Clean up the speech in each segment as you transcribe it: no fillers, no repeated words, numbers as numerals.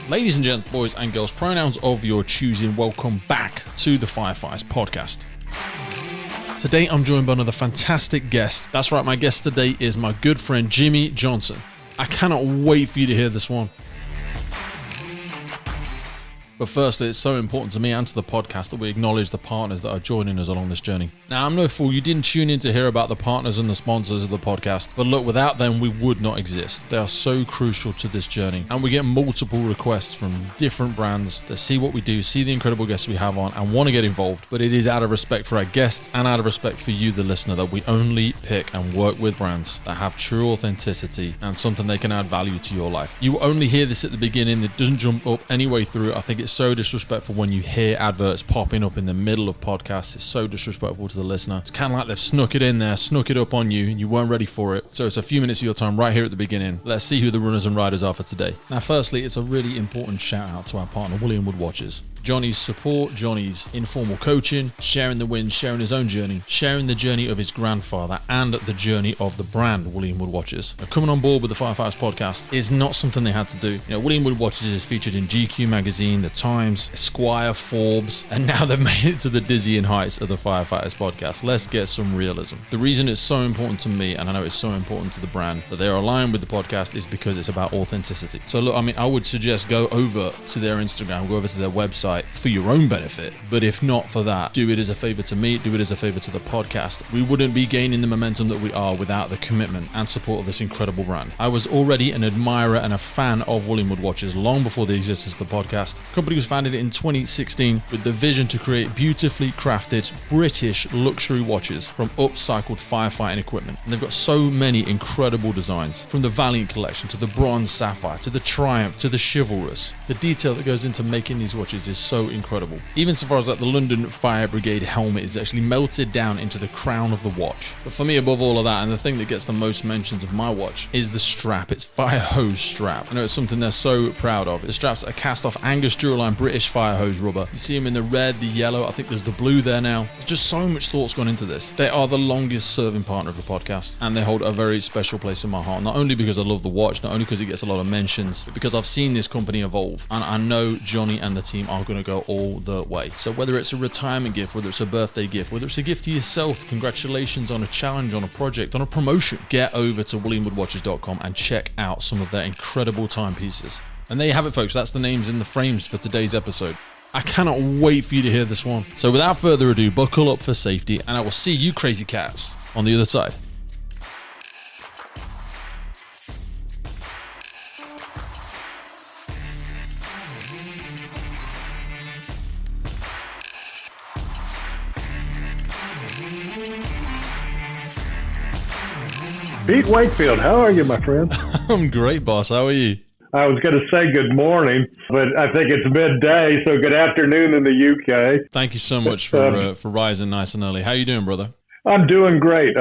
Ladies and gents, boys and girls, pronouns of your choosing, welcome back to the Firefighter podcast. Today I'm joined by another fantastic guest. That's right, my guest today is my good friend Jimmy Johnson. I cannot wait for you to hear this one. But firstly, it's so important to me and to the podcast that we acknowledge the partners that are joining us along this journey. Now, I'm no fool, you didn't tune in to hear about the partners and the sponsors of the podcast, but look, without them, we would not exist. They are so crucial to this journey, and we get multiple requests from different brands that see what we do, see the incredible guests we have on, and want to get involved, but it is out of respect for our guests and out of respect for you, the listener, that we only pick and work with brands that have true authenticity and something they can add value to your life. You will only hear this at the beginning. It doesn't jump up any way through. I think it's so disrespectful when you hear adverts popping up in the middle of podcasts. It's so disrespectful to the listener. It's kind of like they've snuck it in there, snuck it up on you, and you weren't ready for it. So it's a few minutes of your time right here at the beginning. Let's see who the runners and riders are for today. Now, firstly, it's a really important shout out to our partner, William Wood Watches. Johnny's support, Johnny's informal coaching, sharing the wins, sharing his own journey, sharing the journey of his grandfather, and the journey of the brand William Wood Watches. Now, coming on board with the Firefighters podcast is not something they had to do. You know, William Wood Watches is featured in GQ magazine, The Times, Esquire, Forbes, and now they've made it to the dizzying heights of the Firefighters podcast. Let's get some realism. The reason it's so important to me, and I know it's so important to the brand, that they are aligned with the podcast is because it's about authenticity. So look, I would suggest go over to their Instagram, go over to their website, for your own benefit, but if not for that, do it as a favor to me, do it as a favor to the podcast. We wouldn't be gaining the momentum that we are without the commitment and support of this incredible brand. I was already an admirer and a fan of William Wood Watches long before the existence of the podcast. The company was founded in 2016 with the vision to create beautifully crafted British luxury watches from upcycled firefighting equipment, and they've got so many incredible designs, from the Valiant collection to the Bronze Sapphire to the Triumph to the Chivalrous. The detail that goes into making these watches is so incredible. Even so far as that the London Fire Brigade helmet is actually melted down into the crown of the watch. But for me, above all of that, and the thing that gets the most mentions of my watch, is the strap. It's fire hose strap. I know it's something they're so proud of. The straps are cast off Angus Duraline British fire hose rubber. You see them in the red, the yellow, I think there's the blue there now. There's just so much thought's gone into this. They are the longest serving partner of the podcast, and they hold a very special place in my heart, not only because I love the watch, not only because it gets a lot of mentions, but because I've seen this company evolve, and I know Johnny and the team are going to go all the way. So whether it's a retirement gift, whether it's a birthday gift, whether it's a gift to yourself, congratulations on a challenge, on a project, on a promotion, get over to williamwoodwatches.com and check out some of their incredible timepieces. And there you have it, folks. That's the names in the frames for today's episode. I cannot wait for you to hear this one. So without further ado, buckle up for safety, and I will see you crazy cats on the other side. Pete Wakefield, how are you, my friend? I'm great, boss. How are you? I was going to say good morning, but I think it's midday, so good afternoon in the UK. Thank you so much for rising nice and early. How you doing, brother? I'm doing great.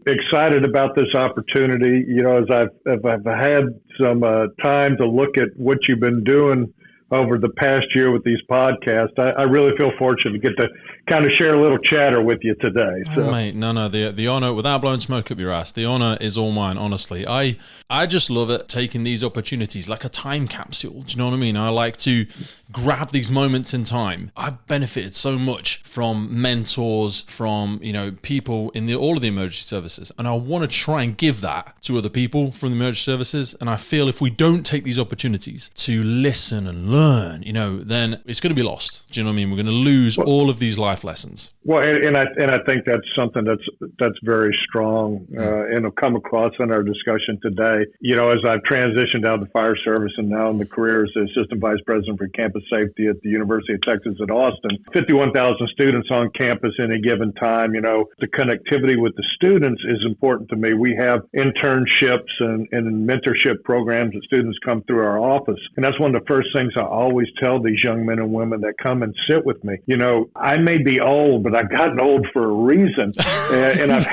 Excited about this opportunity. You know, as I've had some time to look at what you've been doing over the past year with these podcasts, I really feel fortunate to get to kind of share a little chatter with you today. So. Oh, mate, no, the honor, without blowing smoke up your ass, the honor is all mine, honestly. I just love it, taking these opportunities like a time capsule. Do you know what I mean? I like to grab these moments in time. I've benefited so much from mentors, from, you know, people in all of the emergency services, and I want to try and give that to other people from the emergency services. And I feel if we don't take these opportunities to listen and learn, you know, then it's going to be lost. Do you know what I mean? We're going to lose all of these life lessons. Well, and I think that's something that's very strong and will come across in our discussion today. You know, as I've transitioned out of the fire service and now in the career as the Assistant Vice President for Campus Safety at the University of Texas at Austin, 51,000 students on campus any given time. You know, the connectivity with the students is important to me. We have internships and mentorship programs that students come through our office. And that's one of the first things I always tell these young men and women that come and sit with me. You know, I may be old, but I've gotten old for a reason. And I've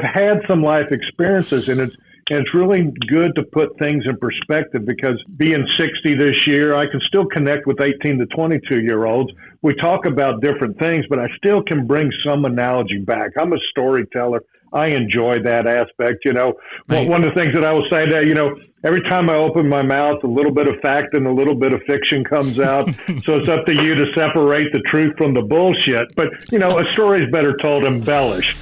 had some life experiences, and it's really good to put things in perspective, because being 60 this year, I can still connect with 18 to 22-year-olds. We talk about different things, but I still can bring some analogy back. I'm a storyteller. I enjoy that aspect. Right. One of the things that I will say that, every time I open my mouth, a little bit of fact and a little bit of fiction comes out. So it's up to you to separate the truth from the bullshit. But, a story is better told embellished.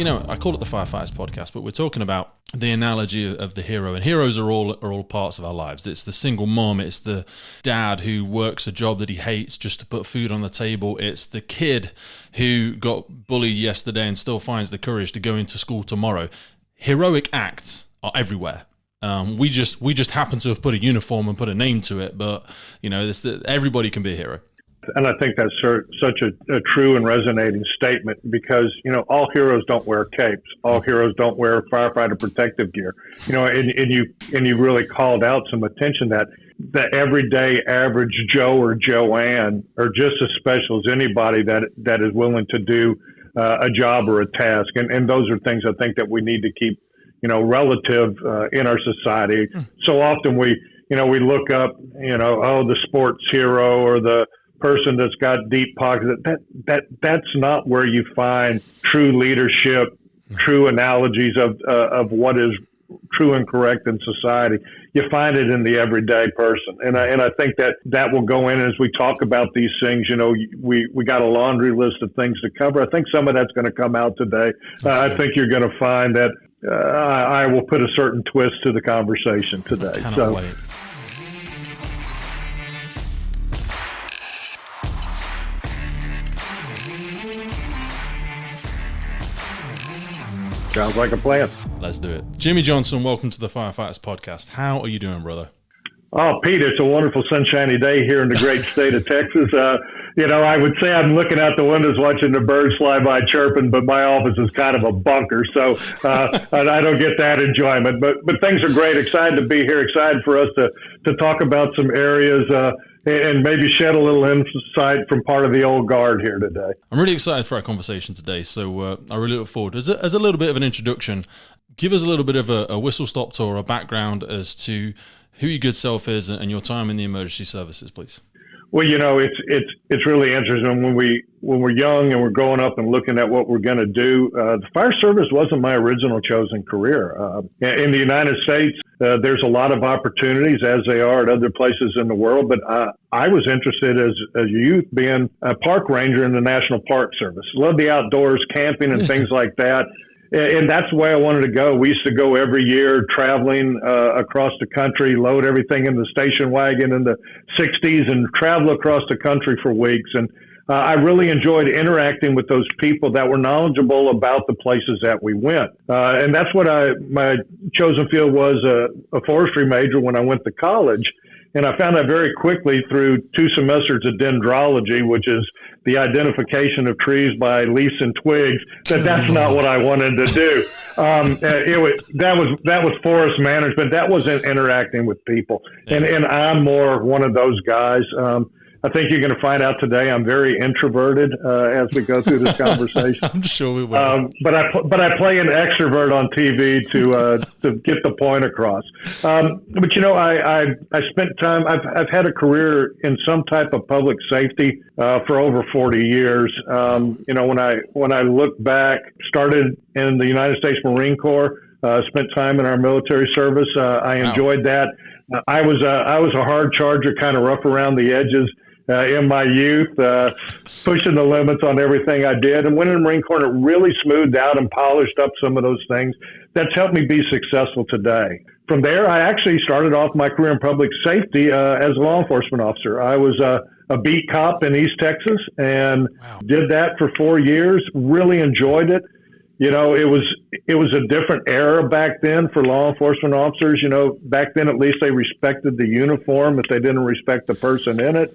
I call it the Firefighters podcast, but we're talking about the analogy of the hero, and heroes are all parts of our lives. It's the single mom, it's the dad who works a job that he hates just to put food on the table, it's the kid who got bullied yesterday and still finds the courage to go into school tomorrow. Heroic acts are everywhere. We just happen to have put a uniform and put a name to it, but everybody can be a hero. And I think that's such a true and resonating statement because, all heroes don't wear capes. All heroes don't wear firefighter protective gear. And you really called out some attention that the everyday average Joe or Joanne are just as special as anybody that is willing to do a job or a task. And those are things I think that we need to keep, relative in our society. So often we look up, the sports hero or the person that's got deep pockets. That's not where you find true leadership, true analogies of what is true and correct in society. You find it in the everyday person, and I think that will go in as we talk about these things. We got a laundry list of things to cover. I think some of that's going to come out today. I think you're going to find that I will put a certain twist to the conversation today. Cannot wait. Sounds like a plan. Let's do it. Jimmy Johnson, welcome to the Firefighters podcast. How are you doing, brother? Oh, Pete, it's a wonderful sunshiny day here in the great state of Texas. I would say I'm looking out the windows watching the birds fly by chirping, but my office is kind of a bunker, so I don't get that enjoyment. But things are great. Excited to be here. Excited for us to talk about some areas and maybe shed a little insight from part of the old guard here today. I'm really excited for our conversation today, so I really look forward. As a little bit of an introduction, give us a little bit of a whistle-stop tour, a background as to who your good self is and your time in the emergency services, please. Well, it's really interesting when we're young and we're growing up and looking at what we're going to do. The fire service wasn't my original chosen career. In the United States, there's a lot of opportunities, as they are at other places in the world. But I was interested as a youth being a park ranger in the National Park Service. Love the outdoors, camping, and things like that. And that's the way I wanted to go. We used to go every year traveling across the country, load everything in the station wagon in the 60s and travel across the country for weeks. And I really enjoyed interacting with those people that were knowledgeable about the places that we went. And that's what my chosen field was, a forestry major when I went to college. And I found out very quickly through 2 semesters of dendrology, which is the identification of trees by leaves and twigs, that's not what I wanted to do. That was forest management. That wasn't interacting with people. And I'm more one of those guys. I think you're going to find out today I'm very introverted as we go through this conversation. I'm sure we will. But I play an extrovert on TV to get the point across. I spent time. I've had a career in some type of public safety for over 40 years. When I look back, started in the United States Marine Corps. Spent time in our military service. I enjoyed that. I was a hard charger, kind of rough around the edges. In my youth, pushing the limits on everything I did. And went in the Marine Corps, and it really smoothed out and polished up some of those things. That's helped me be successful today. From there, I actually started off my career in public safety as a law enforcement officer. I was a beat cop in East Texas and did that for 4 years. Really enjoyed it. It was a different era back then for law enforcement officers. Back then, at least they respected the uniform if they didn't respect the person in it.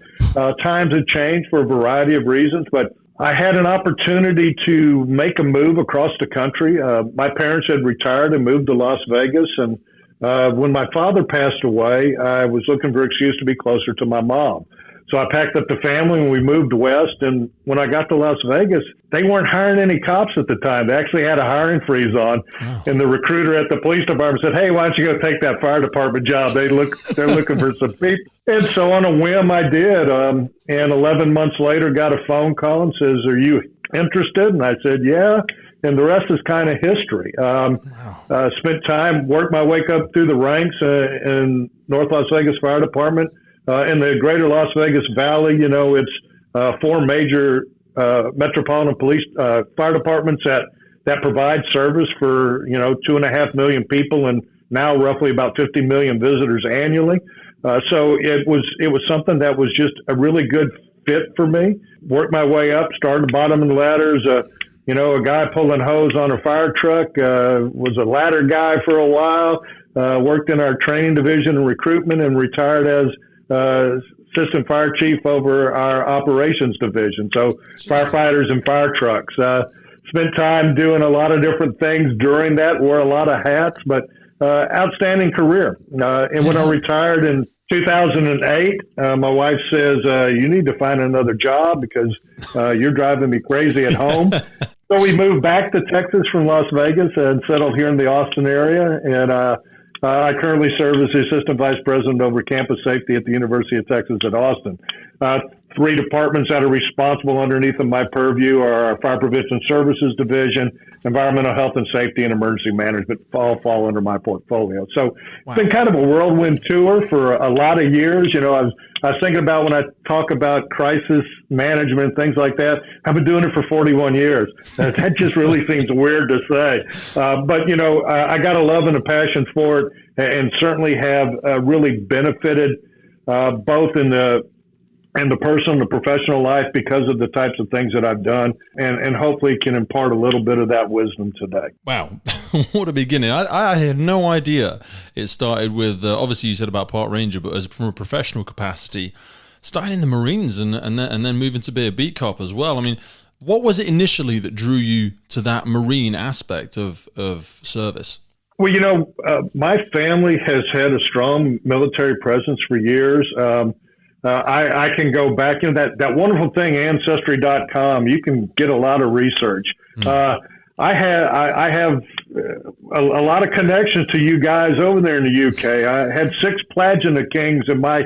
Times have changed for a variety of reasons, but I had an opportunity to make a move across the country. My parents had retired and moved to Las Vegas. And when my father passed away, I was looking for an excuse to be closer to my mom. So I packed up the family and we moved west. And when I got to Las Vegas, they weren't hiring any cops at the time. They actually had a hiring freeze on. Wow. And the recruiter at the police department said, hey, why don't you go take that fire department job? They're looking for some people. And so on a whim, I did. And 11 months later, got a phone call and says, are you interested? And I said, yeah. And the rest is kind of history. Spent time, worked my way up through the ranks in North Las Vegas Fire Department. In the greater Las Vegas Valley, it's 4 major metropolitan police fire departments that provide service for 2.5 million people and now roughly about 50 million visitors annually. So it was something that was just a really good fit for me. Worked my way up, started bottom of the ladders. A guy pulling hose on a fire truck, was a ladder guy for a while. Worked in our training division and recruitment, and retired as assistant fire chief over our operations division. So firefighters and fire trucks. Spent time doing a lot of different things during that, wore a lot of hats, but outstanding career. And when I retired in 2008, my wife says, you need to find another job because you're driving me crazy at home. So we moved back to Texas from Las Vegas and settled here in the Austin area. And I currently serve as the Assistant Vice President over Campus Safety at the University of Texas at Austin. 3 departments that are responsible underneath of my purview are our Fire Prevention Services Division, Environmental Health and Safety, and Emergency Management all fall under my portfolio. So It's been kind of a whirlwind tour for a lot of years. I was thinking about when I talk about crisis management, things like that, I've been doing it for 41 years. That just really seems weird to say. But I got a love and a passion for it, and certainly have really benefited both in the personal and the professional life because of the types of things that I've done, and hopefully can impart a little bit of that wisdom today. Wow. What a beginning. I had no idea it started with, obviously you said about park ranger, but as from a professional capacity, starting in the Marines and then moving to be a beat cop as well. I mean, what was it initially that drew you to that Marine aspect of service? Well, my family has had a strong military presence for years. I can go back that wonderful thing, Ancestry.com. You can get a lot of research. I have a lot of connections to you guys over there in the UK. I had 6 Plantagenet Kings in my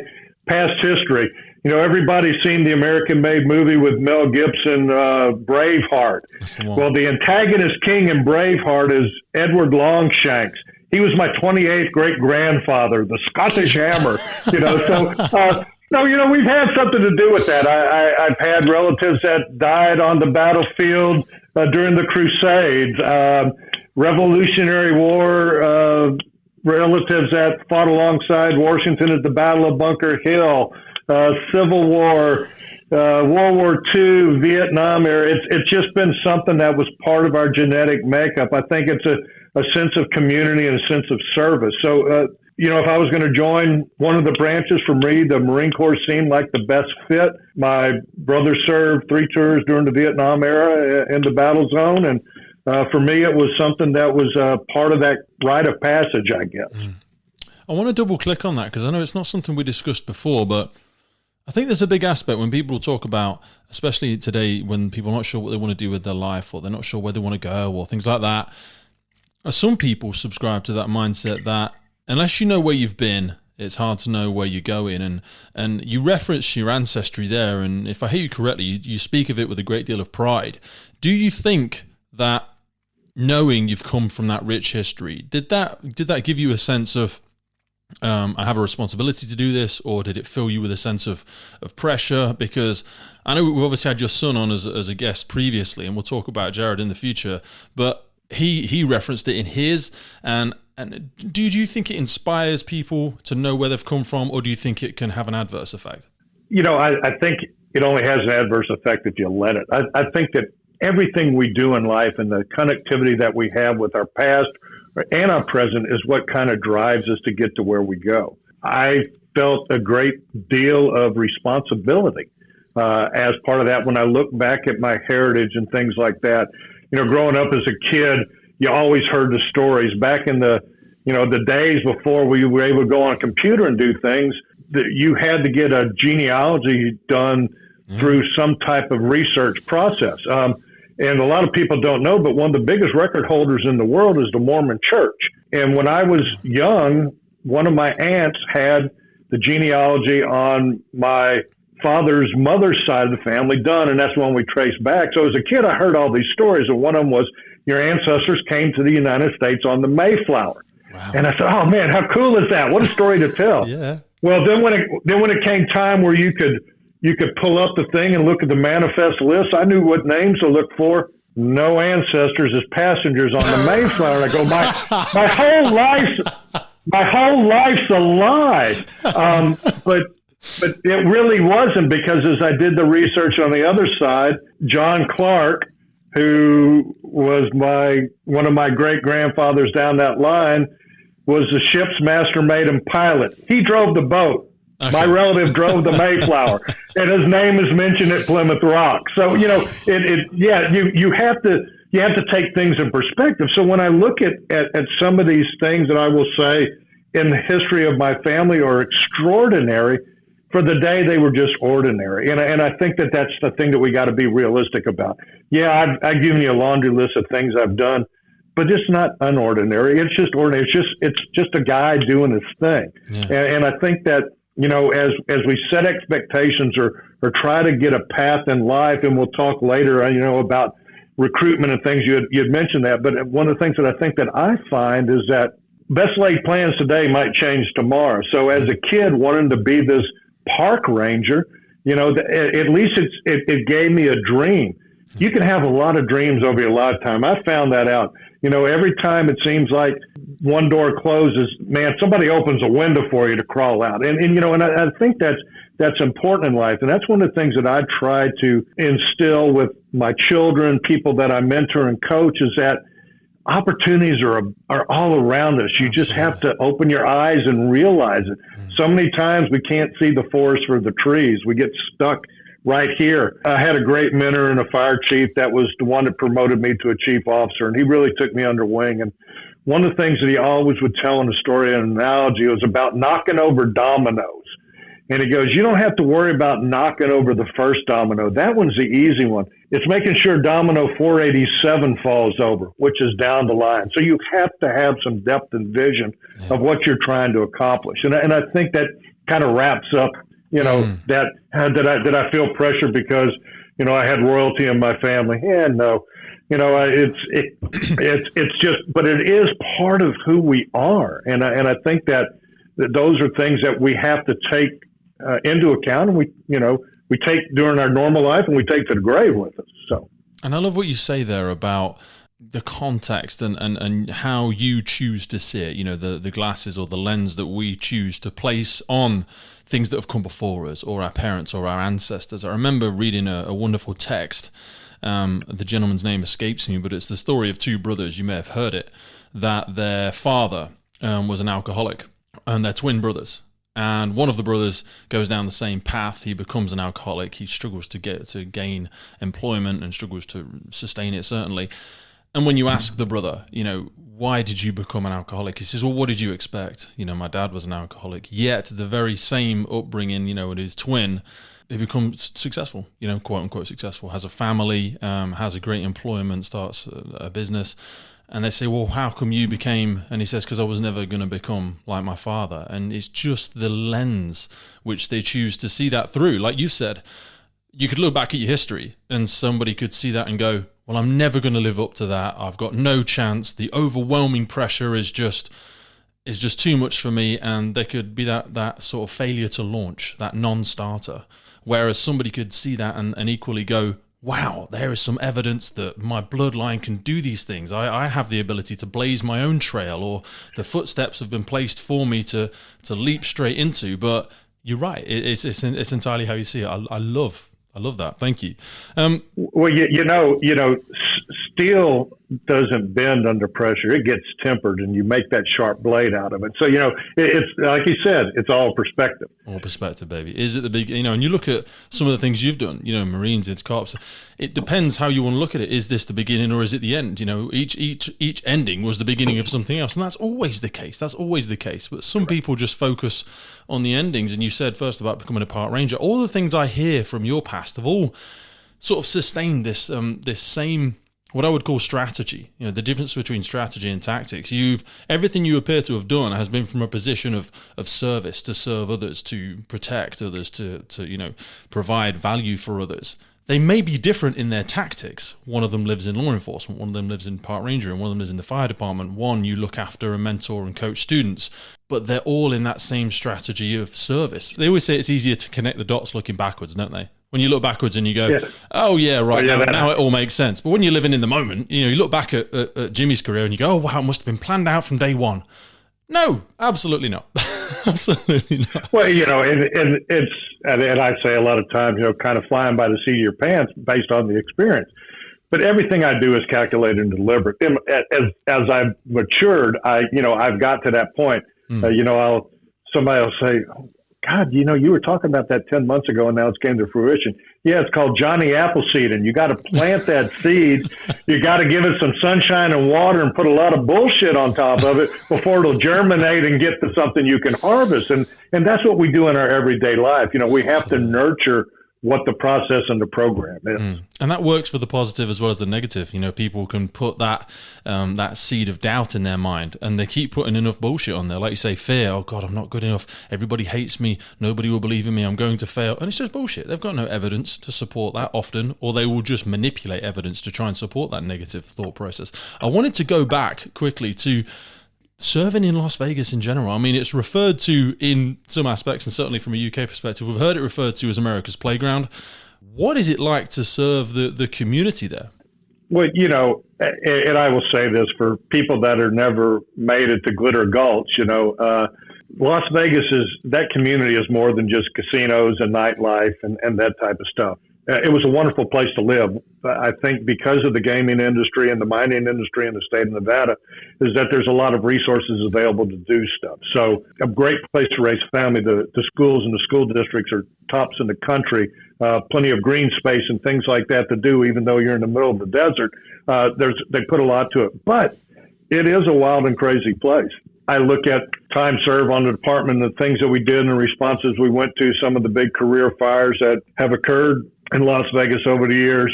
past history. Everybody's seen the American-made movie with Mel Gibson, Braveheart. Well, the antagonist king in Braveheart is Edward Longshanks. He was my 28th great-grandfather, the Scottish Hammer. So, we've had something to do with that. I've had relatives that died on the battlefield during the Crusades, Revolutionary War relatives that fought alongside Washington at the Battle of Bunker Hill, Civil War, World War II, Vietnam era. It's just been something that was part of our genetic makeup. I think it's a sense of community and a sense of service. So, if I was going to join one of the branches for me, the Marine Corps seemed like the best fit. My brother served 3 tours during the Vietnam era in the battle zone. And for me, it was something that was part of that rite of passage, I guess. I want to double click on that because I know it's not something we discussed before, but I think there's a big aspect when people talk about, especially today, when people are not sure what they want to do with their life or they're not sure where they want to go or things like that. Some people subscribe to that mindset that unless you know where you've been, it's hard to know where you're going. And you reference your ancestry there, and if I hear you correctly, you speak of it with a great deal of pride. Do you think that knowing you've come from that rich history, did that give you a sense of, I have a responsibility to do this, or did it fill you with a sense of pressure? Because I know we've obviously had your son on as a guest previously, and we'll talk about Jared in the future, but he referenced it in his, and do you think it inspires people to know where they've come from, or do you think it can have an adverse effect? I think it only has an adverse effect if you let it. I think that everything we do in life and the connectivity that we have with our past and our present is what kind of drives us to get to where we go. I felt a great deal of responsibility as part of that when I look back at my heritage and things like that. Growing up as a kid, you always heard the stories back in the days before we were able to go on a computer and do things. That you had to get a genealogy done through some type of research process. And a lot of people don't know, but one of the biggest record holders in the world is the Mormon Church. And when I was young, one of my aunts had the genealogy on my father's mother's side of the family done, and that's when we traced back. So as a kid, I heard all these stories, and one of them was your ancestors came to the United States on the Mayflower. Wow. And I said, oh man, how cool is that? What a story to tell. Yeah. Well, then when it came time where you could pull up the thing and look at the manifest list, I knew what names to look for. No ancestors as passengers on the Mayflower. And I go, my whole life's a lie. But it really wasn't, because as I did the research on the other side, John Clark, who was one of my great grandfathers down that line, was the ship's master mate and pilot. He drove the boat. Okay. My relative drove the Mayflower, and his name is mentioned at Plymouth Rock. So, you have to take things in perspective. So when I look at some of these things that I will say in the history of my family are extraordinary, for the day they were just ordinary. And I think that's the thing that we got to be realistic about. Yeah, I've given you a laundry list of things I've done, but it's not unordinary. It's just ordinary. It's just a guy doing his thing. Yeah. And I think that, as we set expectations or try to get a path in life, and we'll talk later, about recruitment and things, you'd mentioned that. But one of the things that I think that I find is that best laid plans today might change tomorrow. So as a kid wanting to be this park ranger, at least it gave me a dream. You can have a lot of dreams over your lifetime. I found that out. Every time it seems like one door closes, man, somebody opens a window for you to crawl out. And I think that's important in life. And that's one of the things that I try to instill with my children, people that I mentor and coach, is that opportunities are all around us. You just have to open your eyes and realize it. So many times we can't see the forest for the trees. We get stuck right here. I had a great mentor and a fire chief that was the one that promoted me to a chief officer, and he really took me under wing. And one of the things that he always would tell in a story and analogy was about knocking over dominoes. And he goes, you don't have to worry about knocking over the first domino. That one's the easy one. It's making sure domino 487 falls over, which is down the line. So you have to have some depth and vision of what you're trying to accomplish. And I think that kind of wraps up, that I feel pressure because, I had royalty in my family. Yeah, no, it's just, but it is part of who we are. And I think that those are things that we have to take into account, and we take during our normal life, and we take to the grave with us. So, and I love what you say there about the context and how you choose to see it. The glasses or the lens that we choose to place on things that have come before us, or our parents or our ancestors. I remember reading a wonderful text. The gentleman's name escapes me, but it's the story of two brothers. You may have heard it. That their father was an alcoholic, and they're twin brothers. And one of the brothers goes down the same path. He becomes an alcoholic. He struggles to gain employment and struggles to sustain it, certainly. And when you ask the brother, why did you become an alcoholic? He says, well, what did you expect? My dad was an alcoholic. Yet the very same upbringing, with his twin, he becomes successful, quote unquote successful, has a family, has a great employment, starts a business. And they say, well, how come you became, and he says, because I was never going to become like my father. And it's just the lens which they choose to see that through. Like you said, you could look back at your history and somebody could see that and go, well, I'm never going to live up to that. I've got no chance. The overwhelming pressure is just too much for me. And there could be that sort of failure to launch, that non-starter. Whereas somebody could see that and equally go, wow, there is some evidence that my bloodline can do these things. I have the ability to blaze my own trail, or the footsteps have been placed for me to leap straight into. But you're right. It's entirely how you see it. I love that. Thank you. Well, steel doesn't bend under pressure. It gets tempered, and you make that sharp blade out of it. So, it's like you said, it's all perspective. All perspective, baby. Is it the big, and you look at some of the things you've done, Marines, it's cops. It depends how you want to look at it. Is this the beginning or is it the end? Each ending was the beginning of something else. And that's always the case. But some people just focus on the endings. And you said first about becoming a park ranger. All the things I hear from your past have all sort of sustained this same, what I would call strategy. You know, the difference between strategy and tactics. Everything you appear to have done has been from a position of service, to serve others, to protect others, to provide value for others. They may be different in their tactics. One of them lives in law enforcement, one of them lives in park ranger, and one of them lives in the fire department. One, you look after and mentor and coach students, but they're all in that same strategy of service. They always say it's easier to connect the dots looking backwards, don't they? When you look backwards and you go, oh yeah, right, now it all makes sense. But when you're living in the moment, you look back at Jimmy's career and you go, oh wow, it must have been planned out from day one. No, absolutely not. Absolutely not. Well, and I say a lot of times, kind of flying by the seat of your pants based on the experience. But everything I do is calculated and deliberate. As I've matured, I've got to that point. Somebody will say, God, you were talking about that 10 months ago and now it's came to fruition. Yeah, it's called Johnny Appleseed, and you got to plant that seed. You got to give it some sunshine and water and put a lot of bullshit on top of it before it'll germinate and get to something you can harvest. And that's what we do in our everyday life. We have to nurture what the process and the program is. And that works for the positive as well as the negative. People can put that seed of doubt in their mind, and they keep putting enough bullshit on there. Like you say, fear, oh God, I'm not good enough. Everybody hates me. Nobody will believe in me. I'm going to fail. And it's just bullshit. They've got no evidence to support that often, or they will just manipulate evidence to try and support that negative thought process. I wanted to go back quickly to serving in Las Vegas in general. I mean, it's referred to in some aspects, and certainly from a UK perspective, we've heard it referred to as America's playground. What is it like to serve the community there? Well, and I will say this for people that are never made it to Glitter Gulch, Las Vegas that community is more than just casinos and nightlife and that type of stuff. It was a wonderful place to live. I think because of the gaming industry and the mining industry in the state of Nevada is that there's a lot of resources available to do stuff. So a great place to raise a family. The schools and the school districts are tops in the country. Plenty of green space and things like that to do, even though you're in the middle of the desert. They put a lot to it. But it is a wild and crazy place. I look at time served on the department, the things that we did and the responses we went to, some of the big career fires that have occurred in Las Vegas over the years.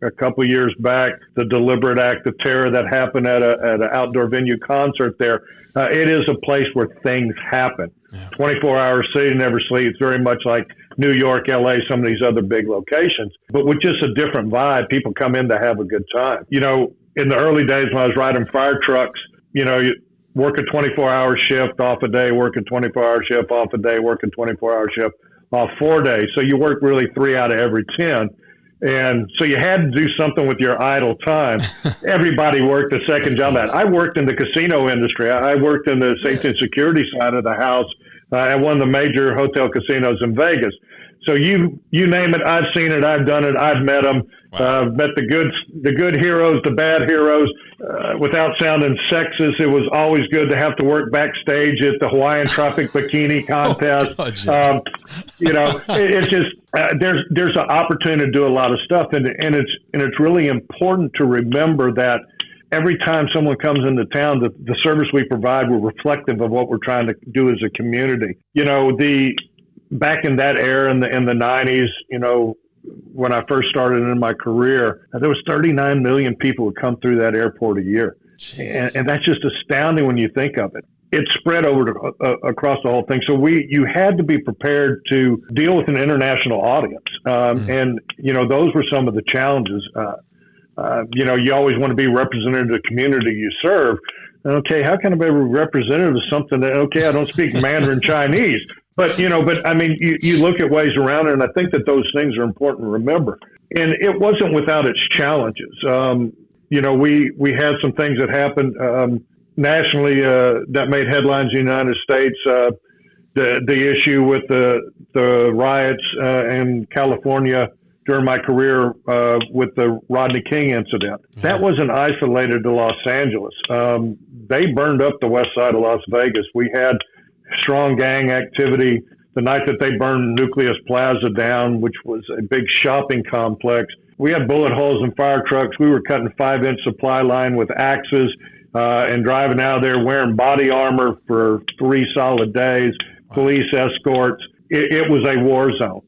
A couple of years back, the deliberate act of terror that happened at an outdoor venue concert there. It is a place where things happen. 24-hour city, never sleeps, very much like New York, LA, some of these other big locations, but with just a different vibe. People come in to have a good time. In the early days when I was riding fire trucks, you work a 24-hour shift, off a day, work a 24-hour shift, off a day, work a 24-hour shift, off 4 days. So you work really 3 out of every 10. And so you had to do something with your idle time. Everybody worked a second job. I worked in the casino industry. I worked in the safety and security side of the house at one of the major hotel casinos in Vegas. So you name it, I've seen it, I've done it, I've met them. Wow. Met the good heroes, the bad heroes. Without sounding sexist, it was always good to have to work backstage at the Hawaiian Tropic Bikini Contest. It's just there's an opportunity to do a lot of stuff, and it's really important to remember that every time someone comes into town, the service we provide, we're reflective of what we're trying to do as a community. Back in that era in the 90s, when I first started in my career, there was 39 million people who come through that airport a year. And that's just astounding when you think of it. It spread across the whole thing. So you had to be prepared to deal with an international audience. And, those were some of the challenges. You always want to be representative of the community you serve. Okay, how can I be representative of something that, I don't speak Mandarin Chinese. But you look at ways around it, and I think that those things are important to remember. And it wasn't without its challenges. We had some things that happened nationally that made headlines in the United States. The issue with the riots in California during my career with the Rodney King incident. That wasn't isolated to Los Angeles. They burned up the west side of Las Vegas. We had strong gang activity the night that they burned Nucleus Plaza down, which was a big shopping complex. We had bullet holes in fire trucks. We were cutting 5-inch supply line with axes and driving out of there wearing body armor for 3 solid days, police escorts. It was a war zone.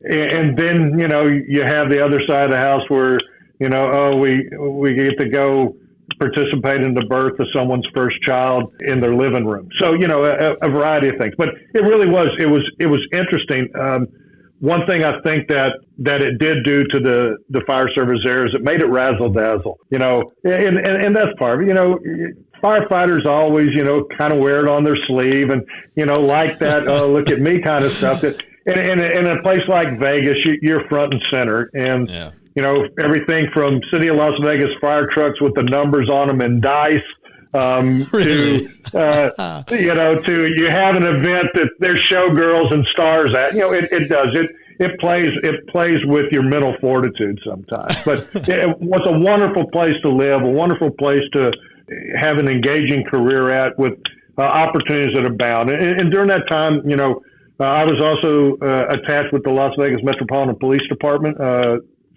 and then, you have the other side of the house where, we get to go participate in the birth of someone's first child in their living room. So, a variety of things, but it really it was interesting. One thing I think that it did do to the fire service there is it made it razzle dazzle, and that's part of it. Firefighters always, kind of wear it on their sleeve and, like that, oh, look at me kind of stuff. And in a place like Vegas, you're front and center. And, everything from City of Las Vegas fire trucks with the numbers on them and dice, Really? to you have an event that there's showgirls and stars at. It does. It plays with your mental fortitude sometimes. But it was a wonderful place to live, a wonderful place to have an engaging career at, with opportunities that abound. And during that time, I was also attached with the Las Vegas Metropolitan Police Department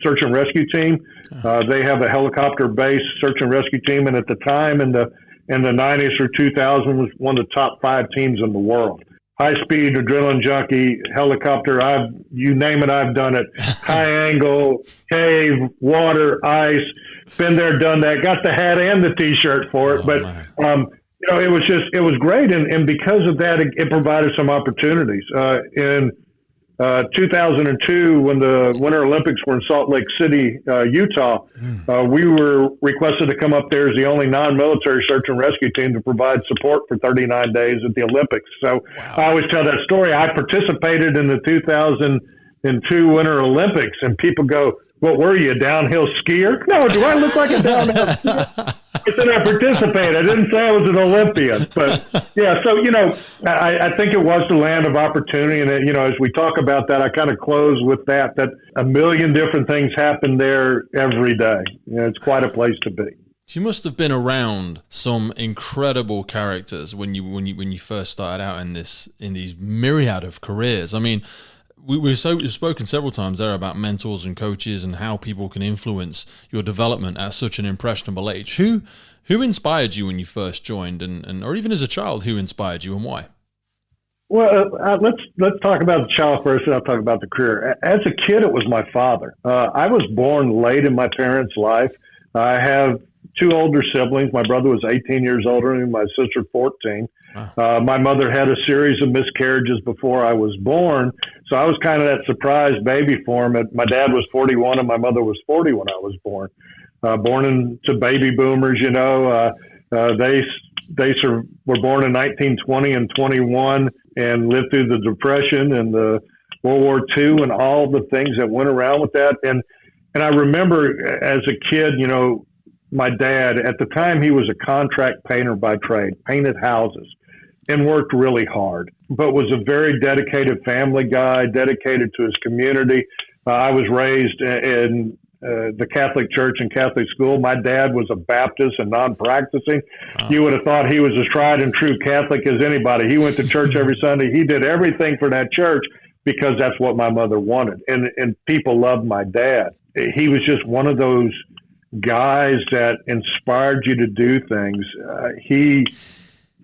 search and rescue team. They have a helicopter-based search and rescue team, and at the time in the 90s through 2000 was one of the top 5 teams in the world. High-speed, adrenaline junkie, helicopter, you name it, I've done it. High angle, cave, water, ice, been there, done that, got the hat and the T-shirt for it. But, it was great. And because of that, it provided some opportunities. In 2002, when the Winter Olympics were in Salt Lake City, Utah, we were requested to come up there as the only non-military search and rescue team to provide support for 39 days at the Olympics. So I always tell that story. I participated in the 2002 Winter Olympics, and people go, "What were you, a downhill skier?" No, do I look like a downhill skier? I said I participated. I didn't say I was an Olympian. But, yeah, so, I think it was the land of opportunity. And, as we talk about that, I kind of close with that a million different things happen there every day. It's quite a place to be. You must have been around some incredible characters when you first started out in these myriad of careers. I mean, we've spoken several times there about mentors and coaches and how people can influence your development at such an impressionable age. Who inspired you when you first joined, and or even as a child, who inspired you and why? Well, let's talk about the child first, and I'll talk about the career. As a kid, it was my father. I was born late in my parents' life. I have 2 older siblings. My brother was 18 years older than me, my sister 14. Wow. My mother had a series of miscarriages before I was born, so I was kind of that surprise baby for him. My dad was 41 and my mother was 40 when I was born. Born into baby boomers, they were born in 1920 and 21 and lived through the Depression and the World War II and all the things that went around with that. And I remember as a kid, my dad, at the time, he was a contract painter by trade, painted houses, and worked really hard, but was a very dedicated family guy, dedicated to his community. I was raised in the Catholic Church and Catholic school. My dad was a Baptist and non-practicing. Wow. You would have thought he was as tried and true Catholic as anybody. He went to church every Sunday. He did everything for that church because that's what my mother wanted. And people loved my dad. He was just one of those guys that inspired you to do things.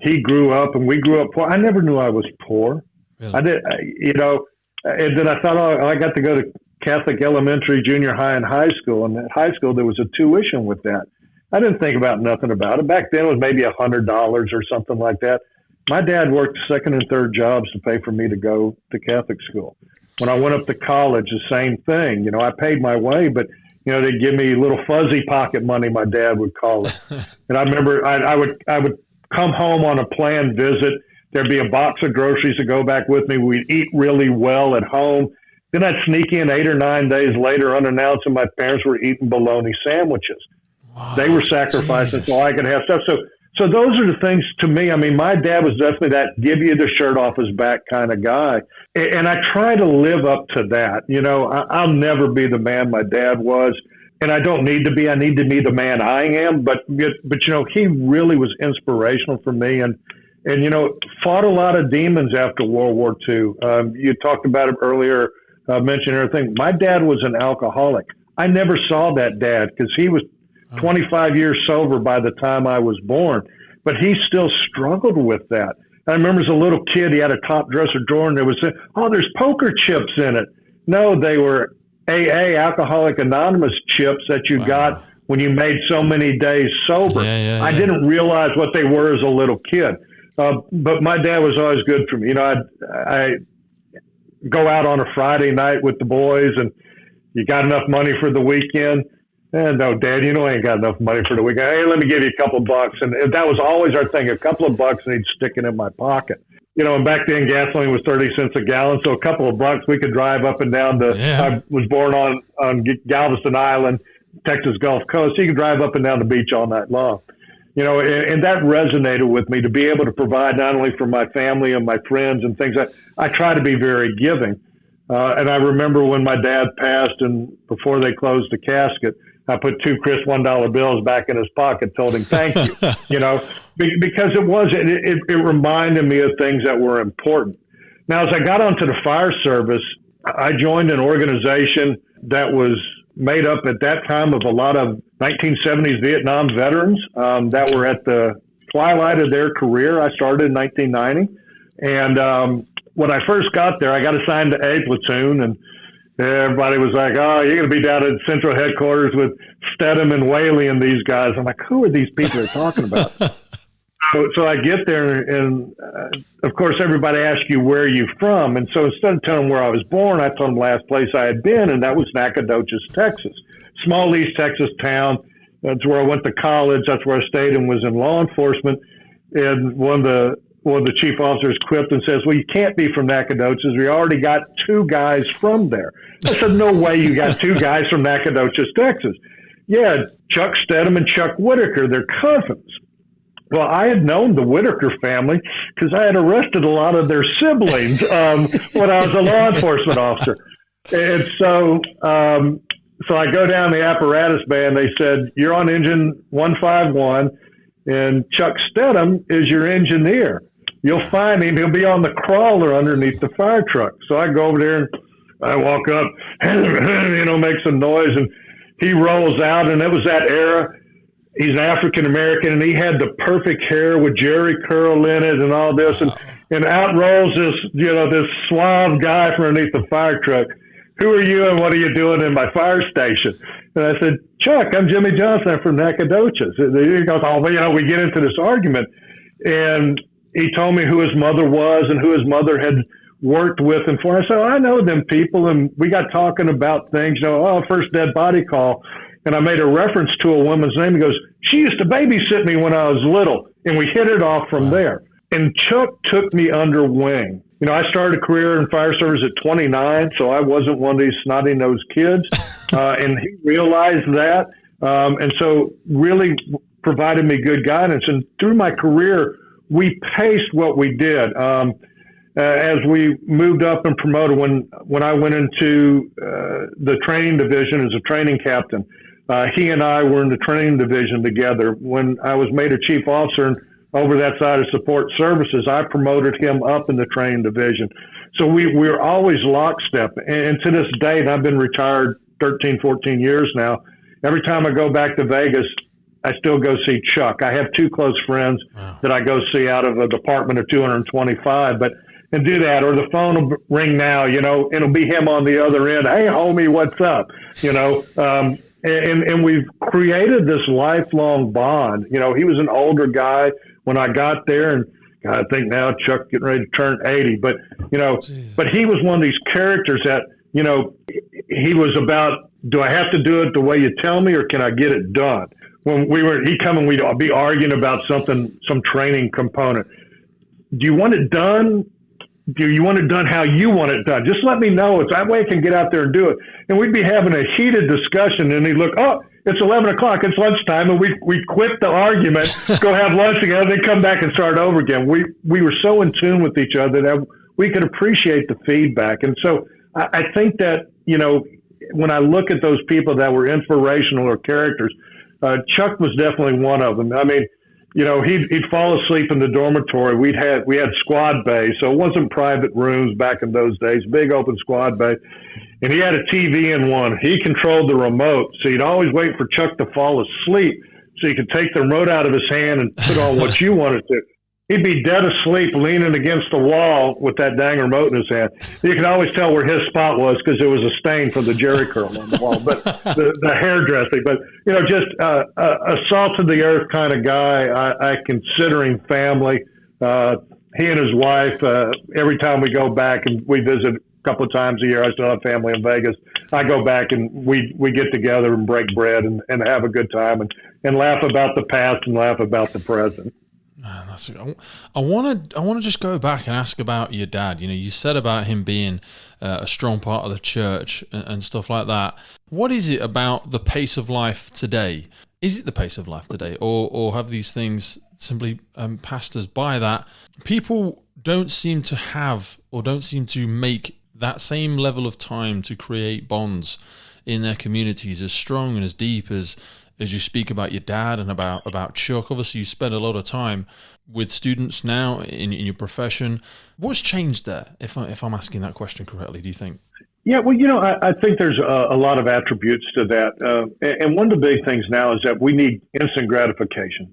He grew up, and we grew up poor. I never knew I was poor. Really? I did, and then I thought, I got to go to Catholic elementary, junior high, and high school. And at high school, there was a tuition with that. I didn't think about nothing about it. Back then, it was maybe $100 or something like that. My dad worked 2nd and 3rd jobs to pay for me to go to Catholic school. When I went up to college, the same thing. I paid my way, but they'd give me little fuzzy pocket money, my dad would call it. And I remember I would come home on a planned visit. There'd be a box of groceries to go back with me. We'd eat really well at home. Then I'd sneak in 8 or 9 days later unannounced, and my parents were eating bologna sandwiches. Wow, they were sacrificing so I could have stuff. So those are the things to me. I mean, my dad was definitely that give you the shirt off his back kind of guy. And I try to live up to that. I'll never be the man my dad was. And I don't need to be. I need to be the man I am. But he really was inspirational for me. And fought a lot of demons after World War II. You talked about it earlier, mentioned everything. My dad was an alcoholic. I never saw that dad because he was 25 years sober by the time I was born. But he still struggled with that. I remember as a little kid, he had a top dresser drawer, and there was, there's poker chips in it. No, they were AA, Alcoholic Anonymous chips that you got when you made so many days sober. I didn't realize what they were as a little kid. But my dad was always good for me. I go out on a Friday night with the boys, and you got enough money for the weekend? No, Dad, I ain't got enough money for the weekend. Hey, let me give you a couple bucks. And that was always our thing, a couple of bucks, and he'd stick it in my pocket. And back then gasoline was 30 cents a gallon, so a couple of bucks, we could drive up and down I was born on Galveston Island, Texas Gulf Coast. So you could drive up and down the beach all night long. And that resonated with me, to be able to provide not only for my family and my friends and things. I try to be very giving. And I remember when my dad passed, and before they closed the casket, I put 2 crisp $1 bills back in his pocket, told him thank you, because it reminded me of things that were important. Now, as I got onto the fire service, I joined an organization that was made up at that time of a lot of 1970s Vietnam veterans that were at the twilight of their career. I started in 1990. And when I first got there, I got assigned to A platoon, and everybody was like, "Oh, you're going to be down at central headquarters with Stedham and Whaley and these guys." I'm like, "Who are these people they're talking about?" So I get there, and of course, everybody asks you where you're from. And so instead of telling them where I was born, I told them the last place I had been, and that was Nacogdoches, Texas. Small East Texas town. That's where I went to college. That's where I stayed and was in law enforcement. And one of the chief officers quipped and says, "Well, you can't be from Nacogdoches. We already got 2 guys from there." I said, "No way you got 2 guys from Nacogdoches, Texas." "Yeah, Chuck Stedham and Chuck Whitaker, they're cousins." Well, I had known the Whitaker family because I had arrested a lot of their siblings when I was a law enforcement officer. And so I go down the apparatus bay, and they said, "You're on engine 151, and Chuck Stedham is your engineer. You'll find him. He'll be on the crawler underneath the fire truck." So I go over there, and I walk up, make some noise, and he rolls out. And it was that era. He's African-American, and he had the perfect hair with Jerry curl in it and all this. And out rolls this suave guy from underneath the fire truck. "Who are you, and what are you doing in my fire station?" And I said, "Chuck, I'm Jimmy Johnson. I'm from Nacogdoches." And he goes, "Oh, well, we get into this argument." And he told me who his mother was and who his mother had worked with and for. I said, "I know them people." And we got talking about things, first dead body call. And I made a reference to a woman's name. He goes, "She used to babysit me when I was little." And we hit it off from there. And Chuck took me under wing. I started a career in fire service at 29, so I wasn't one of these snotty-nosed kids. And he realized that. And so really provided me good guidance. And through my career, we paced what we did. As we moved up and promoted, when I went into the training division as a training captain, he and I were in the training division together. When I was made a chief officer and over that side of support services, I promoted him up in the training division. So we were always lockstep. And to this day, and I've been retired 13, 14 years now, every time I go back to Vegas, I still go see Chuck. I have 2 close friends that I go see out of a department of 225, and do that, or the phone will ring now, it'll be him on the other end. "Hey, homie, what's up?" And we've created this lifelong bond. He was an older guy when I got there, and I think now Chuck getting ready to turn 80, but he was one of these characters that, he was about, do I have to do it the way you tell me, or can I get it done? When he'd come and we'd be arguing about something, some training component. "Do you want it done? Do you want it done how you want it done? Just let me know. It's that way I can get out there and do it." And we'd be having a heated discussion, and he'd look, "Oh, it's 11 o'clock. It's lunchtime." And we'd quit the argument, go have lunch together, then come back and start over again. We were so in tune with each other that we could appreciate the feedback. And so I think that, when I look at those people that were inspirational or characters, Chuck was definitely one of them. I mean, he'd fall asleep in the dormitory. We had squad bay, so it wasn't private rooms back in those days, big open squad bay. And he had a TV in one. He controlled the remote, so you'd always wait for Chuck to fall asleep so you could take the remote out of his hand and put on what you wanted to. He'd be dead asleep, leaning against the wall with that dang remote in his hand. You could always tell where his spot was because there was a stain from the Jerry curl on the wall, but the hairdressing. But, just a salt of the earth kind of guy. I consider him family. He and his wife, every time we go back and we visit a couple of times a year, I still have family in Vegas. I go back and we get together and break bread and have a good time and laugh about the past and laugh about the present. Man, I want to just go back and ask about your dad. You said about him being a strong part of the church and stuff like that. What is it about the pace of life today? Is it the pace of life today, or have these things simply passed us by that people don't seem to have or don't seem to make that same level of time to create bonds in their communities as strong and as deep as you speak about your dad and about Chuck? Obviously, you spend a lot of time with students now in your profession. What's changed there, if I'm asking that question correctly, do you think? Yeah, well, I think there's a lot of attributes to that. And one of the big things now is that we need instant gratification.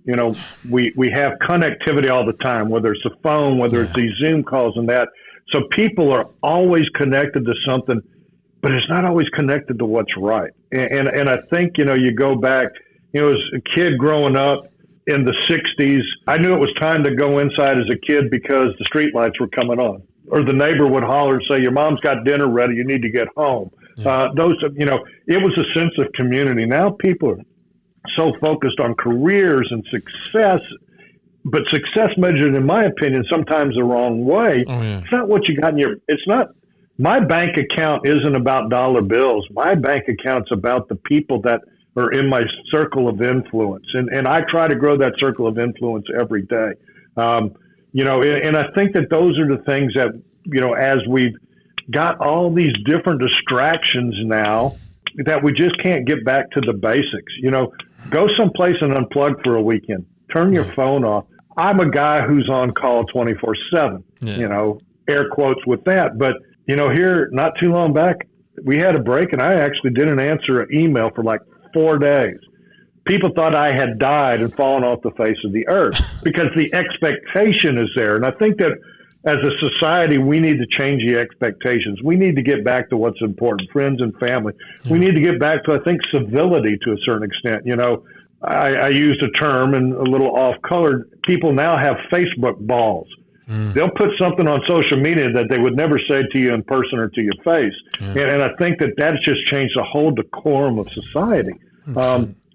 We have connectivity all the time, whether it's a phone, whether it's these Zoom calls and that. So people are always connected to something, but it's not always connected to what's right. And I think, you go back, as a kid growing up in the 60s, I knew it was time to go inside as a kid because the street lights were coming on. Or the neighbor would holler and say, your mom's got dinner ready, you need to get home. Yeah. It was a sense of community. Now people are so focused on careers and success, but success measured, in my opinion, sometimes the wrong way. Oh, yeah. It's not what you got it's not, my bank account isn't about dollar bills. My bank account's about the people that are in my circle of influence. And I try to grow that circle of influence every day. And I think that those are the things that, as we've got all these different distractions now, that we just can't get back to the basics. Go someplace and unplug for a weekend. Turn your phone off. I'm a guy who's on call 24/7, air quotes with that. But, here not too long back, we had a break and I actually didn't answer an email for like 4 days. People thought I had died and fallen off the face of the earth because the expectation is there. And I think that as a society, we need to change the expectations. We need to get back to what's important, friends and family. Yeah. We need to get back to, I think, civility to a certain extent. I used a term and a little off-colored. People now have Facebook balls. They'll put something on social media that they would never say to you in person or to your face. Yeah. And I think that that's just changed the whole decorum of society.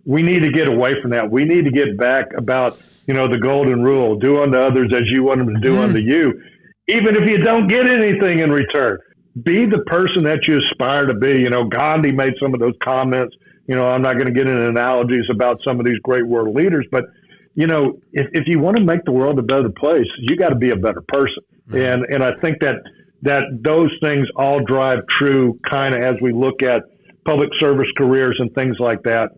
We need to get away from that. We need to get back about, the golden rule, do unto others as you want them to do unto you, even if you don't get anything in return. Be the person that you aspire to be. Gandhi made some of those comments. I'm not going to get into analogies about some of these great world leaders, but, if you want to make the world a better place, you got to be a better person. And I think that those things all drive true kind of as we look at public service careers and things like that.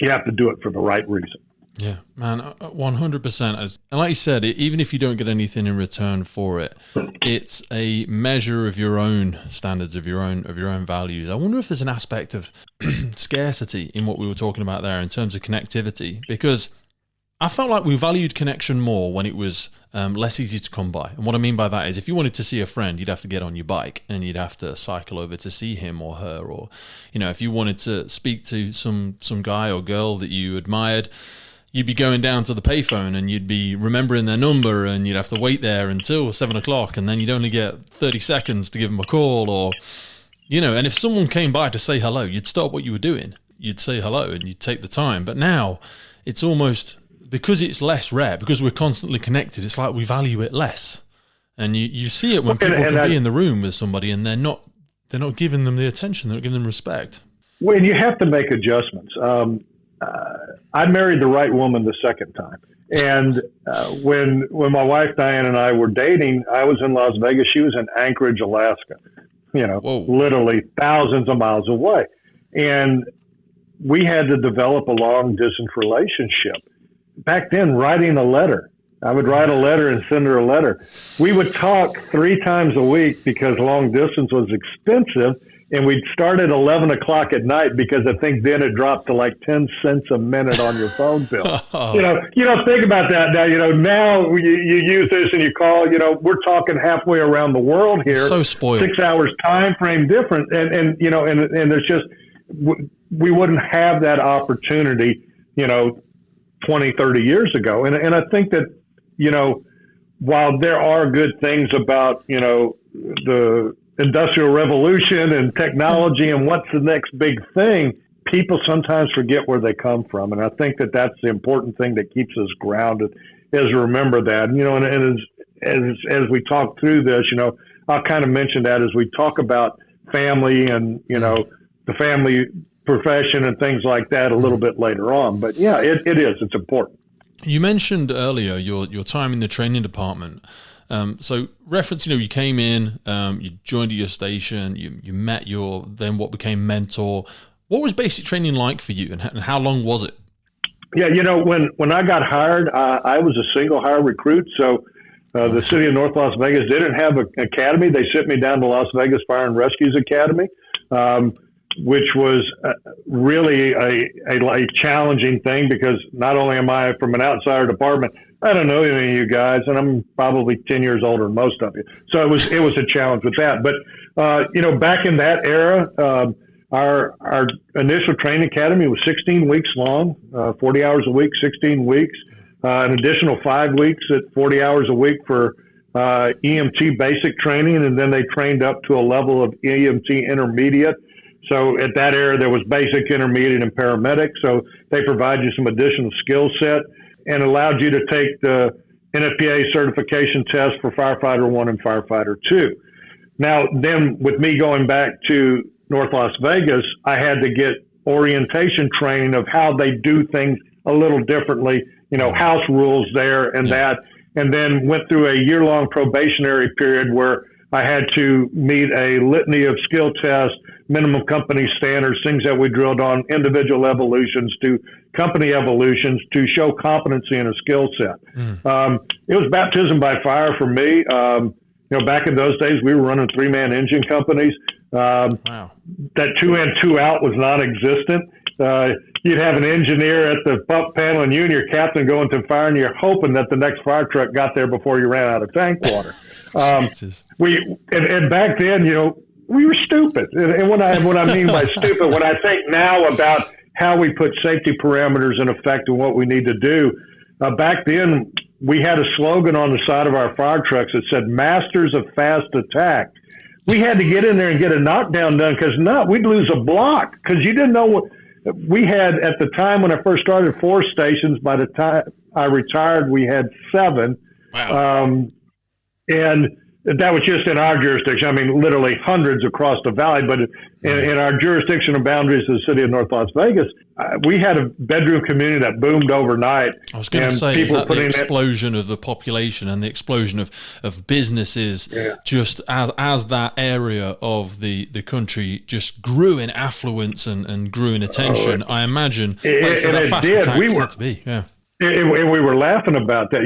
You have to do it for the right reason. Yeah, man, 100%. And like you said, even if you don't get anything in return for it, it's a measure of your own standards, of your own values. I wonder if there's an aspect of scarcity in what we were talking about there in terms of connectivity, because I felt like we valued connection more when it was less easy to come by. And what I mean by that is if you wanted to see a friend, you'd have to get on your bike and you'd have to cycle over to see him or her. Or, if you wanted to speak to some guy or girl that you admired, you'd be going down to the payphone and you'd be remembering their number and you'd have to wait there until 7 o'clock and then you'd only get 30 seconds to give them a call or, and if someone came by to say hello, you'd stop what you were doing. You'd say hello and you'd take the time. But now it's almost... because it's less rare, because we're constantly connected, it's like we value it less. And you see it when people can be in the room with somebody and they're not giving them the attention, they're not giving them respect. Well, you have to make adjustments. I married the right woman the second time. And when my wife Diane and I were dating, I was in Las Vegas. She was in Anchorage, Alaska, literally thousands of miles away. And we had to develop a long-distance relationship. Back then, writing a letter. I would write a letter and send her a letter. We would talk 3 times a week because long distance was expensive, and we'd start at 11 o'clock at night because I think then it dropped to like 10 cents a minute on your phone bill. Think about that now. Now you use this and you call. We're talking halfway around the world here. So spoiled. 6 hours time frame different, and there's just we wouldn't have that opportunity, 20, 30 years ago. And I think that, while there are good things about, the Industrial Revolution and technology and what's the next big thing, people sometimes forget where they come from. And I think that that's the important thing that keeps us grounded, is remember that. And as we talk through this, I'll kind of mention that as we talk about family and, the family profession and things like that a little bit later on. But yeah, it is. It's important. You mentioned earlier your time in the training department. So reference, you came in, you joined at your station, you met your then what became mentor. What was basic training like for you, and how long was it? Yeah, when I got hired, I was a single hire recruit. So the city of North Las Vegas didn't have an academy. They sent me down to Las Vegas Fire and Rescue's Academy, which was really a challenging thing, because not only am I from an outsider department, I don't know any of you guys, and I'm probably 10 years older than most of you. So it was a challenge with that. But, back in that era, our initial training academy was 16 weeks long, 40 hours a week, 16 weeks, an additional 5 weeks at 40 hours a week for EMT basic training. And then they trained up to a level of EMT intermediate. So at that era, there was basic, intermediate, and paramedic. So they provide you some additional skill set and allowed you to take the NFPA certification test for Firefighter 1 and Firefighter 2. Now, then with me going back to North Las Vegas, I had to get orientation training of how they do things a little differently, house rules there and that, and then went through a year-long probationary period where I had to meet a litany of skill tests, minimum company standards, things that we drilled on, individual evolutions to company evolutions to show competency in a skill set. It was baptism by fire for me. Back in those days, we were running 3-man engine companies. Wow. That 2 in, 2 out was non-existent. You'd have an engineer at the pump panel and you and your captain going to fire, and you're hoping that the next fire truck got there before you ran out of tank water. And back then, we were stupid. And what I mean by stupid, when I think now about how we put safety parameters in effect and what we need to do, back then we had a slogan on the side of our fire trucks that said, "Masters of fast attack." We had to get in there and get a knockdown done, because we'd lose a block, because you didn't know what we had at the time. When I first started, 4 stations. By the time I retired, we had 7. Wow. And that was just in our jurisdiction. I mean, literally hundreds across the valley. But in our jurisdiction and boundaries of the city of North Las Vegas, we had a bedroom community that boomed overnight. I was going to say, is that the explosion of the population and the explosion of businesses, just as that area of the country just grew in affluence and grew in attention? I imagine that fast attack had to be, And we were laughing about that,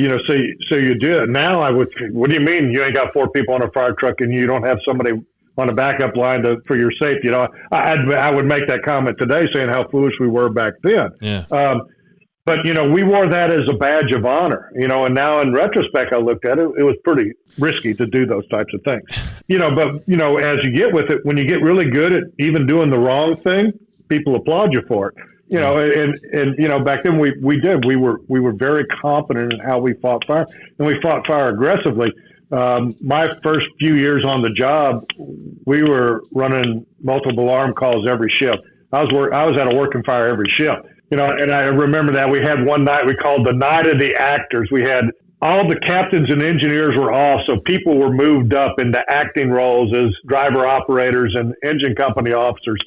so you do it. Now what do you mean you ain't got 4 people on a fire truck and you don't have somebody on a backup line for your safety? I would make that comment today, saying how foolish we were back then. Yeah. But, we wore that as a badge of honor, and now in retrospect, I looked at it, it was pretty risky to do those types of things, but, as you get with it, when you get really good at even doing the wrong thing, people applaud you for it. Back then we were very confident in how we fought fire, and we fought fire aggressively. My first few years on the job, we were running multiple alarm calls every shift. I was at a working fire every shift, and I remember that we had one night we called the night of the actors. We had all the captains and engineers were off, so people were moved up into acting roles as driver operators and engine company officers.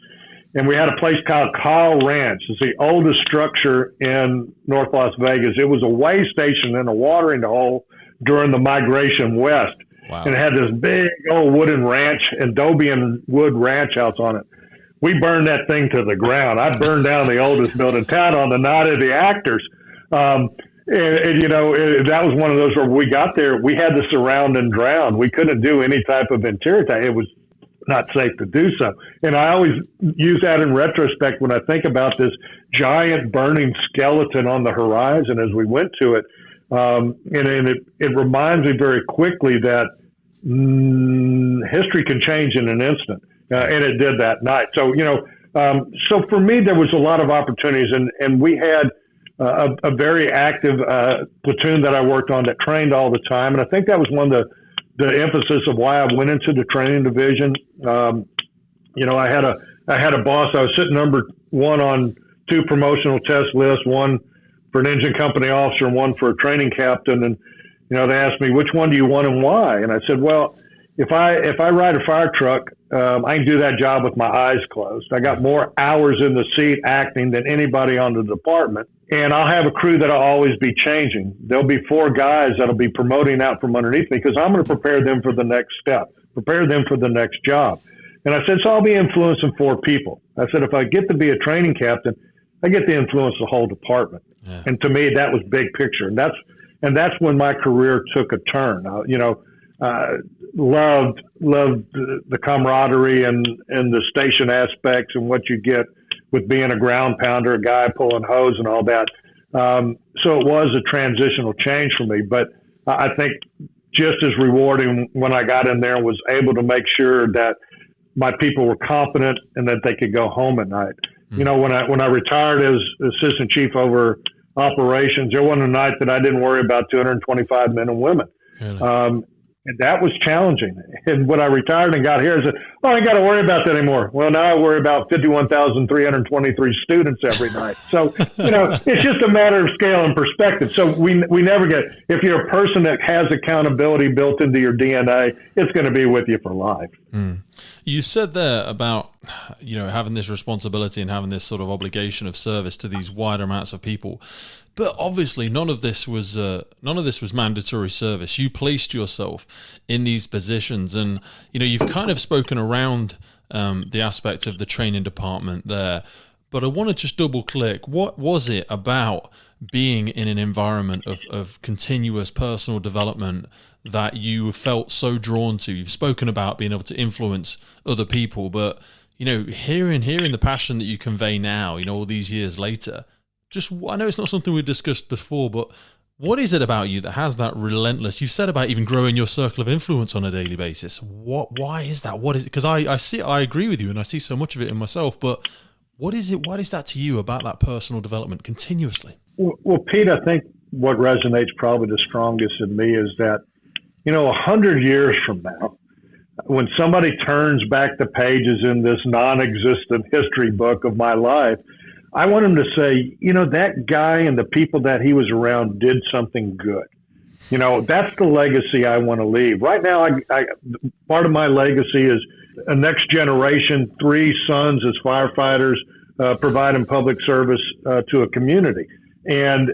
And we had a place called Kyle Ranch. It's the oldest structure in North Las Vegas. It was a way station and a watering hole during the migration west. Wow. And it had this big old wooden ranch, Adobe and wood ranch house on it. We burned that thing to the ground. I burned down the oldest building in town on the night of the actors. That was one of those where we got there, we had to surround and drown. We couldn't do any type of interior attack. It was not safe to do so. And I always use that in retrospect when I think about this giant burning skeleton on the horizon as we went to it. And it reminds me very quickly that history can change in an instant. And it did that night. So, so for me, there was a lot of opportunities, and we had a very active platoon that I worked on that trained all the time. And I think that was one of the emphasis of why I went into the training division. I had a boss. I was sitting number one on 2 promotional test lists, one for an engine company officer and one for a training captain. And, they asked me, which one do you want and why? And I said, well, if I ride a fire truck, I can do that job with my eyes closed. I got more hours in the seat acting than anybody on the department. And I'll have a crew that'll always be changing. There'll be 4 guys that'll be promoting out from underneath me because I'm going to prepare them for the next step, prepare them for the next job. And I said, so I'll be influencing 4 people. I said, if I get to be a training captain, I get to influence the whole department. Yeah. And to me, that was big picture. And that's when my career took a turn. Loved the camaraderie and the station aspects and what you get with being a ground pounder, a guy pulling hose and all that. So it was a transitional change for me, but I think just as rewarding when I got in there and was able to make sure that my people were competent and that they could go home at night. Mm-hmm. When I retired as assistant chief over operations, there wasn't a night that I didn't worry about 225 men and women. Really? And that was challenging. And when I retired and got here, I said, I ain't got to worry about that anymore. Well, now I worry about 51,323 students every night. So, it's just a matter of scale and perspective. So we never get, if you're a person that has accountability built into your DNA, it's going to be with you for life. Mm. You said there about, having this responsibility and having this sort of obligation of service to these wide amounts of people. But obviously, none of this was mandatory service. You placed yourself in these positions, and you've kind of spoken around the aspect of the training department there. But I want to just double click. What was it about being in an environment of continuous personal development that you felt so drawn to? You've spoken about being able to influence other people, but hearing the passion that you convey now, all these years later. I know it's not something we've discussed before, but what is it about you that has that relentless? You said about even growing your circle of influence on a daily basis. Why is that? What is it? Because I agree with you, and I see so much of it in myself. But what is it? What is that to you about that personal development continuously? Well, Pete, I think what resonates probably the strongest in me is that 100 years from now, when somebody turns back the pages in this non-existent history book of my life, I want him to say, that guy and the people that he was around did something good. That's the legacy I want to leave. Right now, I part of my legacy is a next generation, 3 sons as firefighters, providing public service to a community. And,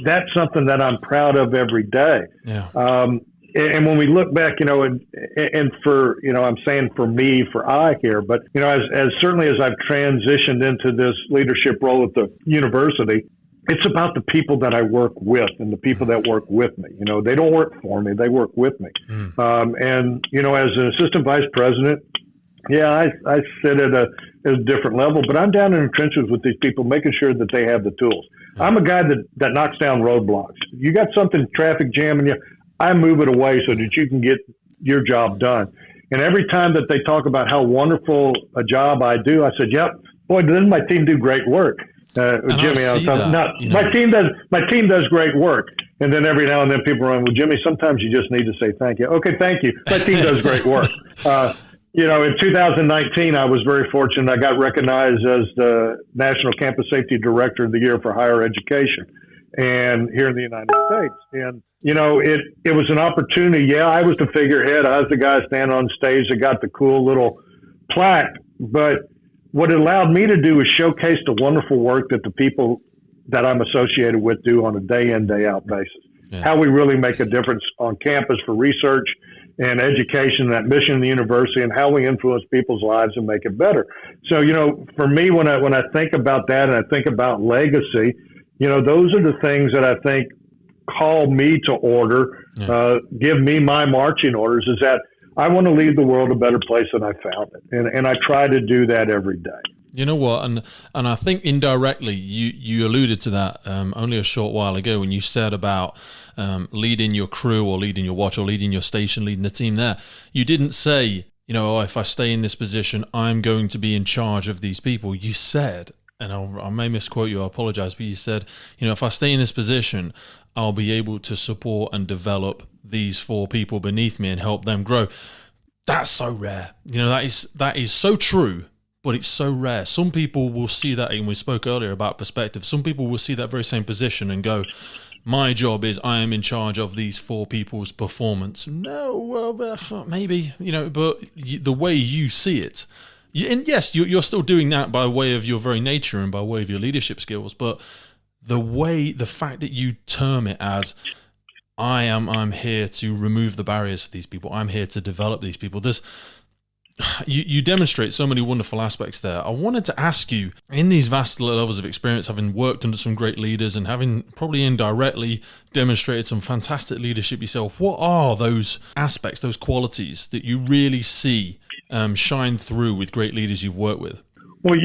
that's something that I'm proud of every day. Yeah. And when we look back, and for, I'm saying for me, for I here, but, as certainly as I've transitioned into this leadership role at the university, it's about the people that I work with and the people that work with me. They don't work for me, they work with me. And, as an assistant vice president, I sit at a different level, but I'm down in the trenches with these people, making sure that they have the tools. I'm a guy that knocks down roadblocks. You got something, traffic jamming you, I move it away so that you can get your job done. And every time that they talk about how wonderful a job I do, I said, yep, boy, doesn't my team do great work? Jimmy, my team does great work. And then every now and then people are on, well, Jimmy, sometimes you just need to say thank you. Okay, thank you. My team does great work. In 2019, I was very fortunate. I got recognized as the National Campus Safety Director of the Year for Higher Education, and here in the United States. And it was an opportunity. Yeah, I was the figurehead. I was the guy standing on stage that got the cool little plaque. But what it allowed me to do is showcase the wonderful work that the people that I'm associated with do on a day in, day out basis. Yeah. How we really make a difference on campus for research and education, that mission of the university, and how we influence people's lives and make it better. So, for me, when I think about that and I think about legacy, those are the things that I think call me to order, give me my marching orders, is that I want to leave the world a better place than I found it. And I try to do that every day. You know what, and I think indirectly you alluded to that only a short while ago when you said about leading your crew or leading your watch or leading your station, leading the team there. You didn't say, oh, if I stay in this position, I'm going to be in charge of these people. You said, and I may misquote you, I apologize, but you said, if I stay in this position, I'll be able to support and develop these 4 people beneath me and help them grow. That's so rare. That is so true. But it's so rare. Some people will see that, and we spoke earlier about perspective. Some people will see that very same position and go, my job is I am in charge of these 4 people's performance. No, well, maybe, but the way you see it, and yes, you're still doing that by way of your very nature and by way of your leadership skills, but the fact that you term it as, I'm here to remove the barriers for these people. I'm here to develop these people. You demonstrate so many wonderful aspects there. I wanted to ask you, in these vast levels of experience, having worked under some great leaders and having probably indirectly demonstrated some fantastic leadership yourself, what are those aspects, those qualities that you really see shine through with great leaders you've worked with? Well,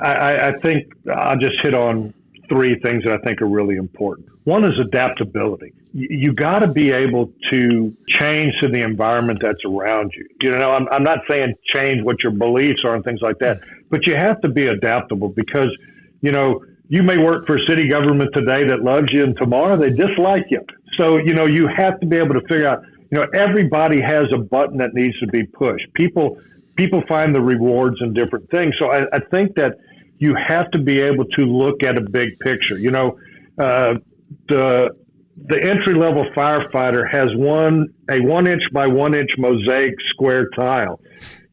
I think I'll just hit on 3 things that I think are really important. One is adaptability. You got to be able to change to the environment that's around you. I'm not saying change what your beliefs are and things like that, but you have to be adaptable because, you may work for a city government today that loves you and tomorrow they dislike you. So, you have to be able to figure out, everybody has a button that needs to be pushed. People find the rewards in different things. So I think that you have to be able to look at a big picture. The entry-level firefighter has a 1 inch by 1 inch mosaic square tile,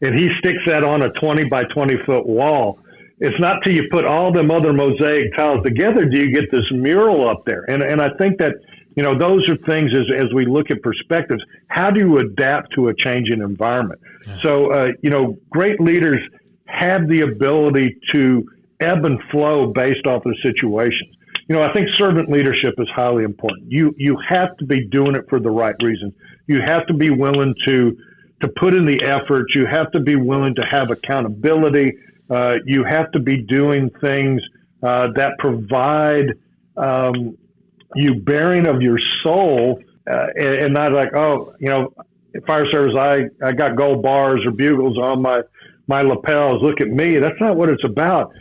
and he sticks that on a 20 by 20 foot wall. It's not till you put all them other mosaic tiles together do you get this mural up there. And I think that, those are things as we look at perspectives, how do you adapt to a changing environment? Yeah. So, great leaders have the ability to ebb and flow based off of situations. I think servant leadership is highly important. You have to be doing it for the right reasons. You have to be willing to put in the effort. You have to be willing to have accountability. You have to be doing things that provide you bearing of your soul and not like, fire service, I got gold bars or bugles on my lapels. Look at me. That's not what it's about.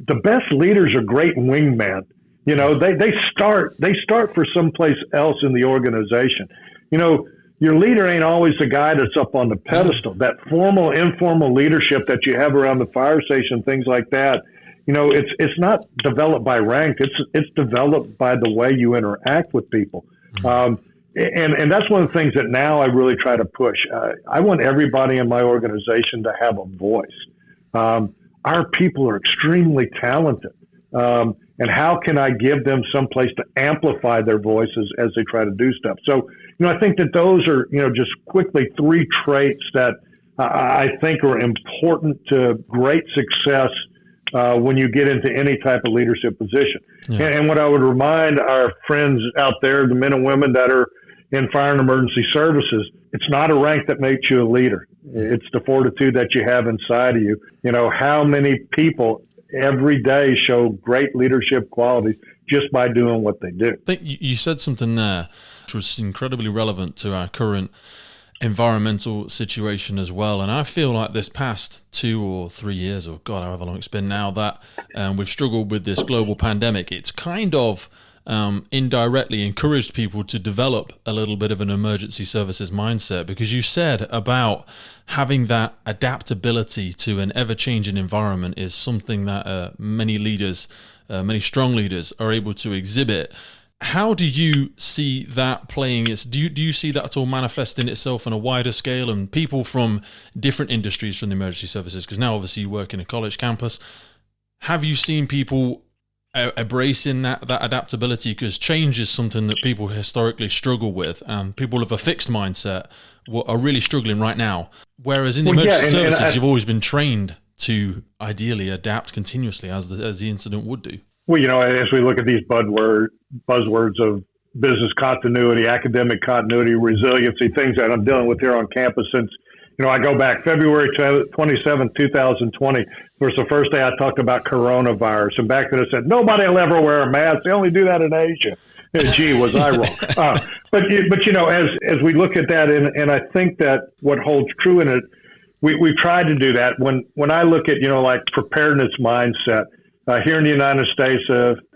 The best leaders are great wingmen. They start for someplace else in the organization. Your leader ain't always the guy that's up on the pedestal. That formal, informal leadership that you have around the fire station, things like that, it's not developed by rank. It's developed by the way you interact with people. And that's one of the things that now I really try to push. I want everybody in my organization to have a voice. Our people are extremely talented. And how can I give them some place to amplify their voices as they try to do stuff? So, I think that those are, just quickly 3 traits that I think are important to great success when you get into any type of leadership position. Yeah. And what I would remind our friends out there, the men and women that are in fire and emergency services, it's not a rank that makes you a leader. It's the fortitude that you have inside of you. How many people every day show great leadership qualities just by doing what they do. I think you said something there which was incredibly relevant to our current environmental situation as well. And I feel like this past 2 or 3 years, or God, however long it's been now, that we've struggled with this global pandemic, it's kind of indirectly encouraged people to develop a little bit of an emergency services mindset, because you said about having that adaptability to an ever-changing environment is something that many leaders, many strong leaders are able to exhibit. How do you see that playing? Do you see that at all manifesting itself on a wider scale, and people from different industries from the emergency services? Because now obviously you work in a college campus. Have you seen people embracing that adaptability? Because change is something that people historically struggle with, and people with a fixed mindset are really struggling right now. Whereas in the emergency services, you've always been trained to ideally adapt continuously as the incident would do. Well, as we look at these buzzwords of business continuity, academic continuity, resiliency, things that I'm dealing with here on campus since, I go back February 27, 2020 was the first day I talked about coronavirus. And back then I said, nobody will ever wear a mask. They only do that in Asia. Gee, was I wrong? But as we look at that, and I think that what holds true in it, we tried to do that. When I look at, like preparedness mindset, here in the United States,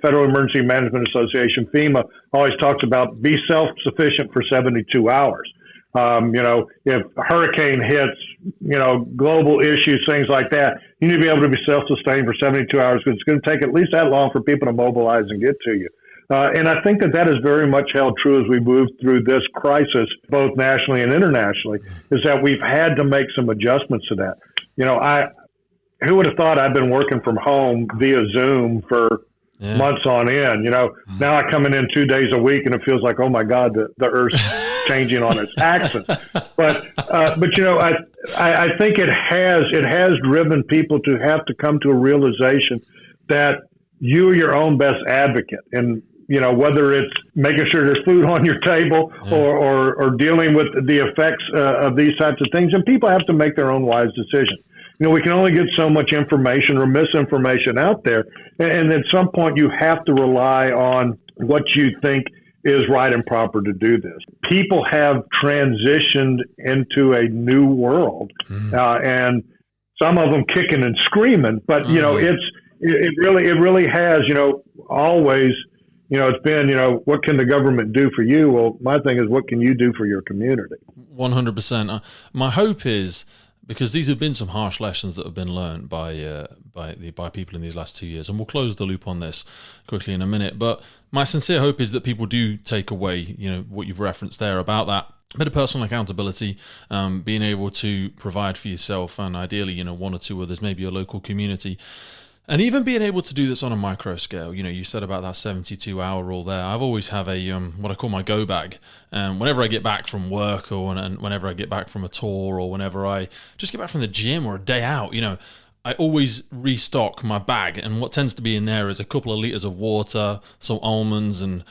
Federal Emergency Management Association, FEMA, always talks about be self-sufficient for 72 hours. If a hurricane hits, global issues, things like that, you need to be able to be self-sustained for 72 hours because it's going to take at least that long for people to mobilize and get to you. And I think that is very much held true as we move through this crisis, both nationally and internationally, is that we've had to make some adjustments to that. Who would have thought I've been working from home via Zoom for months on end? Now I come in 2 days a week and it feels like, oh my God, the Earth's changing on its axis. But I think it has driven people to have to come to a realization that you are your own best advocate. And, whether it's making sure there's food on your table or dealing with the effects of these types of things. And people have to make their own wise decision. We can only get so much information or misinformation out there. And at some point, you have to rely on what you think is right and proper to do this. People have transitioned into a new world, and some of them kicking and screaming. But, it really has, always, it's been, what can the government do for you? Well, my thing is, what can you do for your community? 100%. My hope is, because these have been some harsh lessons that have been learned by people in these last 2 years, and we'll close the loop on this quickly in a minute. But my sincere hope is that people do take away, what you've referenced there about that bit of personal accountability, being able to provide for yourself and ideally, one or two others, maybe your local community. And even being able to do this on a micro scale, you said about that 72-hour rule there. I've always have a what I call my go bag. Whenever I get back from work or whenever I get back from a tour or whenever I just get back from the gym or a day out, I always restock my bag. And what tends to be in there is a couple of liters of water, some almonds, and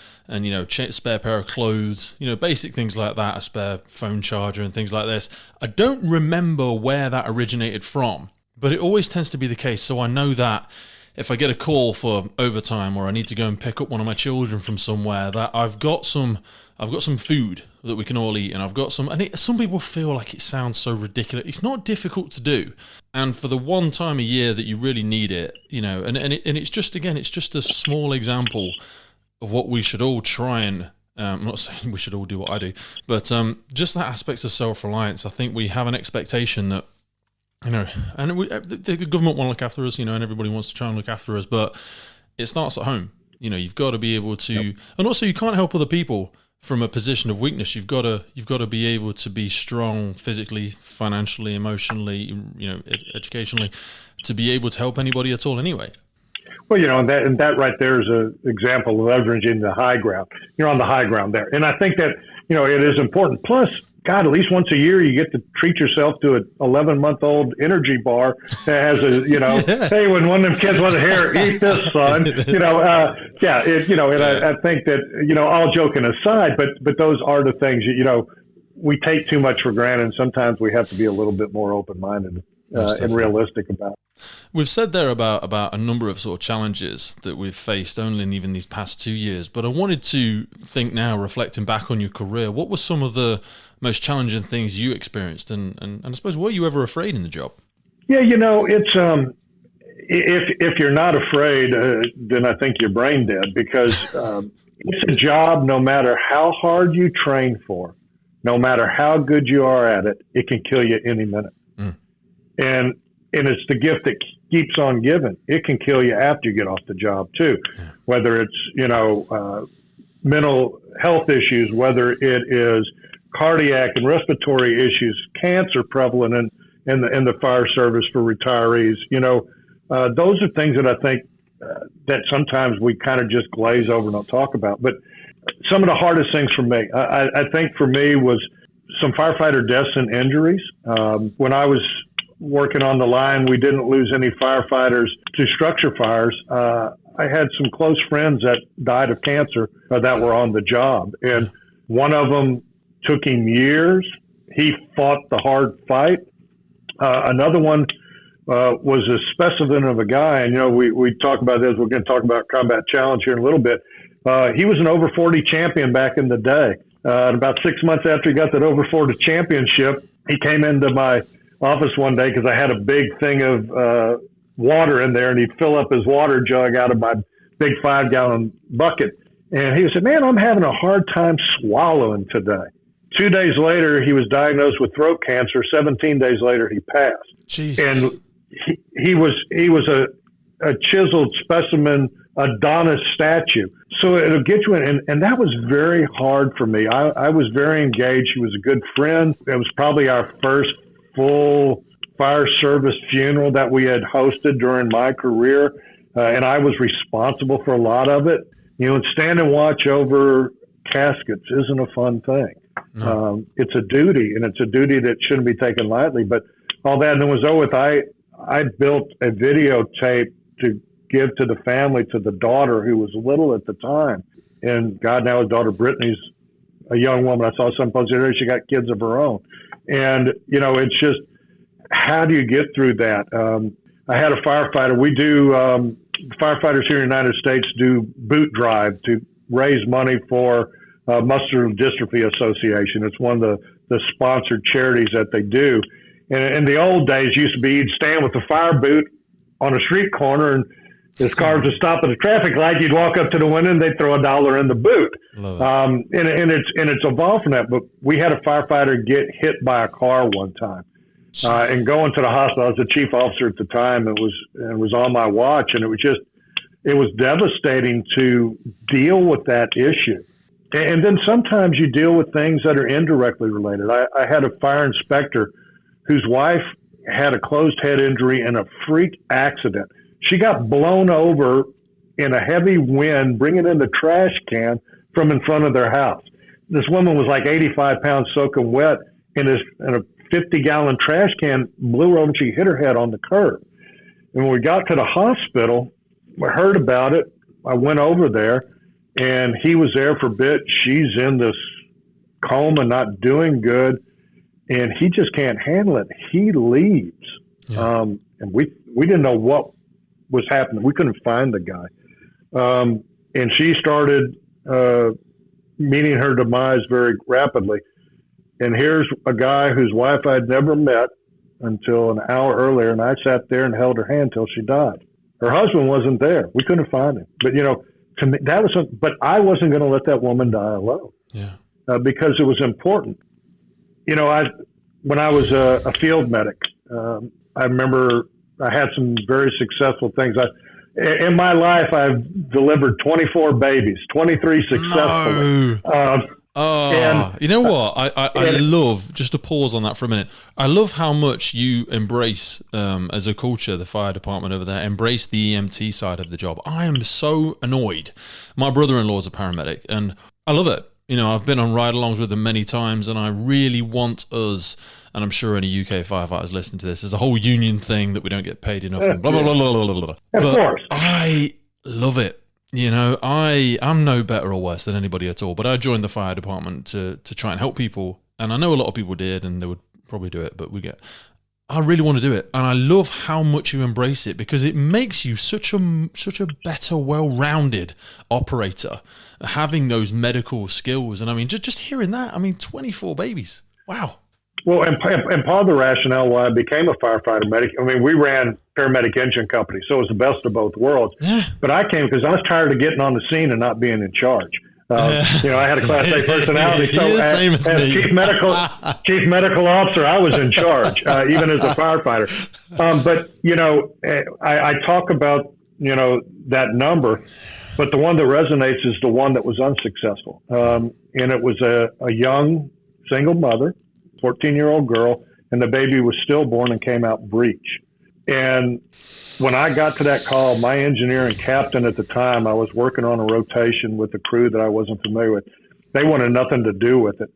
spare pair of clothes, basic things like that, a spare phone charger and things like this. I don't remember where that originated from, but it always tends to be the case. So I know that if I get a call for overtime or I need to go and pick up one of my children from somewhere, that I've got some food that we can all eat, and I've got some. And some people feel like it sounds so ridiculous. It's not difficult to do, and for the one time a year that you really need it, and it's just a small example of what we should all try and. I'm not saying we should all do what I do, but just that aspect of self-reliance. I think we have an expectation that. And the government want to look after us, and everybody wants to try and look after us, but it starts at home. You've got to be able to, and also you can't help other people from a position of weakness. You've got to be able to be strong physically, financially, emotionally, educationally, to be able to help anybody at all anyway. Well, and that right there is an example of leveraging the high ground. You're on the high ground there. And I think that, it is important. Plus, God, at least once a year you get to treat yourself to an 11-month-old energy bar that has a, hey, when one of them kids wants to hear, eat this, son. And I think that, all joking aside, but those are the things, we take too much for granted, and sometimes we have to be a little bit more open-minded and realistic about it. We've said there about a number of sort of challenges that we've faced only in even these past 2 years, but I wanted to think now, reflecting back on your career, what were some of the most challenging things you experienced, and I suppose, were you ever afraid in the job? Yeah, it's if you're not afraid, then I think you're brain dead, because it's a job. No matter how hard you train for, no matter how good you are at it, it can kill you any minute. And it's the gift that keeps on giving. It can kill you after you get off the job too, whether it's mental health issues, whether it is cardiac and respiratory issues, cancer prevalent in the fire service for retirees. Those are things that I think that sometimes we kind of just glaze over and don't talk about. But some of the hardest things for me, I think for me, was some firefighter deaths and injuries. When I was working on the line, we didn't lose any firefighters to structure fires. I had some close friends that died of cancer that were on the job. And one of them took him years. He fought the hard fight. Another one was a specimen of a guy. And, we talk about this. We're going to talk about Combat Challenge here in a little bit. He was an over 40 champion back in the day. About 6 months after he got that over 40 championship, he came into my office one day because I had a big thing of water in there, and he'd fill up his water jug out of my big 5-gallon bucket. And he said, "Man, I'm having a hard time swallowing today." 2 days later, he was diagnosed with throat cancer. 17 days later, he passed. Jesus. And he was a chiseled specimen, Adonis statue. So it'll get you in. And that was very hard for me. I was very engaged. He was a good friend. It was probably our first full fire service funeral that we had hosted during my career. And I was responsible for a lot of it. And stand and watch over caskets isn't a fun thing. No. It's a duty, and it's a duty that shouldn't be taken lightly. But all that, and then was over with, I built a videotape to give to the family, to the daughter who was little at the time. And God, now his daughter Brittany's a young woman. I saw some posts there. She got kids of her own. And, it's just, how do you get through that? I had a firefighter. We do, firefighters here in the United States do boot drive to raise money for Muscular Dystrophy Association. It's one of the sponsored charities that they do. And in the old days, used to be you'd stand with the fire boot on a street corner, and as cars would stop at a traffic light, you'd walk up to the window and they'd throw $1 in the boot. And it's evolved from that. But we had a firefighter get hit by a car one time, and going to the hospital. I was the chief officer at the time. It was on my watch, and it was devastating to deal with that issue. And then sometimes you deal with things that are indirectly related. I had a fire inspector whose wife had a closed head injury in a freak accident. She got blown over in a heavy wind, bringing in the trash can from in front of their house. This woman was like 85 pounds soaking wet, and a 50-gallon trash can blew her over, and she hit her head on the curb. And when we got to the hospital, I heard about it. I went over there, and he was there for a bit. She's in this coma, not doing good, and he just can't handle it. He leaves. Yeah. And we didn't know what was happening. We couldn't find the guy. And she started meeting her demise very rapidly. And here's a guy whose wife I'd never met until an hour earlier, and I sat there and held her hand till she died. Her husband wasn't there. We couldn't find him. But, to me, that was but I wasn't going to let that woman die alone. Yeah. Because it was important. When I was a field medic, I remember I had some very successful things. In my life, I've delivered 24 babies, 23 successfully. No. You know what? I love, just to pause on that for a minute, I love how much you embrace, as a culture, the fire department over there, embrace the EMT side of the job. I am so annoyed. My brother-in-law is a paramedic, and I love it. I've been on ride-alongs with them many times, and I really want us, and I'm sure any UK firefighters listening to this, there's a whole union thing that we don't get paid enough, and blah, blah, blah, blah, blah, blah, blah. Of course. I love it. I'm no better or worse than anybody at all, but I joined the fire department to try and help people, and I know a lot of people did, and they would probably do it, but I really want to do it, and I love how much you embrace it, because it makes you such a better, well-rounded operator, having those medical skills. And I mean, just hearing that, 24 babies, wow. Well, and part of the rationale why I became a firefighter medic, we ran paramedic engine company, so it was the best of both worlds. Yeah. But I came because I was tired of getting on the scene and not being in charge. I had a Class A personality, so as chief medical officer, I was in charge, even as a firefighter. But I talk about that number, but the one that resonates is the one that was unsuccessful, and it was a young single mother, 14-year-old girl, and the baby was stillborn and came out breech. And when I got to that call, my engineer and captain at the time, I was working on a rotation with a crew that I wasn't familiar with. They wanted nothing to do with it.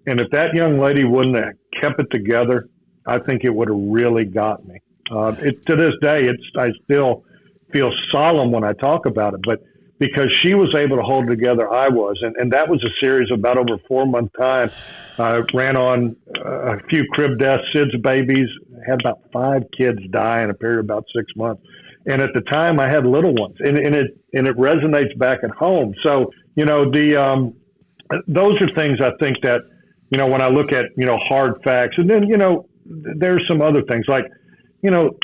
And if that young lady wouldn't have kept it together, I think it would have really got me. To this day, I still feel solemn when I talk about it, but because she was able to hold it together, I was. And that was a series of about over a 4-month time. Ran on a few crib deaths, SIDS babies, had about 5 kids die in a period of about 6 months. And at the time I had little ones, and it resonates back at home. So, those are things I think that, when I look at, hard facts, and then, there's some other things like,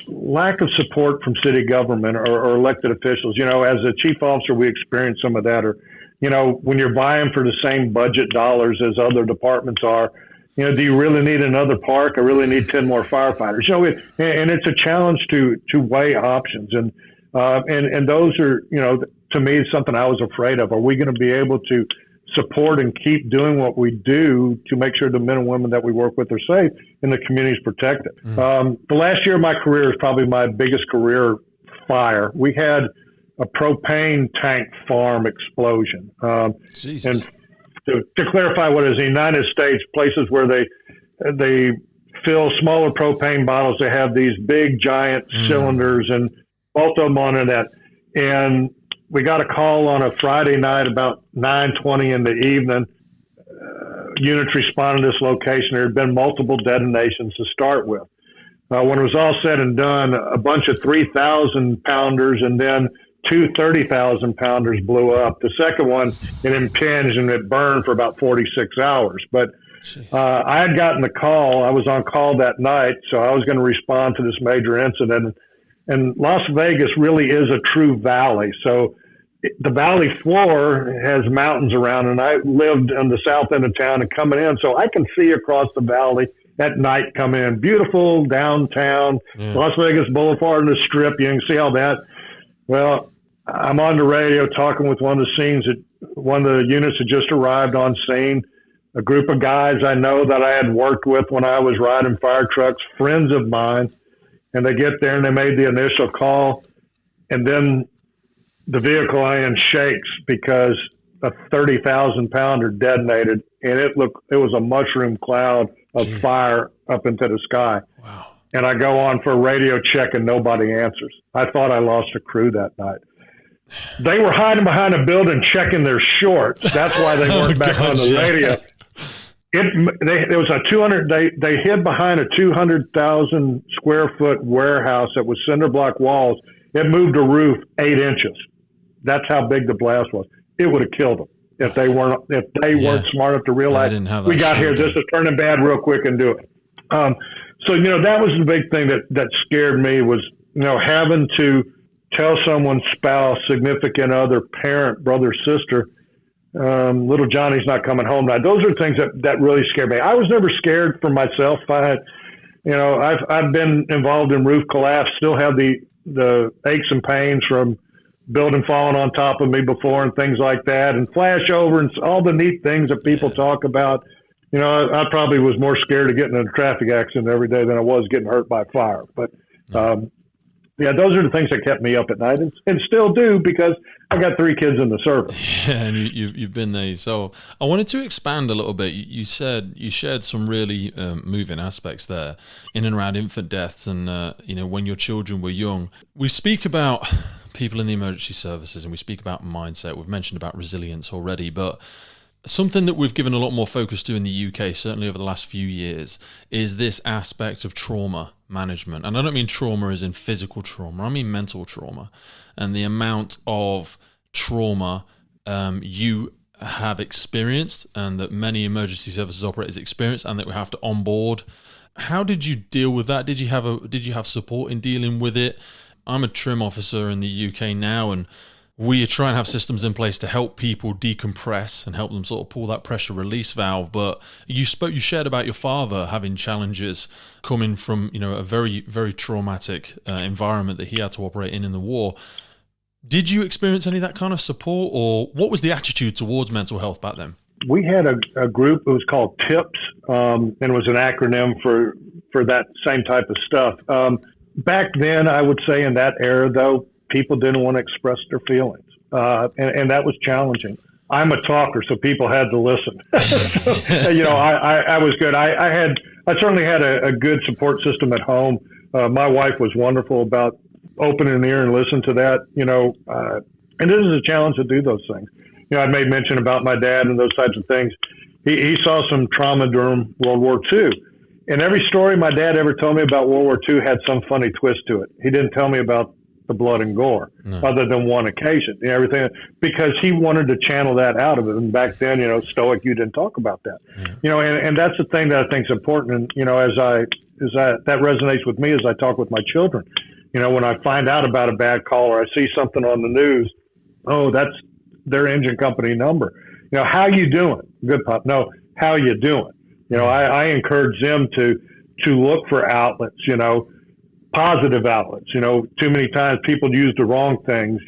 lack of support from city government or elected officials. As a chief officer, we experience some of that. Or, when you're vying for the same budget dollars as other departments are, do you really need another park? I really need 10 more firefighters. And it's a challenge to weigh options. And those are, to me, something I was afraid of. Are we going to be able to support and keep doing what we do to make sure the men and women that we work with are safe and the community is protected? The last year of my career is probably my biggest career fire. We had a propane tank farm explosion. And to clarify what is the United States, places where they fill smaller propane bottles, they have these big giant cylinders, and both of them on that. And we got a call on a Friday night about 9:20 in the evening. Units responded to this location. There had been multiple detonations to start with. When it was all said and done, a bunch of 3,000 pounders and then 2 30,000 pounders blew up. The second one, it impinged and it burned for about 46 hours. But I had gotten the call. I was on call that night, so I was going to respond to this major incident. And Las Vegas really is a true valley. So the valley floor has mountains around, and I lived on the south end of town and coming in, so I can see across the valley at night coming in. Beautiful downtown, Las Vegas Boulevard and the Strip. You can see all that. Well, I'm on the radio talking with one of the units that just arrived on scene. A group of guys I know that I had worked with when I was riding fire trucks, friends of mine, and they get there and they made the initial call, and then the vehicle I in shakes because a 30,000 pounder detonated, and it was a mushroom cloud of fire up into the sky. Wow. And I go on for a radio check and nobody answers. I thought I lost a crew that night. They were hiding behind a building checking their shorts. That's why they weren't back on the radio. They hid behind a 200,000 square foot warehouse that was cinder block walls. It moved a roof 8 inches. That's how big the blast was. It would have killed them if they weren't smart enough to realize we got here. This is turning bad real quick and do it. So that was the big thing that scared me was having to tell someone's spouse, significant other, parent, brother, sister, little Johnny's not coming home tonight. Those are things that really scared me. I was never scared for myself. I've been involved in roof collapse, still have the aches and pains from building falling on top of me before and things like that, and flashover and all the neat things that people talk about. I probably was more scared of getting in a traffic accident every day than I was getting hurt by fire. But those are the things that kept me up at night, and still do, because I got 3 kids in the service. Yeah, and you've been there. So I wanted to expand a little bit. You said you shared some really moving aspects there in and around infant deaths, and when your children were young. We speak about people in the emergency services, and we speak about mindset. We've mentioned about resilience already, but something that we've given a lot more focus to in the UK, certainly over the last few years, is this aspect of trauma management. And I don't mean trauma as in physical trauma, I mean mental trauma, and the amount of trauma you have experienced, and that many emergency services operators experience, and that we have to onboard. How did you deal with that? Did you have support in dealing with it? I'm a trim officer in the UK now, and we try and have systems in place to help people decompress and help them sort of pull that pressure release valve. But you shared about your father having challenges coming from, a very, very traumatic environment that he had to operate in the war. Did you experience any of that kind of support, or what was the attitude towards mental health back then? We had a group, it was called TIPS, and it was an acronym for that same type of stuff. Back then, I would say in that era, though, people didn't want to express their feelings, and that was challenging. I'm a talker, so people had to listen. I was good. I certainly had a good support system at home. My wife was wonderful about open an ear and listen to that, and this is a challenge to do those things. I made mention about my dad and those types of things. He saw some trauma during World War II. And every story my dad ever told me about World War II had some funny twist to it. He didn't tell me about the blood and gore, other than one occasion, everything, because he wanted to channel that out of it. And back then, stoic, you didn't talk about that, and that's the thing that I think is important. And, that resonates with me as I talk with my children. When I find out about a bad call or I see something on the news, that's their engine company number. How you doing? Good, Pop. No, how you doing? I encourage them to look for outlets, positive outlets. Too many times people use the wrong things,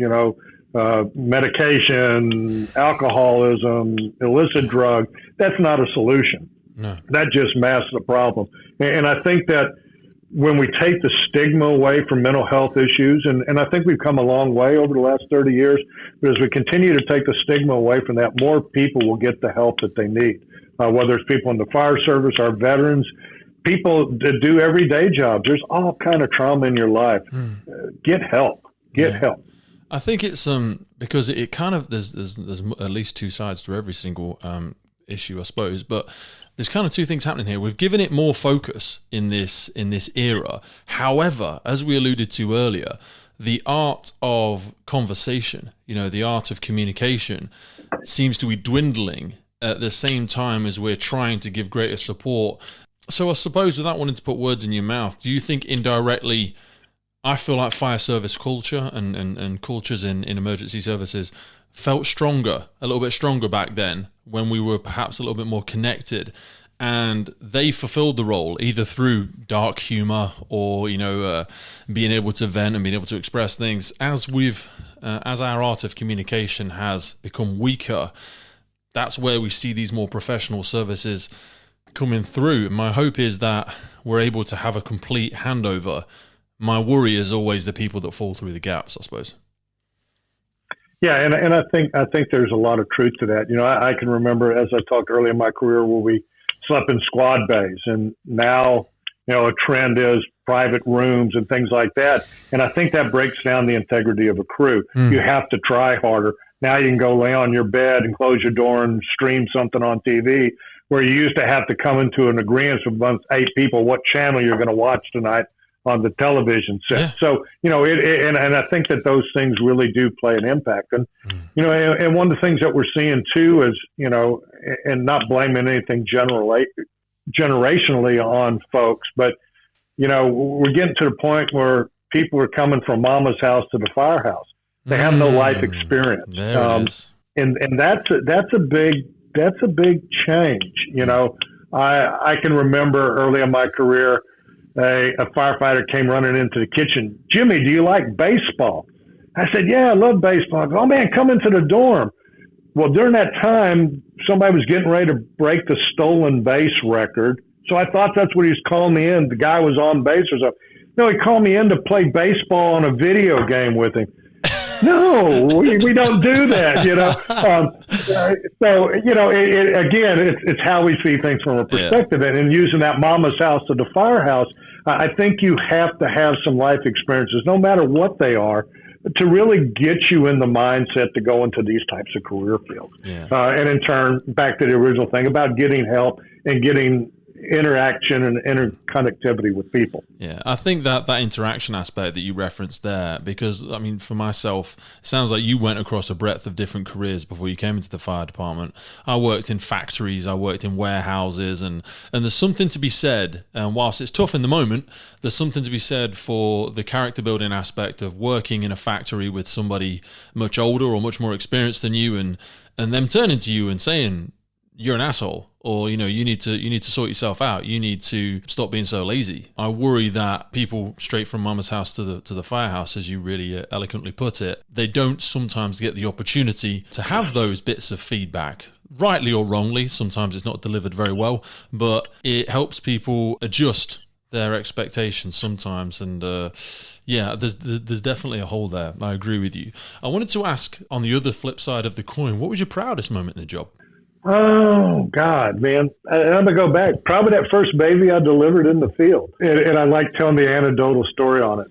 medication, alcoholism, illicit drug. That's not a solution. No. That just masks the problem. And I think that when we take the stigma away from mental health issues, and I think we've come a long way over the last 30 years, but as we continue to take the stigma away from that, more people will get the help that they need, whether it's people in the fire service, our veterans, people that do everyday jobs. There's all kind of trauma in your life. Get help. Get help. I think it's because it kind of there's at least two sides to every single issue, I suppose, but there's kind of two things happening here. We've given it more focus in this era. However, as we alluded to earlier, the art of conversation, the art of communication seems to be dwindling at the same time as we're trying to give greater support. So I suppose, without wanting to put words in your mouth, do you think indirectly, I feel like fire service culture and cultures in emergency services felt stronger, a little bit stronger back then, when we were perhaps a little bit more connected, and they fulfilled the role either through dark humor or being able to vent and being able to express things. As our art of communication has become weaker, that's where we see these more professional services coming through. My hope is that we're able to have a complete handover. My worry is always the people that fall through the gaps, I suppose. Yeah, and I think there's a lot of truth to that. I can remember, as I talked earlier in my career, where we slept in squad bays, and now a trend is private rooms and things like that. And I think that breaks down the integrity of a crew. You have to try harder. Now you can go lay on your bed and close your door and stream something on TV, where you used to have to come into an agreement with 8 people what channel you're going to watch tonight on the television set. Yeah. So, and I think that those things really do play an impact. And, and one of the things that we're seeing too is, and not blaming anything generationally on folks, but, we're getting to the point where people are coming from mama's house to the firehouse. They have no life experience. And that's a big change. I can remember early in my career, a firefighter came running into the kitchen. Jimmy, do you like baseball? I said, yeah, I love baseball. Oh, man, come into the dorm. Well, during that time, somebody was getting ready to break the stolen base record. So I thought that's what he was calling me in. The guy was on base or something. No, he called me in to play baseball on a video game with him. No, we don't do that, So, it's how we see things from a perspective. Yeah. And using that mama's house to the firehouse, I think you have to have some life experiences, no matter what they are, to really get you in the mindset to go into these types of career fields. Yeah. And in turn, back to the original thing about getting help and getting interaction and interconnectivity with people. Yeah, I think that interaction aspect that you referenced there, because for myself, it sounds like you went across a breadth of different careers before you came into the fire department. I worked in factories, I worked in warehouses, and there's something to be said, and whilst it's tough in the moment, there's something to be said for the character building aspect of working in a factory with somebody much older or much more experienced than you, and them turning to you and saying, you're an asshole, or you need to sort yourself out. You need to stop being so lazy. I worry that people straight from mama's house to the firehouse, as you really eloquently put it, they don't sometimes get the opportunity to have those bits of feedback. Rightly or wrongly, sometimes it's not delivered very well, but it helps people adjust their expectations sometimes. And there's definitely a hole there. I agree with you. I wanted to ask, on the other flip side of the coin, what was your proudest moment in the job? Oh, God, man. And I'm going to go back. Probably that first baby I delivered in the field. And I like telling the anecdotal story on it.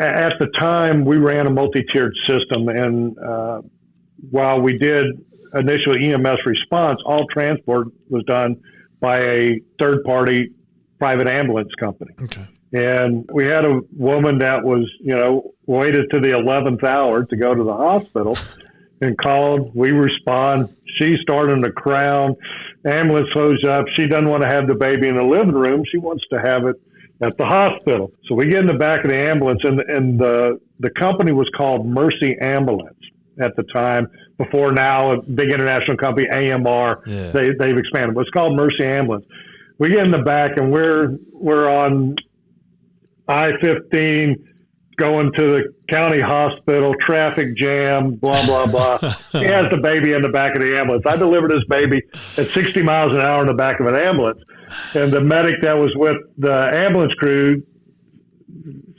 at the time, we ran a multi-tiered system, and while we did initial EMS response, all transport was done by a third-party private ambulance company. Okay. And we had a woman that was, waited to the 11th hour to go to the hospital and called. We respond. She's starting to crown. Ambulance shows up. She doesn't want to have the baby in the living room. She wants to have it at the hospital. So we get in the back of the ambulance, and the company was called Mercy Ambulance at the time. Before now, a big international company, AMR, they've expanded. But it's called Mercy Ambulance. We get in the back, and we're on I-15 going to the county hospital, traffic jam, blah, blah, blah. He has the baby in the back of the ambulance. I delivered this baby at 60 miles an hour in the back of an ambulance. And the medic that was with the ambulance crew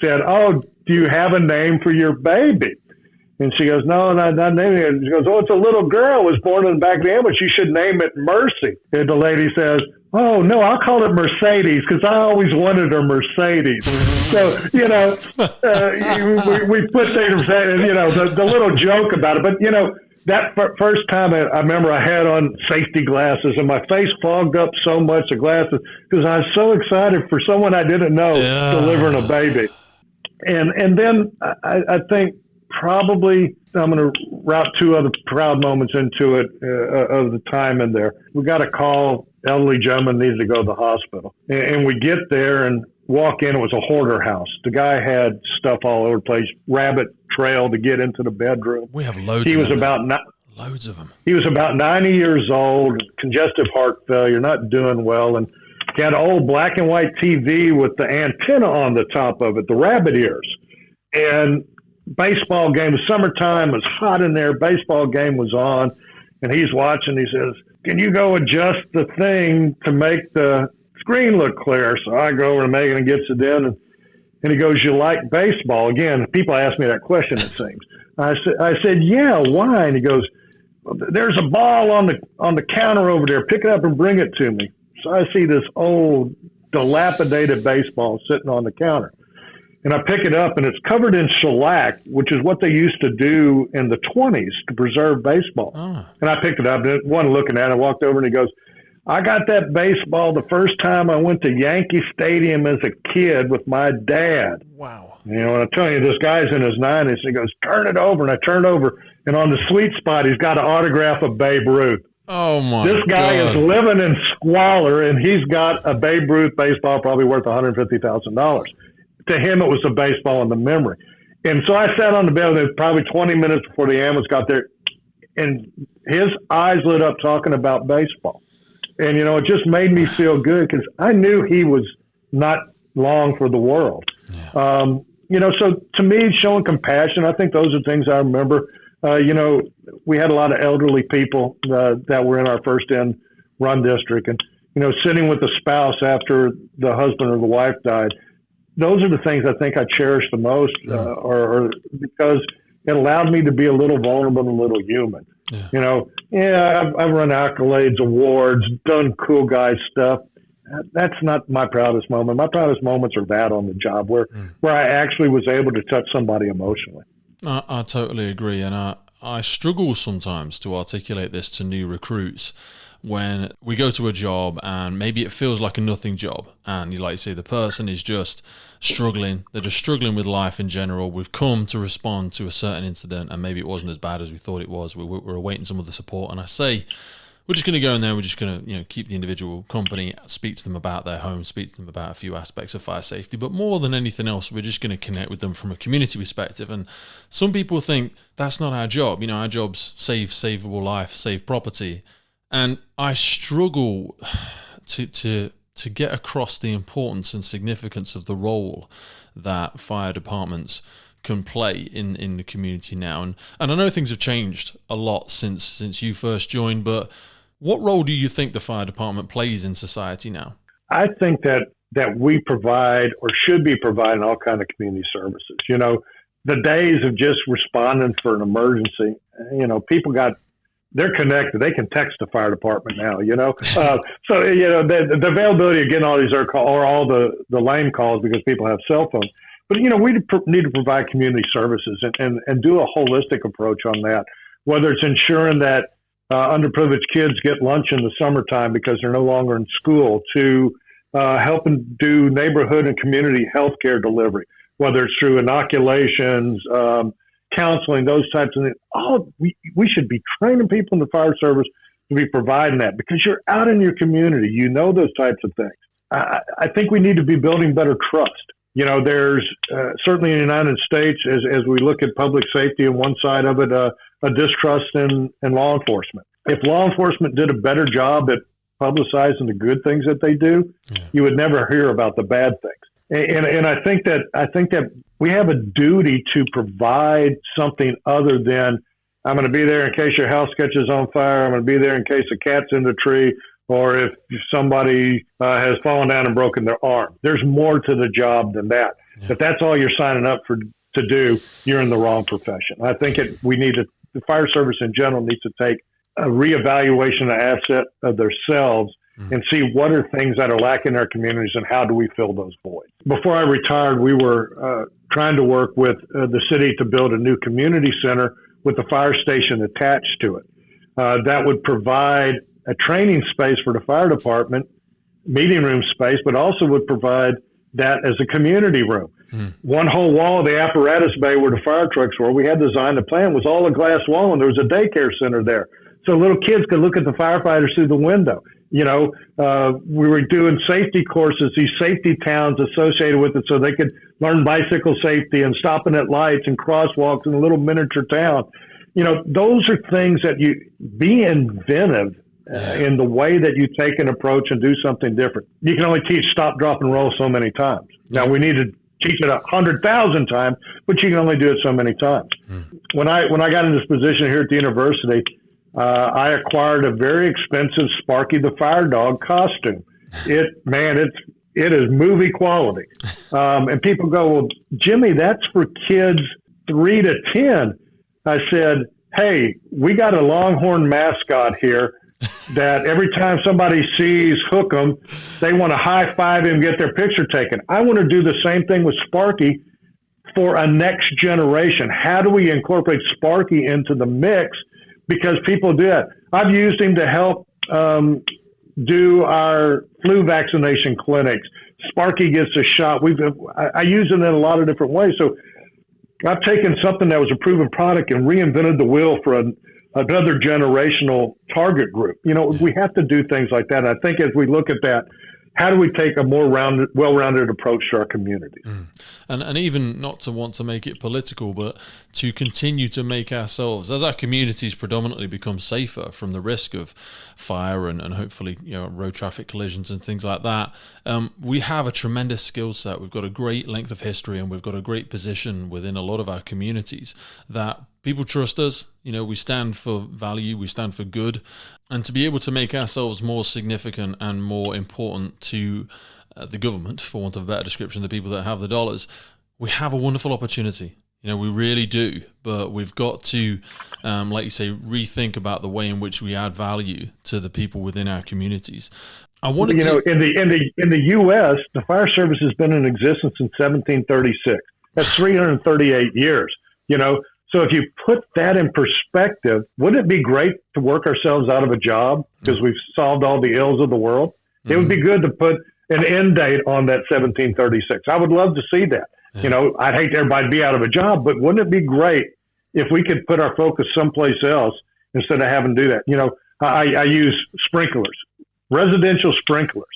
said, "Oh, do you have a name for your baby?" And she goes, "No, not naming it." She goes, "Oh, it's a little girl was born in the back of the ambulance. You should name it Mercy." And the lady says, "Oh, no, I'll call it Mercedes because I always wanted a Mercedes." So, we put things, the little joke about it. But, that first time I remember I had on safety glasses and my face fogged up so much, the glasses, because I was so excited for someone I didn't know delivering a baby. And then I think probably I'm going to route two other proud moments into it of the time in there. We got a call, elderly gentleman needs to go to the hospital. And we get there and walk in. It was a hoarder house. The guy had stuff all over the place, rabbit trail to get into the bedroom. We have loads he of was them. About loads of them. He was about 90 years old, congestive heart failure, not doing well. And he had an old black and white TV with the antenna on the top of it, the rabbit ears. And baseball game, was summertime, it was hot in there, baseball game was on, and he's watching. He says, "Can you go adjust the thing to make the screen look clear?" So I go over to Megan and gets it in, and he goes, "You like baseball?" Again, people ask me that question, it seems. I said, "Yeah, why?" And he goes, "There's a ball on the counter over there. Pick it up and bring it to me." So I see this old, dilapidated baseball sitting on the counter. And I pick it up, and it's covered in shellac, which is what they used to do in the 20s to preserve baseball. Oh. And I picked it up, and one looking at it, I walked over, and he goes, "I got that baseball the first time I went to Yankee Stadium as a kid with my dad." Wow. And I'm telling you, this guy's in his 90s. He goes, "Turn it over." And I turned over, and on the sweet spot, he's got an autograph of Babe Ruth. Oh, my God. This guy is living in squalor, and he's got a Babe Ruth baseball probably worth $150,000. To him, it was a baseball in the memory. And so I sat on the bed with him probably 20 minutes before the ambulance got there, and his eyes lit up talking about baseball. And, it just made me feel good because I knew he was not long for the world. Yeah. So to me, showing compassion, I think those are things I remember. We had a lot of elderly people that were in our first in run district, and, sitting with the spouse after the husband or the wife died. Those are the things I think I cherish the most, or because it allowed me to be a little vulnerable and a little human. Yeah. I've run accolades, awards, done cool guy stuff. That's not my proudest moment. My proudest moments are that on the job where I actually was able to touch somebody emotionally. I totally agree. And I struggle sometimes to articulate this to new recruits when we go to a job and maybe it feels like a nothing job. And you like to say the person is just struggling. They're just struggling with life in general. We've come to respond to a certain incident and maybe it wasn't as bad as we thought it was. We're awaiting some of the support. And I say, we're just going to go in there. We're just going to, keep the individual company, speak to them about their home, speak to them about a few aspects of fire safety. But more than anything else, we're just going to connect with them from a community perspective. And some people think that's not our job. Our job's savable life, save property. And I struggle to get across the importance and significance of the role that fire departments can play in the community now. And I know things have changed a lot since you first joined, but what role do you think the fire department plays in society now? I think that we provide or should be providing all kinds of community services. The days of just responding for an emergency, people they're connected. They can text the fire department now, So, the availability of getting all these or all the lame calls because people have cell phones. But, we need to provide community services and do a holistic approach on that, whether it's ensuring that underprivileged kids get lunch in the summertime because they're no longer in school, to helping do neighborhood and community health care delivery, whether it's through inoculations, counseling, those types of things. We should be training people in the fire service to be providing that, because you're out in your community, those types of things. I think we need to be building better trust. There's certainly in the United States, as we look at public safety on one side of it, a distrust in law enforcement. If law enforcement did a better job at publicizing the good things that they do, you would never hear about the bad things. And I think that we have a duty to provide something other than, I'm going to be there in case your house catches on fire, I'm going to be there in case a cat's in the tree, or if somebody has fallen down and broken their arm. There's more to the job than that. Yeah. If that's all you're signing up to do, you're in the wrong profession. I think the fire service in general needs to take a reevaluation of the asset of themselves and see what are things that are lacking in our communities and how do we fill those voids. Before I retired, we were trying to work with the city to build a new community center with the fire station attached to it. That would provide a training space for the fire department, meeting room space, but also would provide that as a community room. One whole wall of the apparatus bay where the fire trucks were, we had designed the plan, was all a glass wall, and there was a daycare center there. So little kids could look at the firefighters through the window. We were doing safety courses, these safety towns associated with it, so they could learn bicycle safety and stopping at lights and crosswalks in a little miniature town. Those are things that be inventive in the way that you take an approach and do something different. You can only teach stop, drop, and roll so many times. Now, we need to teach it 100,000 times, but you can only do it so many times. When I got in this position here at the university, I acquired a very expensive Sparky the Fire Dog costume. It is movie quality. And people go, well, Jimmy, that's for kids 3 to 10. I said, hey, we got a Longhorn mascot here that every time somebody sees Hookem, they want to high-five him, get their picture taken. I want to do the same thing with Sparky for a next generation. How do we incorporate Sparky into the mix? Because people do that. I've used him to help do our flu vaccination clinics. Sparky gets a shot. I use it in a lot of different ways. So I've taken something that was a proven product and reinvented the wheel for another generational target group. We have to do things like that. And I think as we look at that, how do we take a more well-rounded approach to our community? And even not to want to make it political, but to continue to make ourselves, as our communities predominantly become safer from the risk of fire and hopefully road traffic collisions and things like that, we have a tremendous skill set. We've got a great length of history, and we've got a great position within a lot of our communities that people trust us. We stand for value, we stand for good, and to be able to make ourselves more significant and more important to the government, for want of a better description, the people that have the dollars, we have a wonderful opportunity. We really do, but we've got to, like you say, rethink about the way in which we add value to the people within our communities. I wanted to, in the U.S., the fire service has been in existence since 1736. That's 338 years. So if you put that in perspective, wouldn't it be great to work ourselves out of a job because we've solved all the ills of the world? It would be good to put an end date on that 1736. I would love to see that. I'd hate everybody to be out of a job, but wouldn't it be great if we could put our focus someplace else instead of having to do that? I use sprinklers, residential sprinklers.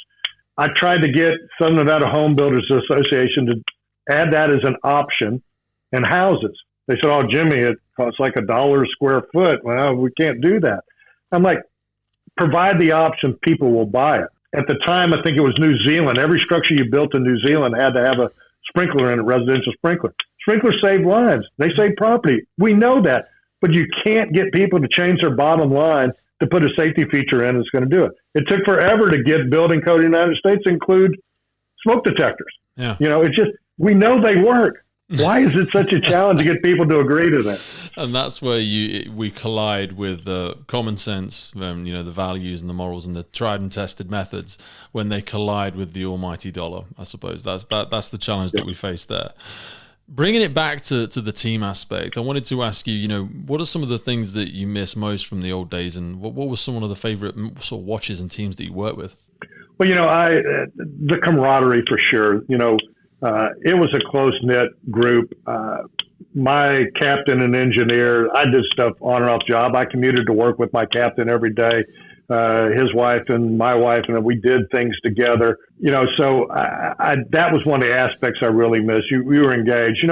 I tried to get Southern Nevada Home Builders Association to add that as an option in houses. They said, oh, Jimmy, it costs like $1 a square foot. Well, we can't do that. I'm like, provide the option, people will buy it. At the time, I think it was New Zealand. Every structure you built in New Zealand had to have a sprinkler in it, residential sprinkler. Sprinklers save lives. They save property. We know that. But you can't get people to change their bottom line to put a safety feature in that's going to do it. It took forever to get building code in the United States to include smoke detectors. Yeah. It's just, we know they work. Why is it such a challenge to get people to agree to that? And that's where we collide with common sense, the values and the morals and the tried and tested methods when they collide with the almighty dollar. I suppose that's the challenge that we face there. Bringing it back to the team aspect, I wanted to ask you, what are some of the things that you miss most from the old days, and what was some of the favorite sort of watches and teams that you work with? Well, the camaraderie for sure. It was a close-knit group. My captain and engineer, I did stuff on and off job. I commuted to work with my captain every day, his wife and my wife, and we did things together. So that was one of the aspects I really miss. We were engaged.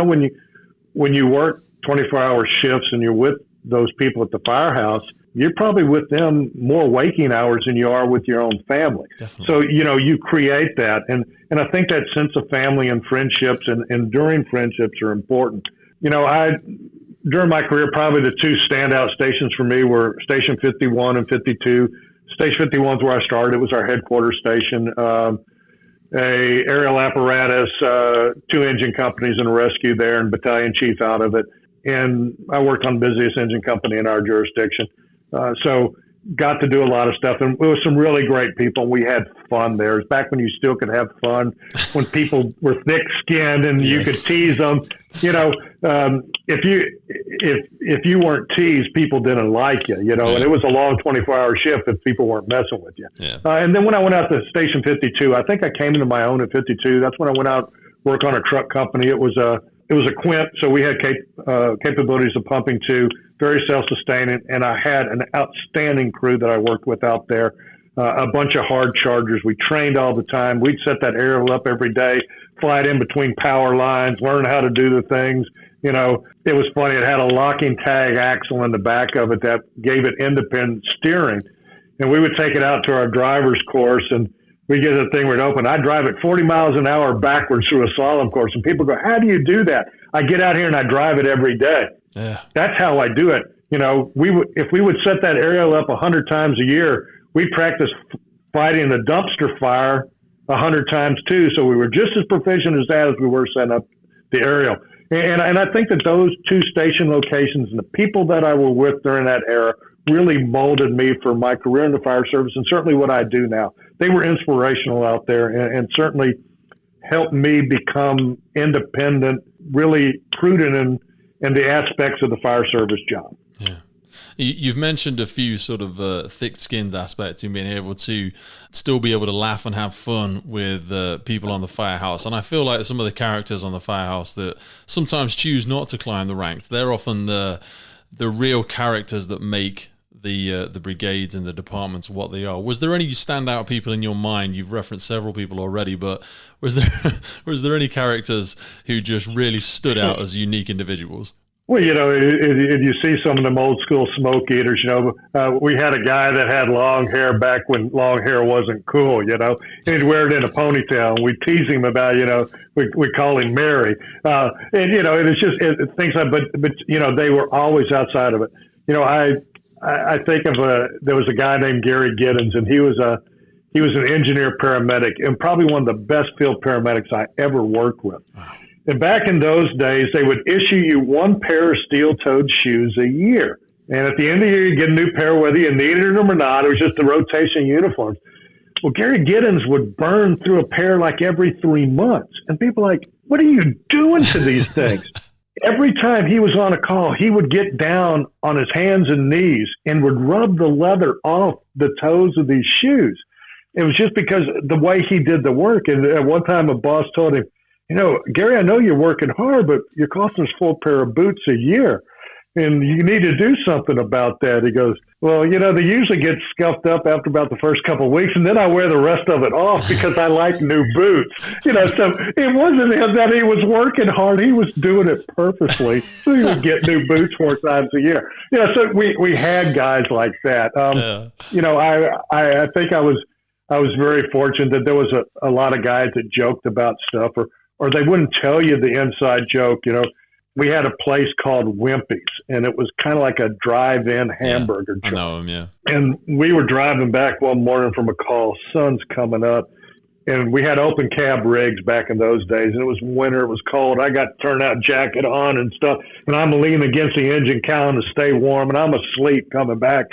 When you work 24-hour shifts and you're with those people at the firehouse, you're probably with them more waking hours than you are with your own family. Definitely. So, you create that. And I think that sense of family and friendships and enduring friendships are important. During my career, probably the two standout stations for me were Station 51 and 52. Station 51 is where I started. It was our headquarters station. A aerial apparatus, 2 engine companies and a rescue there, and battalion chief out of it. And I worked on the busiest engine company in our jurisdiction. So got to do a lot of stuff, and it was some really great people. We had fun there. It was back when you still could have fun, when people were thick-skinned and you could tease them. If you weren't teased, people didn't like you. And it was a long 24-hour shift if people weren't messing with you. Yeah. And then when I went out to Station 52, I think I came into my own at 52. That's when I went out work on a truck company. It was a Quint, so we had capabilities of pumping too, very self-sustaining, and I had an outstanding crew that I worked with out there, a bunch of hard chargers. We trained all the time. We'd set that aerial up every day, fly it in between power lines, learn how to do the things. It was funny. It had a locking tag axle in the back of it that gave it independent steering, and we would take it out to our driver's course, and we get the thing where it open. I drive it 40 miles an hour backwards through a slalom course, and people go, "How do you do that?" I get out here and I drive it every day. Yeah. That's how I do it. If we would set that aerial up 100 times a year, we practice fighting a dumpster fire 100 times too. So we were just as proficient as that as we were setting up the aerial. And I think that those 2 station locations and the people that I were with during that era really molded me for my career in the fire service and certainly what I do now. They were inspirational out there and certainly helped me become independent, really prudent in the aspects of the fire service job. Yeah. You've mentioned a few sort of thick-skinned aspects in being able to still be able to laugh and have fun with people on the firehouse. And I feel like some of the characters on the firehouse that sometimes choose not to climb the ranks, they're often the real characters that make the brigades and the departments what they are. Was there any standout people in your mind? You've referenced several people already, but was there any characters who just really stood out as unique individuals? Well, if you see some of them old school smoke eaters, we had a guy that had long hair back when long hair wasn't cool, and he'd wear it in a ponytail, and we'd tease him about, we call him Mary. And, it's just things like, but they were always outside of it. I think there was a guy named Gary Giddens, and he was an engineer paramedic and probably one of the best field paramedics I ever worked with. Wow. And back in those days, they would issue you 1 pair of steel-toed shoes a year. And at the end of the year, you get a new pair, whether you needed them or not. It was just the rotation of uniforms. Well, Gary Giddens would burn through a pair like every 3 months. And people are like, what are you doing to these things? Every time he was on a call, he would get down on his hands and knees and would rub the leather off the toes of these shoes. It was just because the way he did the work. And at one time, a boss told him, Gary, I know you're working hard, but you're costing us 4 pair of boots a year, and you need to do something about that. He goes, well, they usually get scuffed up after about the first couple of weeks, and then I wear the rest of it off because I like new boots. So it wasn't him that he was working hard. He was doing it purposely. So he would get new boots 4 times a year. So we had guys like that. I think I was very fortunate that there was a lot of guys that joked about stuff or they wouldn't tell you the inside joke. We had a place called Wimpy's, and it was kind of like a drive-in hamburger joint. I know them, yeah. And we were driving back one morning from a call. Sun's coming up. and we had open cab rigs back in those days, and it was winter, it was cold. I got turnout jacket on and stuff, and I'm leaning against the engine column to stay warm, and I'm asleep coming back.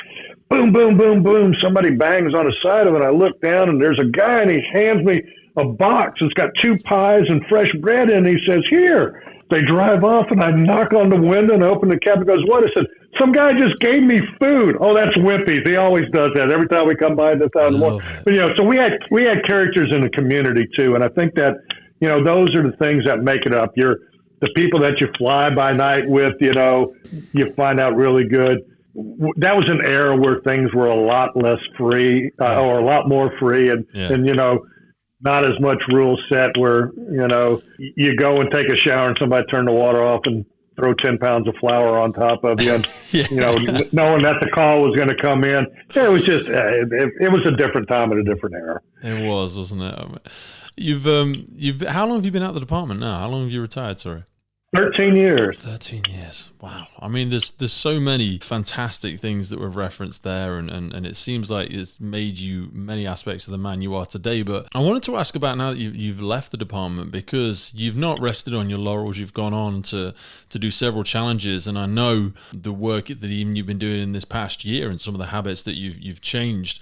Boom, boom, boom, boom. Somebody bangs on the side of it. I look down, and there's a guy, and he hands me a box. It's got 2 pies and fresh bread in it. He says, "Here." They drive off, and I knock on the window and open the cab. He goes, "What?" I said, "Some guy just gave me food." "Oh, that's Wimpy's. He always does that every time we come by this time in the morning." But, so we had characters in the community too, and I think that those are the things that make it up. The people that you fly by night with, you find out really good. That was an era where things were a lot less free, or a lot more free, and not as much rule set where, you go and take a shower and somebody turn the water off and throw 10 pounds of flour on top of you, and, knowing that the call was going to come in. It was just, it was a different time and a different era. It was, wasn't it? How long have you been out of the department now? How long have you retired? Sorry. 13 years. 13 years. Wow. I mean, there's so many fantastic things that were referenced there, and it seems like it's made you many aspects of the man you are today. But I wanted to ask about now that you've left the department, because you've not rested on your laurels. You've gone on to do several challenges, and I know the work that even you've been doing in this past year and some of the habits that you've changed.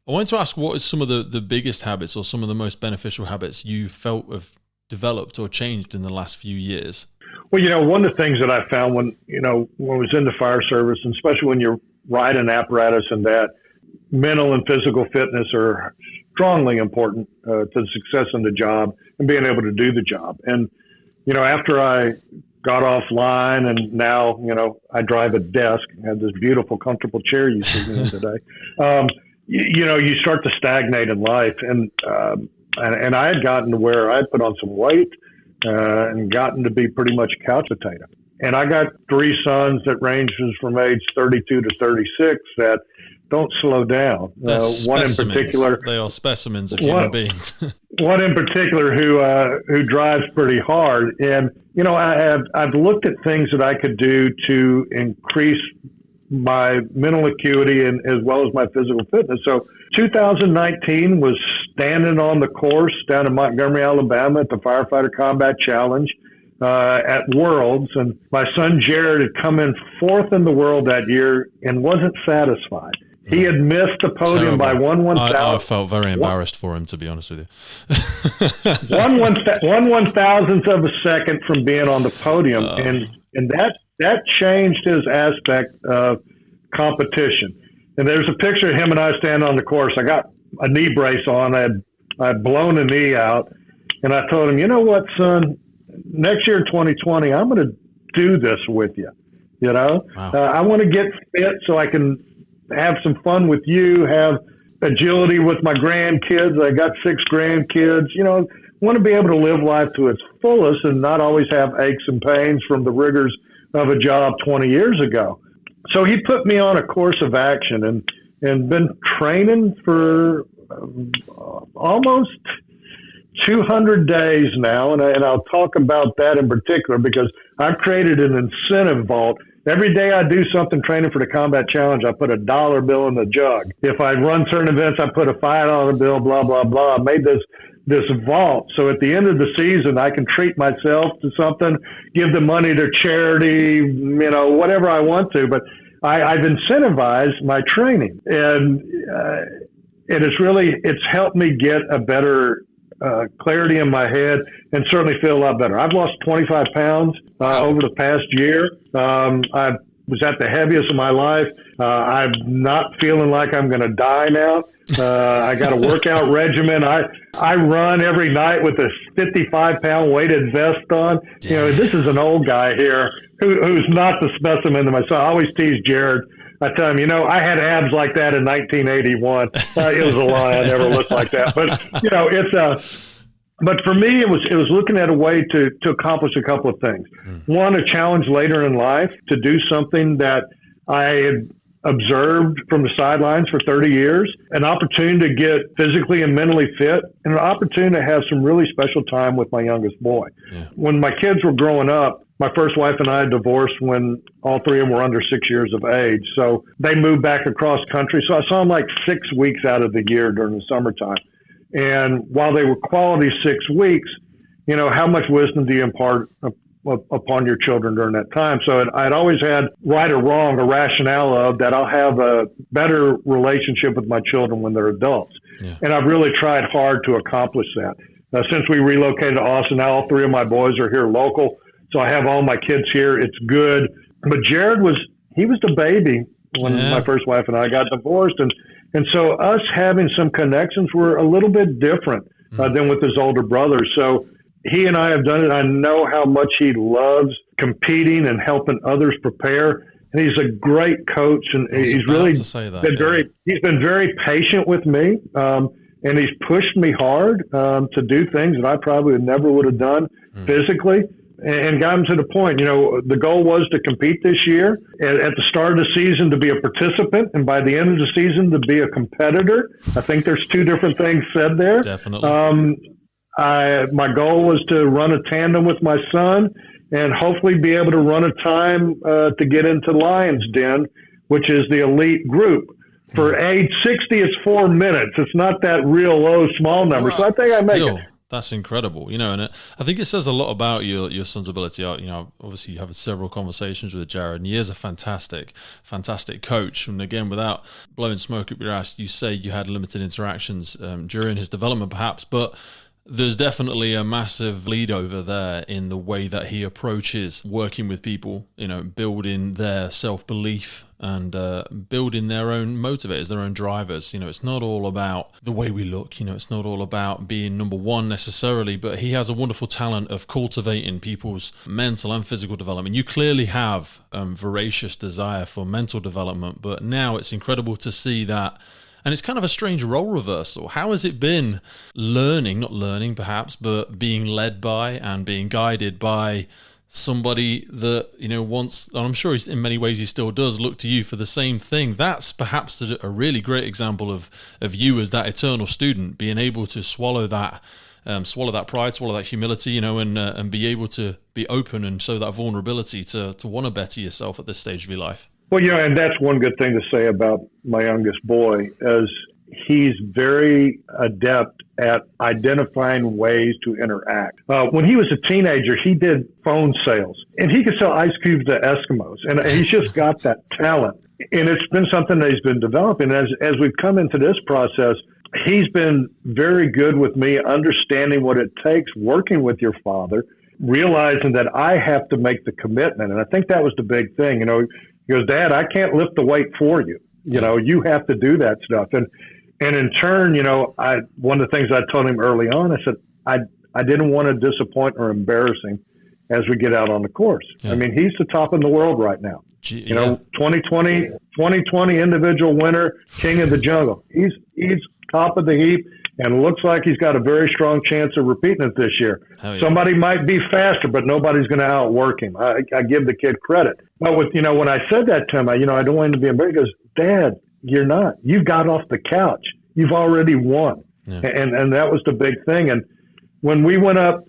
I wanted to ask, what is some of the biggest habits or some of the most beneficial habits you felt have developed or changed in the last few years? Well, one of the things that I found when I was in the fire service, and especially when you're riding apparatus and that, mental and physical fitness are strongly important to the success in the job and being able to do the job. And, after I got offline and now, I drive a desk, I have this beautiful, comfortable chair you see me in today. You start to stagnate in life. And I had gotten to where I had put on some weight, and gotten to be pretty much a couch potato. And I got 3 sons that ranges from age 32 to 36 that don't slow down. One in particular, they are specimens of human beings. One in particular who drives pretty hard. And I've looked at things that I could do to increase my mental acuity and as well as my physical fitness. So 2019 was standing on the course down in Montgomery, Alabama at the Firefighter Combat Challenge at Worlds. And my son Jared had come in 4th in the world that year and wasn't satisfied. He had missed the podium by 1/1000. I felt very embarrassed for him, to be honest with you. 1/1000th of a second from being on the podium. And that changed his aspect of competition. And there's a picture of him and I standing on the course. I got a knee brace on. I'd blown a knee out. And I told him, "You know what, son? Next year, 2020, I'm going to do this with you. Wow. I want to get fit so I can have some fun with you, have agility with my grandkids. I got 6 grandkids. Want to be able to live life to its fullest and not always have aches and pains from the rigors of a job 20 years ago." So he put me on a course of action and been training for almost 200 days now. And I'll talk about that in particular because I've created an incentive vault. Every day I do something training for the Combat Challenge, I put a $1 bill in the jug. If I run certain events, I put a $5 bill, blah, blah, blah. I made this vault. So at the end of the season, I can treat myself to something, give the money to charity, whatever I want to. But I've incentivized my training. And it's helped me get a better clarity in my head and certainly feel a lot better. I've lost 25 pounds over the past year. I was at the heaviest of my life. I'm not feeling like I'm going to die now. I got a workout regimen. I run every night with a 55-pound weighted vest on. This is an old guy here who's not the specimen to myself. I always tease Jared. I tell him, I had abs like that in 1981. It was a lie. I never looked like that. But but for me, it was looking at a way to accomplish a couple of things. One, a challenge later in life to do something that I had observed from the sidelines for 30 years, an opportunity to get physically and mentally fit, and an opportunity to have some really special time with my youngest boy. Yeah. When my kids were growing up, my first wife and I divorced when all 3 of them were under 6 years of age. So they moved back across country. So I saw them like 6 weeks out of the year during the summertime. And while they were quality 6 weeks, how much wisdom do you impart upon your children during that time? So I'd always had, right or wrong, a rationale of that I'll have a better relationship with my children when they're adults. Yeah. And I've really tried hard to accomplish that. Since we relocated to Austin, now all 3 of my boys are here local. So I have all my kids here. It's good. But Jared was the baby when my first wife and I got divorced. And so us having some connections were a little bit different than with his older brothers. So he and I have done it. I know how much he loves competing and helping others prepare. And he's a great coach. And he's really he's been very patient with me. And he's pushed me hard to do things that I probably never would have done physically, and got him to the point. The goal was to compete this year, and at the start of the season to be a participant, and by the end of the season to be a competitor. I think there's 2 different things said there. Definitely. My goal was to run a tandem with my son and hopefully be able to run a time to get into Lion's Den, which is the elite group. For age 60, it's 4 minutes. It's not that real low, small number. Well, so I think I make it. That's incredible, and I think it says a lot about your son's ability. Obviously you have several conversations with Jared, and he is a fantastic coach. And again, without blowing smoke up your ass, you say you had limited interactions during his development, perhaps, but there's definitely a massive lead over there in the way that he approaches working with people, building their self-belief and building their own motivators, their own drivers. It's not all about the way we look, it's not all about being number one necessarily, but he has a wonderful talent of cultivating people's mental and physical development. You clearly have voracious desire for mental development, but now it's incredible to see that. And it's kind of a strange role reversal. How has it been not learning perhaps, but being led by and being guided by somebody that, wants, and I'm sure in many ways he still does, look to you for the same thing? That's perhaps a really great example of you as that eternal student, being able to swallow that pride, swallow that humility, and be able to be open and show that vulnerability to want to better yourself at this stage of your life. Well, and that's one good thing to say about my youngest boy, is he's very adept at identifying ways to interact. When he was a teenager, he did phone sales, and he could sell ice cubes to Eskimos, and he's just got that talent. And it's been something that he's been developing. As we've come into this process, he's been very good with me, understanding what it takes, working with your father, realizing that I have to make the commitment. And I think that was the big thing. He goes, Dad, I can't lift the weight for you. You have to do that stuff. And in turn, one of the things I told him early on, I said, I didn't want to disappoint or embarrass him as we get out on the course. Yeah. I mean, he's the top in the world right now. 2020 individual winner, king of the jungle. He's top of the heap, and looks like he's got a very strong chance of repeating it this year. Yeah. Somebody might be faster, but nobody's going to outwork him. I give the kid credit. But when I said that to him, I don't want him to be embarrassed. He goes, Dad, you're not. You got off the couch. You've already won. Yeah. And that was the big thing. And when we went up,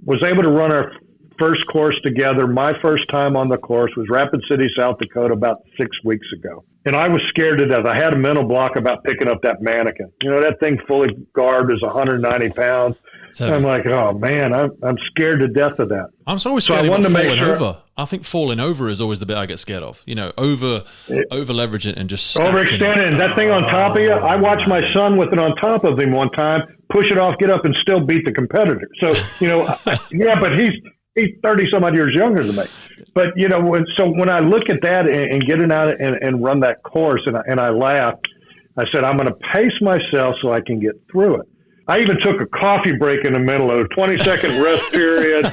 was able to run our first course together. My first time on the course was Rapid City, South Dakota, about 6 weeks ago. And I was scared to death. I had a mental block about picking up that mannequin. That thing fully garbed is 190 pounds. I'm like, oh man, I'm scared to death of that. I'm so always scared about falling over. I think falling over is always the bit I get scared of. Over leveraging and just overextending. And that thing on top of you. I watched my son with it on top of him one time, push it off, get up, and still beat the competitor. So yeah, but he's 30 some odd years younger than me. But when I look at that and getting out and run that course, and I laugh, I said, I'm going to pace myself so I can get through it. I even took a coffee break in the middle of a 20-second rest period.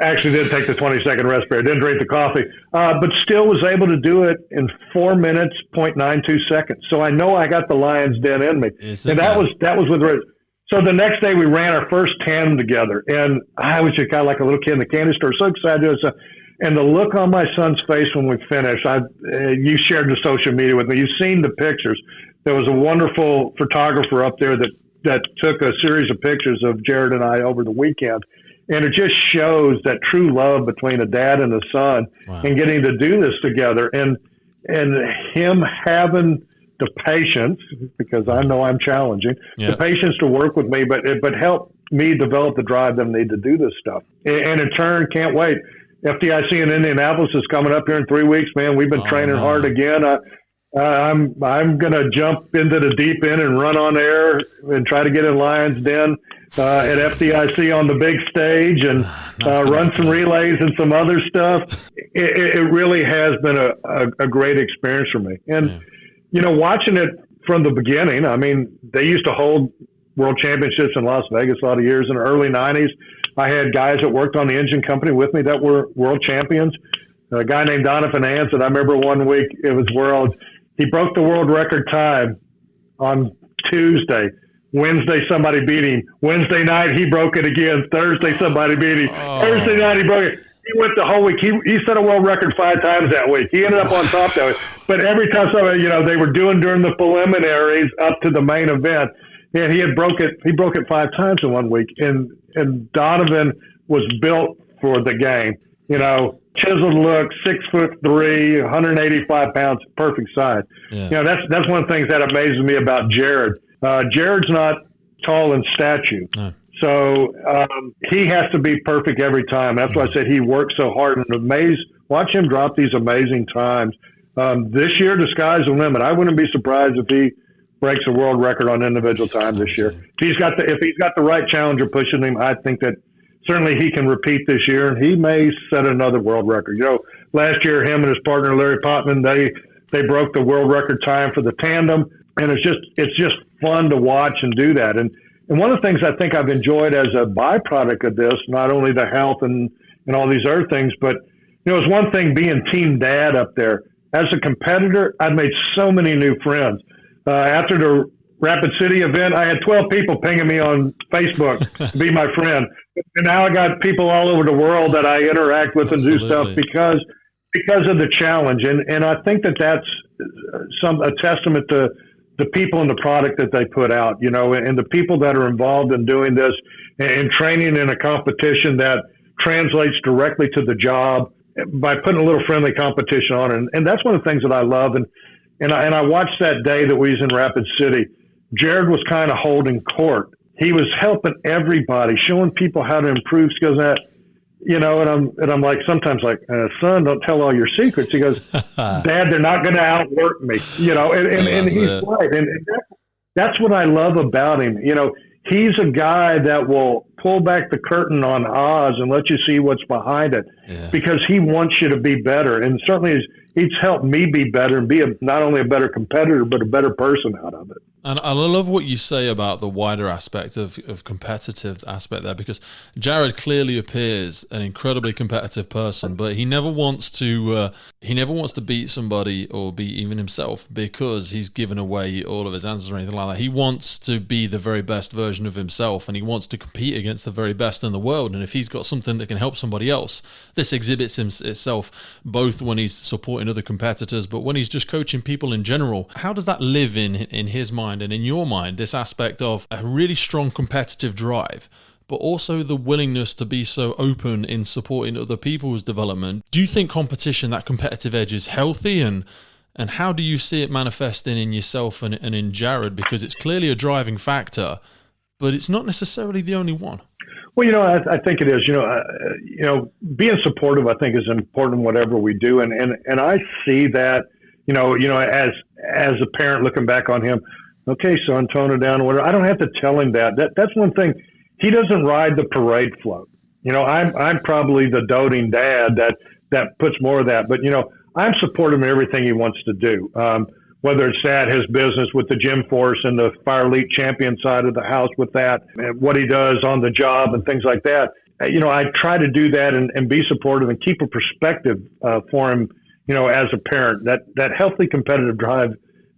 Actually didn't take the 20-second rest period. Didn't drink the coffee, but still was able to do it in 4 minutes, 0.92 seconds. So I know I got the Lion's Den in me. And that was with Rich. So the next day we ran our first tandem together, and I was just kind of like a little kid in the candy store, so excited. And the look on my son's face when we finished, you shared the social media with me. You've seen the pictures. There was a wonderful photographer up there that took a series of pictures of Jared and I over the weekend. And it just shows that true love between a dad and a son. Wow. And getting to do this together. And him having the patience, because I know I'm challenging, the patience to work with me, but help me develop the drive that I need to do this stuff. And in turn, can't wait. FDIC in Indianapolis is coming up here in 3 weeks, man. We've been training hard again. I'm going to jump into the deep end and run on air and try to get in Lions Den at FDIC on the big stage and run some relays and some other stuff. It really has been a great experience for me. And, watching it from the beginning, I mean, they used to hold world championships in Las Vegas a lot of years in the early 90s. I had guys that worked on the engine company with me that were world champions. A guy named Donovan Anson, I remember one week it was world. He broke the world record time on Tuesday. Wednesday, somebody beat him. Wednesday night, he broke it again. Thursday, somebody beat him. Thursday night, he broke it. He went the whole week. He set a world record 5 times that week. He ended up on top that week. But every time somebody, they were doing during the preliminaries up to the main event, and he broke it 5 times in 1 week. And Donovan was built for the game. Chiseled look, 6'3", 185 pounds, perfect size. Yeah. That's one of the things that amazes me about Jared. Jared's not tall in stature. No. So he has to be perfect every time. That's why I said he works so hard and watch him drop these amazing times. This year, the sky's the limit. I wouldn't be surprised if he breaks a world record on individual time this year. If he's got the right challenger pushing him, I think that certainly he can repeat this year. He may set another world record. Last year, him and his partner Larry Potman, they broke the world record time for the tandem, and it's just fun to watch and do that. And one of the things I think I've enjoyed as a byproduct of this, not only the health and all these other things, but it's one thing being team dad up there. As a competitor, I've made so many new friends. After the Rapid City event, I had 12 people pinging me on Facebook to be my friend. And now I got people all over the world that I interact with and do stuff because of the challenge. And I think that's a testament to the people and the product that they put out, and the people that are involved in doing this and training in a competition that translates directly to the job by putting a little friendly competition on. And that's one of the things that I love. And I watched that day that we was in Rapid City. Jared was kind of holding court. He was helping everybody, showing people how to improve skills. And I'm like, sometimes like, son, don't tell all your secrets. He goes, Dad, they're not going to outwork me, and he's right. And that's what I love about him. He's a guy that will pull back the curtain on Oz and let you see what's behind it because he wants you to be better. And certainly he's helped me be better and be not only a better competitor, but a better person out of it. And I love what you say about the wider aspect of competitive aspect there, because Jared clearly appears an incredibly competitive person, but he never wants to beat somebody or beat even himself because he's given away all of his answers or anything like that. He wants to be the very best version of himself, and he wants to compete against the very best in the world. And if he's got something that can help somebody else, this exhibits itself both when he's supporting other competitors, but when he's just coaching people in general. How does that live in his mind and in your mind, this aspect of a really strong competitive drive, but also the willingness to be so open in supporting other people's development? Do you think competition, that competitive edge, is healthy? And how do you see it manifesting in yourself and in Jared? Because it's clearly a driving factor, but it's not necessarily the only one. Well, I think it is. Being supportive, I think, is important in whatever we do, and I see that, as a parent looking back on him. Okay, son, tone it down. Whatever. I don't have to tell him that. That's one thing. He doesn't ride the parade float. I'm probably the doting dad that puts more of that. But I'm supportive in everything he wants to do. Whether it's at his business with the gym force and the Fire Elite champion side of the house with that, and what he does on the job and things like that. I try to do that and be supportive and keep a perspective for him, as a parent. That healthy competitive drive,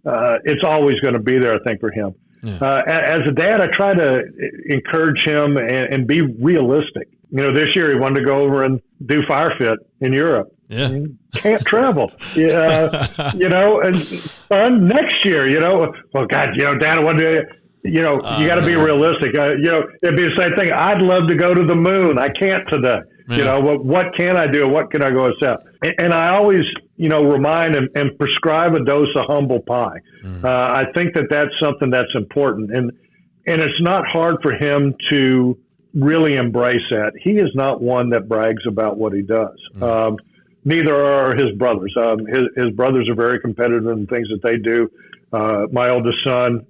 it's always going to be there, I think, for him. Yeah. As a dad, I try to encourage him and be realistic. This year he wanted to go over and do Firefit in Europe. Yeah. Can't travel. And son, next year, well, God, Dad, I want to, you got to be realistic. It'd be the same thing. I'd love to go to the moon. I can't today. Yeah. What can I do? What can I go accept? And I always, remind and prescribe a dose of humble pie. I think that that's something that's important. And it's not hard for him to really embrace that. He is not one that brags about what he does. Neither are his brothers. His brothers are very competitive in things that they do. My oldest son,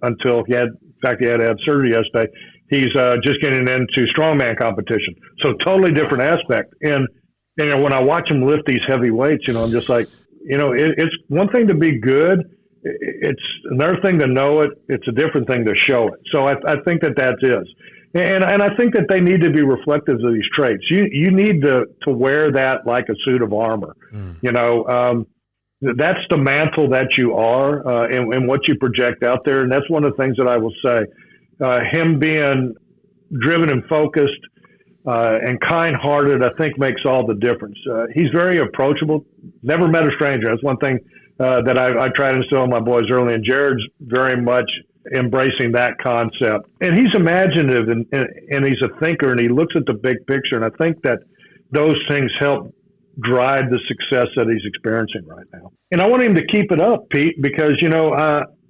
until he had to have surgery yesterday, he's just getting into strongman competition. So totally different aspect. And when I watch him lift these heavy weights, I'm just like, it's one thing to be good. It's another thing to know it. It's a different thing to show it. So I think that is. And I think that they need to be reflective of these traits. You need to wear that like a suit of armor. That's the mantle that you are and what you project out there. And that's one of the things that I will say. Him being driven and focused and kind-hearted, I think makes all the difference. He's very approachable. Never met a stranger. That's one thing that I try to instill in my boys early. And Jared's very much embracing that concept. And he's imaginative and he's a thinker and he looks at the big picture. And I think that those things help drive the success that he's experiencing right now. And I want him to keep it up, Pete, because,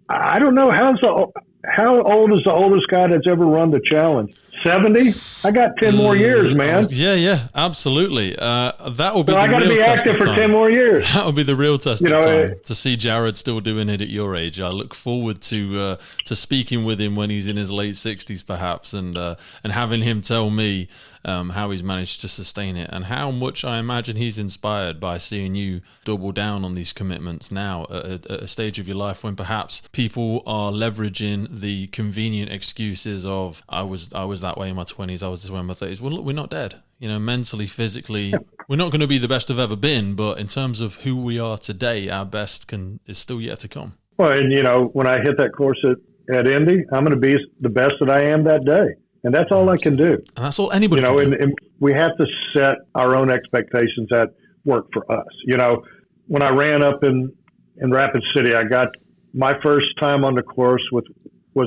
I don't know how old is the oldest guy that's ever run the challenge? 70? I got 10 more years, man. Yeah, absolutely. That will be so the I got to be active for 10 more years. That will be the real test of time, to see Jared still doing it at your age. I look forward to speaking with him when he's in his late 60s, perhaps, and having him tell me how he's managed to sustain it and how much I imagine he's inspired by seeing you double down on these commitments now at a stage of your life when perhaps people are leveraging the convenient excuses of I was that way in my 20s, I was this way in my 30s. Well, look, we're not dead. Mentally, physically, we're not going to be the best I've ever been, but in terms of who we are today, our best is still yet to come. Well, and when I hit that course at Indy, I'm going to be the best that I am that day. And that's all I can do. And that's all anybody can do. And we have to set our own expectations that work for us. When I ran up in Rapid City, I got my first time on the course was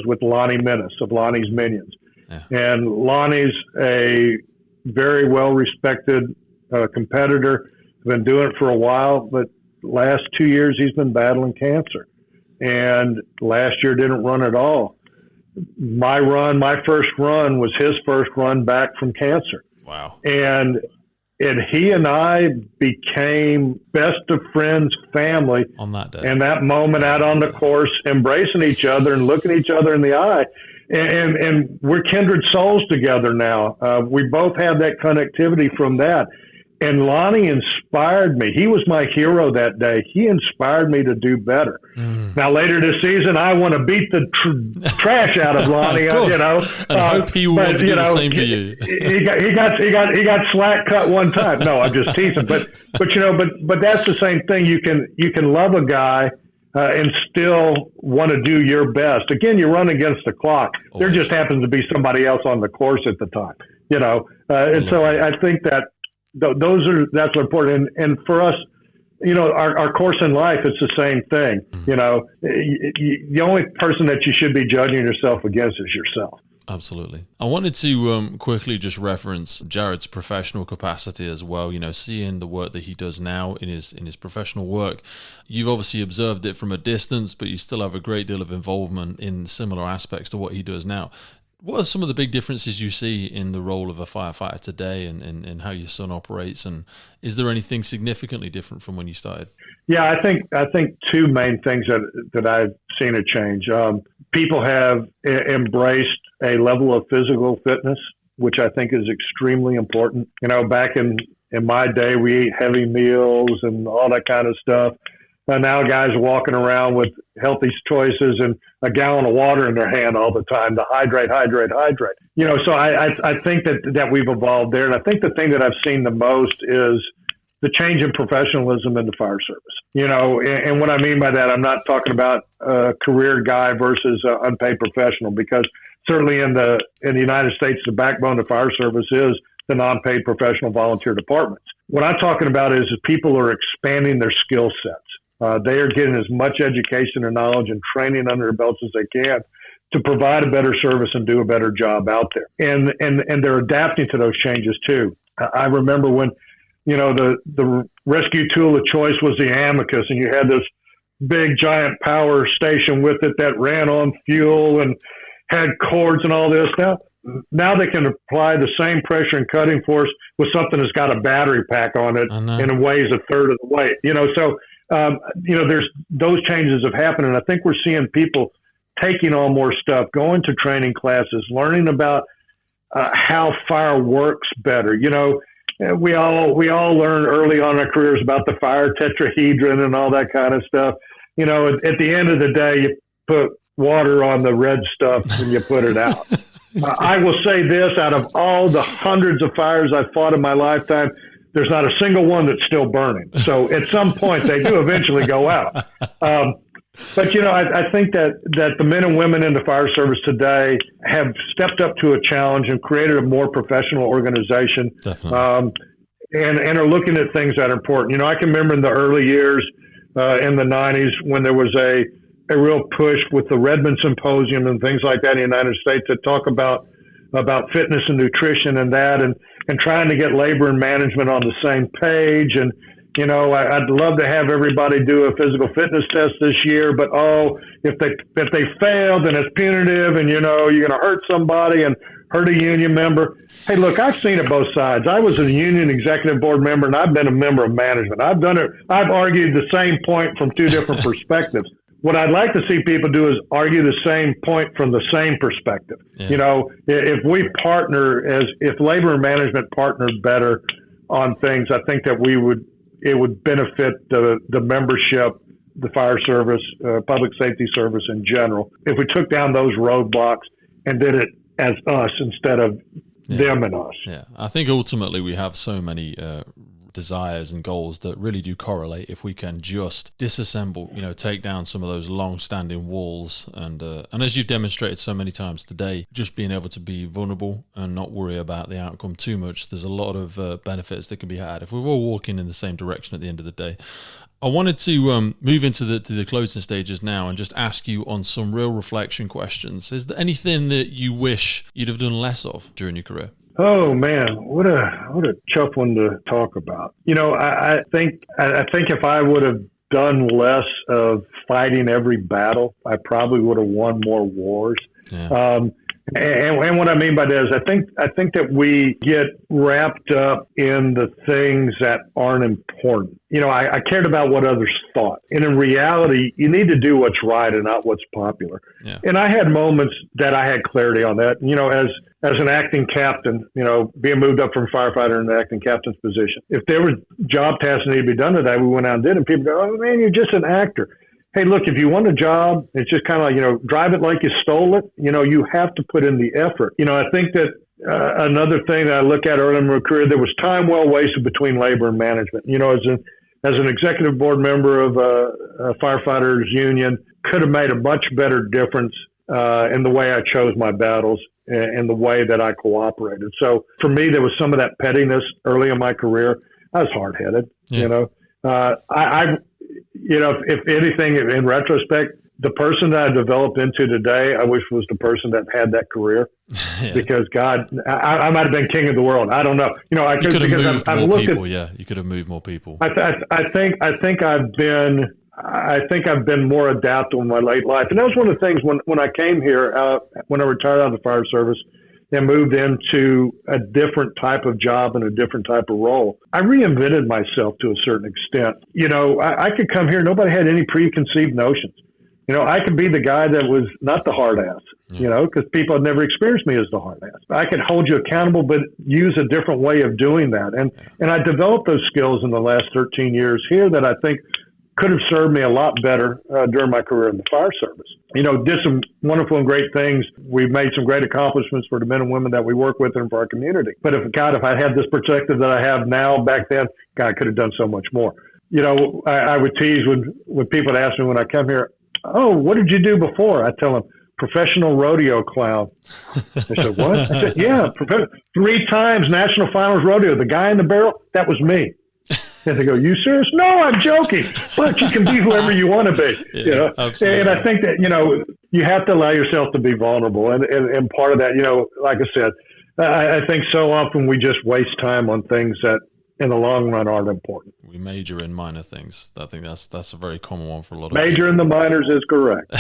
with Lonnie Menace of Lonnie's Minions. Yeah. And Lonnie's a very well-respected competitor. Been doing it for a while, but last 2 years he's been battling cancer. And last year didn't run at all. My first run was his first run back from cancer. Wow. And he and I became best of friends, family on that day. And that moment out on the course, embracing each other and looking each other in the eye. And we're kindred souls together now. We both have that connectivity from that. And Lonnie inspired me. He was my hero that day. He inspired me to do better. Now, later this season, I want to beat the trash out of Lonnie. Of and I hope he will do the same for you. he got slack cut one time. No, I'm just teasing. But that's the same thing. You can love a guy and still want to do your best. Again, you run against the clock. There just happens to be somebody else on the course at the time. And so I think that. That's important. And for us, our course in life, it's the same thing. The only person that you should be judging yourself against is yourself. Absolutely. I wanted to quickly just reference Jared's professional capacity as well. Seeing the work that he does now in his professional work, you've obviously observed it from a distance, but you still have a great deal of involvement in similar aspects to what he does now. What are some of the big differences you see in the role of a firefighter today and how your son operates? And is there anything significantly different from when you started? Yeah, I think two main things that I've seen a change. People have embraced a level of physical fitness, which I think is extremely important. Back in my day, we ate heavy meals and all that kind of stuff. And now guys are walking around with healthy choices and a gallon of water in their hand all the time to hydrate. So I think that we've evolved there. And I think the thing that I've seen the most is the change in professionalism in the fire service. And what I mean by that, I'm not talking about a career guy versus an unpaid professional, because certainly in the United States, the backbone of the fire service is the non-paid professional volunteer departments. What I'm talking about is people are expanding their skill sets. They are getting as much education and knowledge and training under their belts as they can to provide a better service and do a better job out there. And they're adapting to those changes too. I remember when, the rescue tool of choice was the Amicus, and you had this big giant power station with it that ran on fuel and had cords and all this. Now they can apply the same pressure and cutting force with something that's got a battery pack on it and it weighs a third of the weight. There's those changes have happened, and I think we're seeing people taking on more stuff, going to training classes, learning about how fire works better. We all learn early on in our careers about the fire tetrahedron and all that kind of stuff. At the end of the day, you put water on the red stuff and you put it out. I will say this, out of all the hundreds of fires I've fought in my lifetime, there's not a single one that's still burning. So at some point they do eventually go out. But I think that the men and women in the fire service today have stepped up to a challenge and created a more professional organization. Definitely. And are looking at things that are important. I can remember in the early years in the 90s when there was a real push with the Redmond Symposium and things like that in the United States that talk about fitness and nutrition and that, and trying to get labor and management on the same page. And, I'd love to have everybody do a physical fitness test this year, but if they fail, then it's punitive, and you're going to hurt somebody and hurt a union member. Hey, look, I've seen it both sides. I was a union executive board member, and I've been a member of management. I've done it. I've argued the same point from two different perspectives. What I'd like to see people do is argue the same point from the same perspective. Yeah. If we partner, if labor and management partnered better on things, I think that it would benefit the membership, the fire service, public safety service in general. If we took down those roadblocks and did it as us instead of them and us. Yeah, I think ultimately we have so many desires and goals that really do correlate if we can just disassemble, take down some of those long-standing walls, and as you've demonstrated so many times today, just being able to be vulnerable and not worry about the outcome too much. There's a lot of benefits that can be had if we're all walking in the same direction at the end of the day. I wanted to move into the closing stages now and just ask you on some real reflection questions. Is there anything that you wish you'd have done less of during your career? Oh man, what a tough one to talk about. I think if I would have done less of fighting every battle, I probably would have won more wars. Yeah. And what I mean by that is I think that we get wrapped up in the things that aren't important. I cared about what others thought. And in reality, you need to do what's right and not what's popular. Yeah. And I had moments that I had clarity on that. As an acting captain, being moved up from firefighter in the acting captain's position. If there were job tasks that needed to be done today, we went out and did it. And people go, oh man, you're just an actor. Hey, look, if you want a job, it's just kind of like, drive it like you stole it. You have to put in the effort. I think that another thing that I look at early in my career, there was time well wasted between labor and management. As an executive board member of a firefighters union, could have made a much better difference in the way I chose my battles and the way that I cooperated. So for me, there was some of that pettiness early in my career. I was hard-headed, if anything, in retrospect, the person that I developed into today, I wish was the person that had that career. Yeah. Because God, I might have been king of the world. I don't know. You could have moved more people. You could have moved more people. I think I've been more adaptable in my late life, and that was one of the things when I came here, when I retired out of the fire service and moved into a different type of job and a different type of role. I reinvented myself to a certain extent. I could come here, nobody had any preconceived notions. I could be the guy that was not the hard ass, because people had never experienced me as the hard ass. I could hold you accountable, but use a different way of doing that. And I developed those skills in the last 13 years here that I think could have served me a lot better during my career in the fire service. Did some wonderful and great things. We've made some great accomplishments for the men and women that we work with and for our community. But if I had this perspective that I have now, back then, God, I could have done so much more. I would tease when people would ask me when I come here, oh, what did you do before? I tell them, professional rodeo clown. They said, what? I said, yeah, 3 times national finals rodeo. The guy in the barrel, that was me. And they go, you serious? No, I'm joking. But you can be whoever you want to be. Yeah, absolutely. And I think that, you have to allow yourself to be vulnerable. And part of that, like I said, I think so often we just waste time on things that in the long run aren't important. We major in minor things. I think that's a very common one for a lot of Major people. in the minors is correct.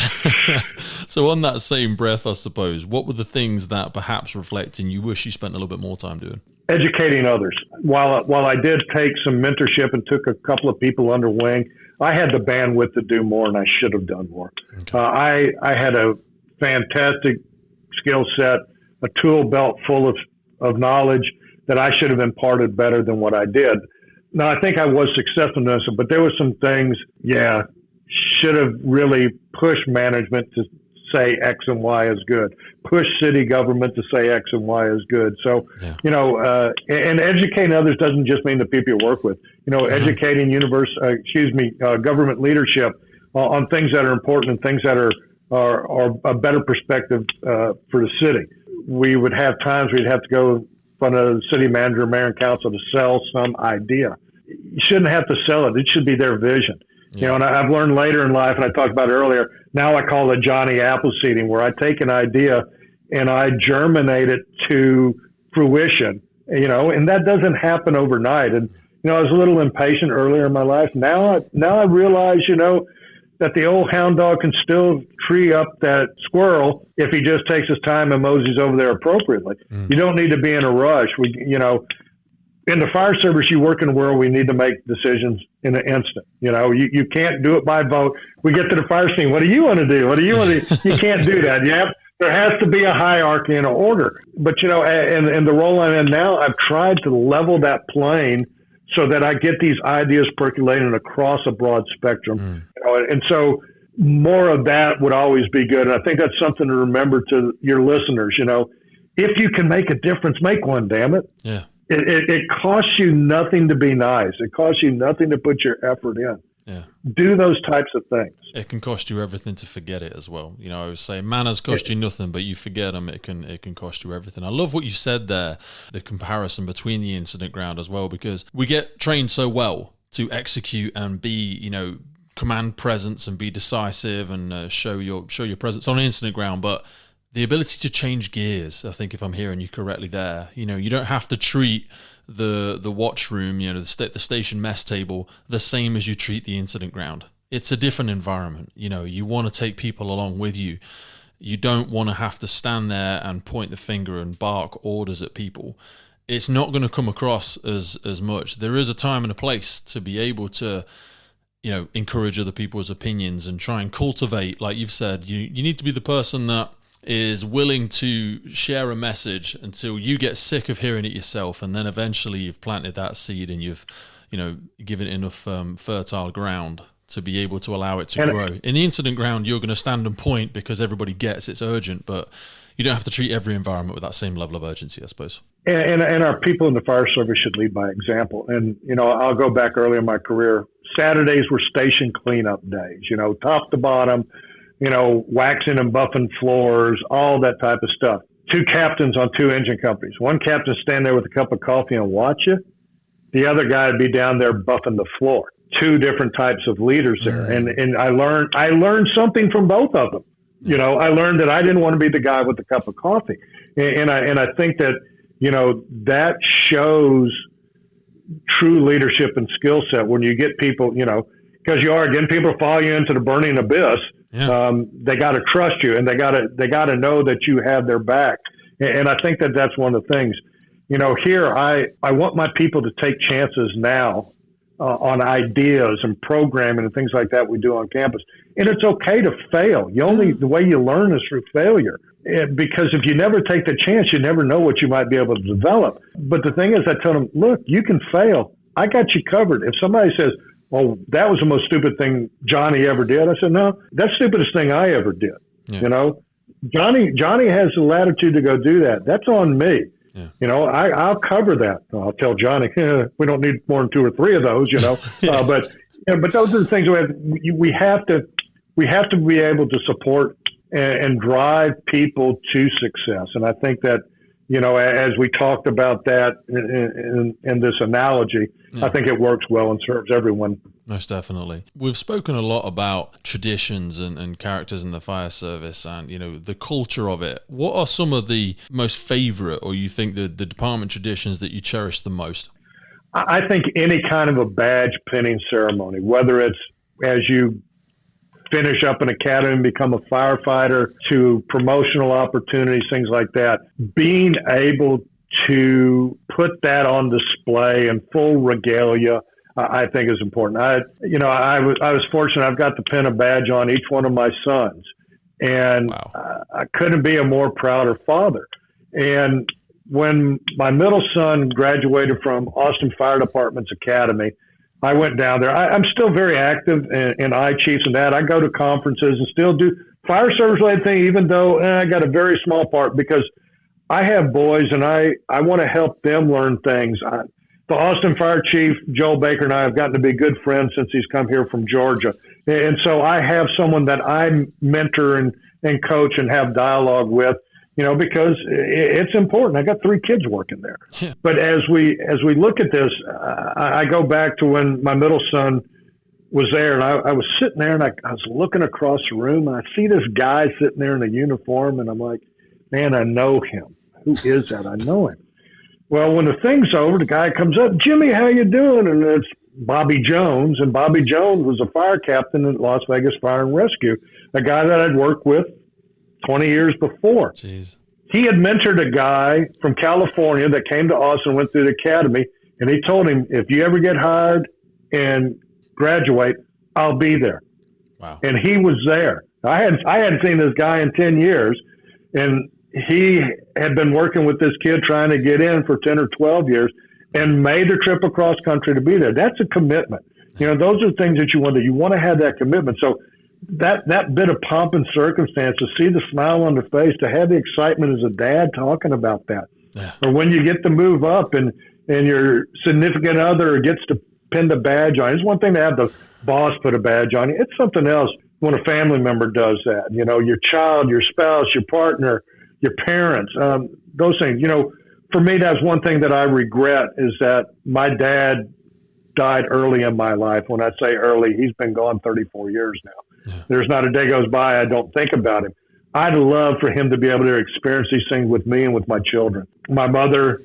So on that same breath, I suppose, what were the things that perhaps reflecting you wish you spent a little bit more time doing? Educating others. While I did take some mentorship and took a couple of people under wing, I had the bandwidth to do more, and I should have done more. Okay. I had a fantastic skill set, a tool belt full of knowledge that I should have imparted better than what I did. Now, I think I was successful in this, but there were some things, should have really pushed management to say X and Y is good, push city government to say X and Y is good. So, and educating others doesn't just mean the people you work with. Educating government leadership on things that are important and things that are a better perspective for the city. We would have times we'd have to go in front of the city manager, mayor, and council to sell some idea. You shouldn't have to sell it. It should be their vision. Yeah. And I've learned later in life, and I talked about it earlier, now I call it Johnny Appleseeding, where I take an idea and I germinate it to fruition, and that doesn't happen overnight. And, I was a little impatient earlier in my life. Now I realize, that the old hound dog can still tree up that squirrel if he just takes his time and moseys over there appropriately. You don't need to be in a rush. In the fire service, you work in a world we need to make decisions in an instant. You can't do it by vote. We get to the fire scene. What do you want to do? What do you want to do? You can't do that. There has to be a hierarchy and an order. But, in the role I'm in now, I've tried to level that plane so that I get these ideas percolating across a broad spectrum. And so more of that would always be good. And I think that's something to remember to your listeners. If you can make a difference, make one, damn it. Yeah. It costs you nothing to be nice. It costs you nothing to put your effort in. Yeah. Do those types of things. It can cost you everything to forget it as well. I always say manners cost you nothing, but you forget them, it can cost you everything. I love what you said there, the comparison between the incident ground as well, because we get trained so well to execute and be, command presence and be decisive and show your presence on an incident ground, but the ability to change gears, I think if I'm hearing you correctly there, you don't have to treat the watch room, the station mess table the same as you treat the incident ground. It's a different environment. You want to take people along with you. You don't want to have to stand there and point the finger and bark orders at people. It's not going to come across as much. There is a time and a place to be able to encourage other people's opinions and try and cultivate, like you've said, you need to be the person that is willing to share a message until you get sick of hearing it yourself, and then eventually you've planted that seed and you've given it enough fertile ground to be able to allow it to grow. In the incident ground, you're going to stand and point because everybody gets it's urgent, but you don't have to treat every environment with that same level of urgency, I suppose. And our people in the fire service should lead by example. And, I'll go back early in my career. Saturdays were station cleanup days, top to bottom, waxing and buffing floors, all that type of stuff. 2 captains on 2 engine companies. One captain stand there with a cup of coffee and watch you. The other guy would be down there buffing the floor. 2 different types of leaders there. And I learned something from both of them. I learned that I didn't want to be the guy with the cup of coffee. And I think that, that shows true leadership and skill set when you get people, because people follow you into the burning abyss. Yeah. They got to trust you, and they got to know that you have their back. And I think that that's one of the things. Here I want my people to take chances now on ideas and programming and things like that we do on campus. And it's okay to fail. The way you learn is through failure. Because if you never take the chance, you never know what you might be able to develop. But the thing is, I tell them, look, you can fail. I got you covered. If somebody says, "Oh, that was the most stupid thing Johnny ever did," I said, "No, that's the stupidest thing I ever did." Yeah. Johnny has the latitude to go do that. That's on me. Yeah. I'll cover that. I'll tell Johnny, we don't need more than 2 or 3 of those, but those are the things we have to be able to support and drive people to success. And I think that, as we talked about that in this analogy, I think it works well and serves everyone Most definitely. We've spoken a lot about traditions and characters in the fire service and, the culture of it. What are some of the most favorite, or you think the department traditions that you cherish the most? I think any kind of a badge pinning ceremony, whether it's as you finish up an academy and become a firefighter, to promotional opportunities, things like that, being able to put that on display in full regalia, I think is important. I was fortunate. I've got to pin a badge on each one of my sons, and Wow. I couldn't be a more prouder father. And when my middle son graduated from Austin Fire Department's academy, I went down there. I'm still very active in I-Chiefs and that. I go to conferences and still do fire service related thing, even though I got a very small part, because I have boys and I want to help them learn things. The Austin Fire Chief, Joel Baker, and I have gotten to be good friends since he's come here from Georgia. And so I have someone that I mentor and coach and have dialogue with, because it's important. I got 3 kids working there. Yeah. But as we look at this, I go back to when my middle son was there, and I was sitting there, and I was looking across the room, and I see this guy sitting there in a uniform, and I'm like, man, I know him. Who is that? I know him. Well, when the thing's over, the guy comes up, Jimmy, how you doing? And it's Bobby Jones, and Bobby Jones was a fire captain at Las Vegas Fire and Rescue, a guy that I'd worked with 20 years before. Jeez. He had mentored a guy from California that came to Austin, went through the academy, and he told him, if you ever get hired and graduate, I'll be there. Wow. And he was there. I hadn't seen this guy in 10 years, and he had been working with this kid trying to get in for 10 or 12 years and made the trip across country to be there. That's a commitment. Those are things that you want to do. You want to have that commitment. So that bit of pomp and circumstance, to see the smile on their face, to have the excitement as a dad talking about that. Yeah. Or when you get to move up and your significant other gets to pin the badge on. It's one thing to have the boss put a badge on you. It's something else when a family member does that. Your child, your spouse, your partner, your parents, those things. For me, that's one thing that I regret, is that my dad died early in my life. When I say early, he's been gone 34 years now. Yeah. There's not a day goes by I don't think about him. I'd love for him to be able to experience these things with me and with my children. My mother,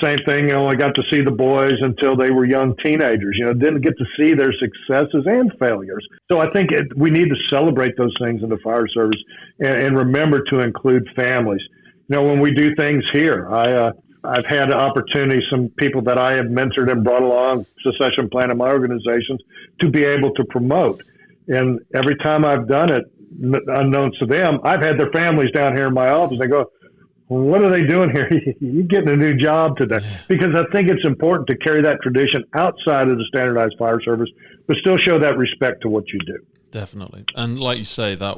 same thing. I got to see the boys until they were young teenagers. Didn't get to see their successes and failures. So I think we need to celebrate those things in the fire service and remember to include families. When we do things here, I've had the opportunity, some people that I have mentored and brought along succession plan in my organizations, to be able to promote. And every time I've done it, unknowns to them, I've had their families down here in my office. They go, well, what are they doing here? You're getting a new job today. Because I think it's important to carry that tradition outside of the standardized fire service, but still show that respect to what you do. Definitely. And like you say, the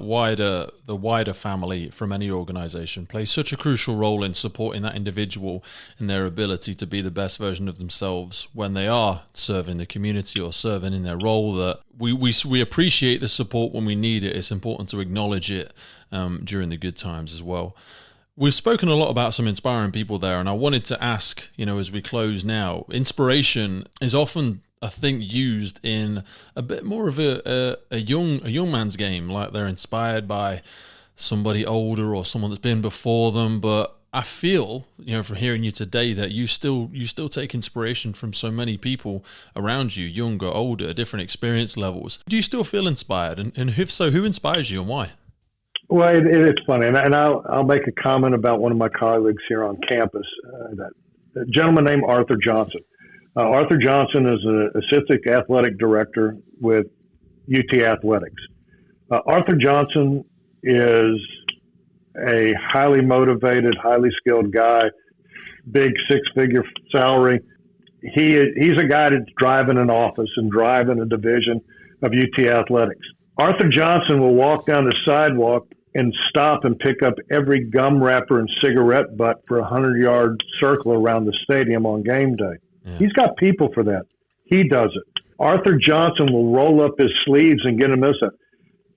wider family from any organization plays such a crucial role in supporting that individual and their ability to be the best version of themselves when they are serving the community or serving in their role, that we appreciate the support when we need it. It's important to acknowledge it during the good times as well. We've spoken a lot about some inspiring people there, and I wanted to ask, as we close now, inspiration is often, I think, used in a bit more of a young man's game, like they're inspired by somebody older or someone that's been before them. But I feel, from hearing you today, that you still take inspiration from so many people around you, younger, older, different experience levels. Do you still feel inspired? And if so, who inspires you and why? Well, it's funny, and I'll make a comment about one of my colleagues here on campus, that a gentleman named Arthur Johnson. Arthur Johnson is an assistant athletic director with UT Athletics. Arthur Johnson is a highly motivated, highly skilled guy, big 6-figure salary. He's a guy that's driving an office and driving a division of UT Athletics. Arthur Johnson will walk down the sidewalk and stop and pick up every gum wrapper and cigarette butt for a 100-yard circle around the stadium on game day. Yeah. He's got people for that. He does it. Arthur Johnson will roll up his sleeves and get them this.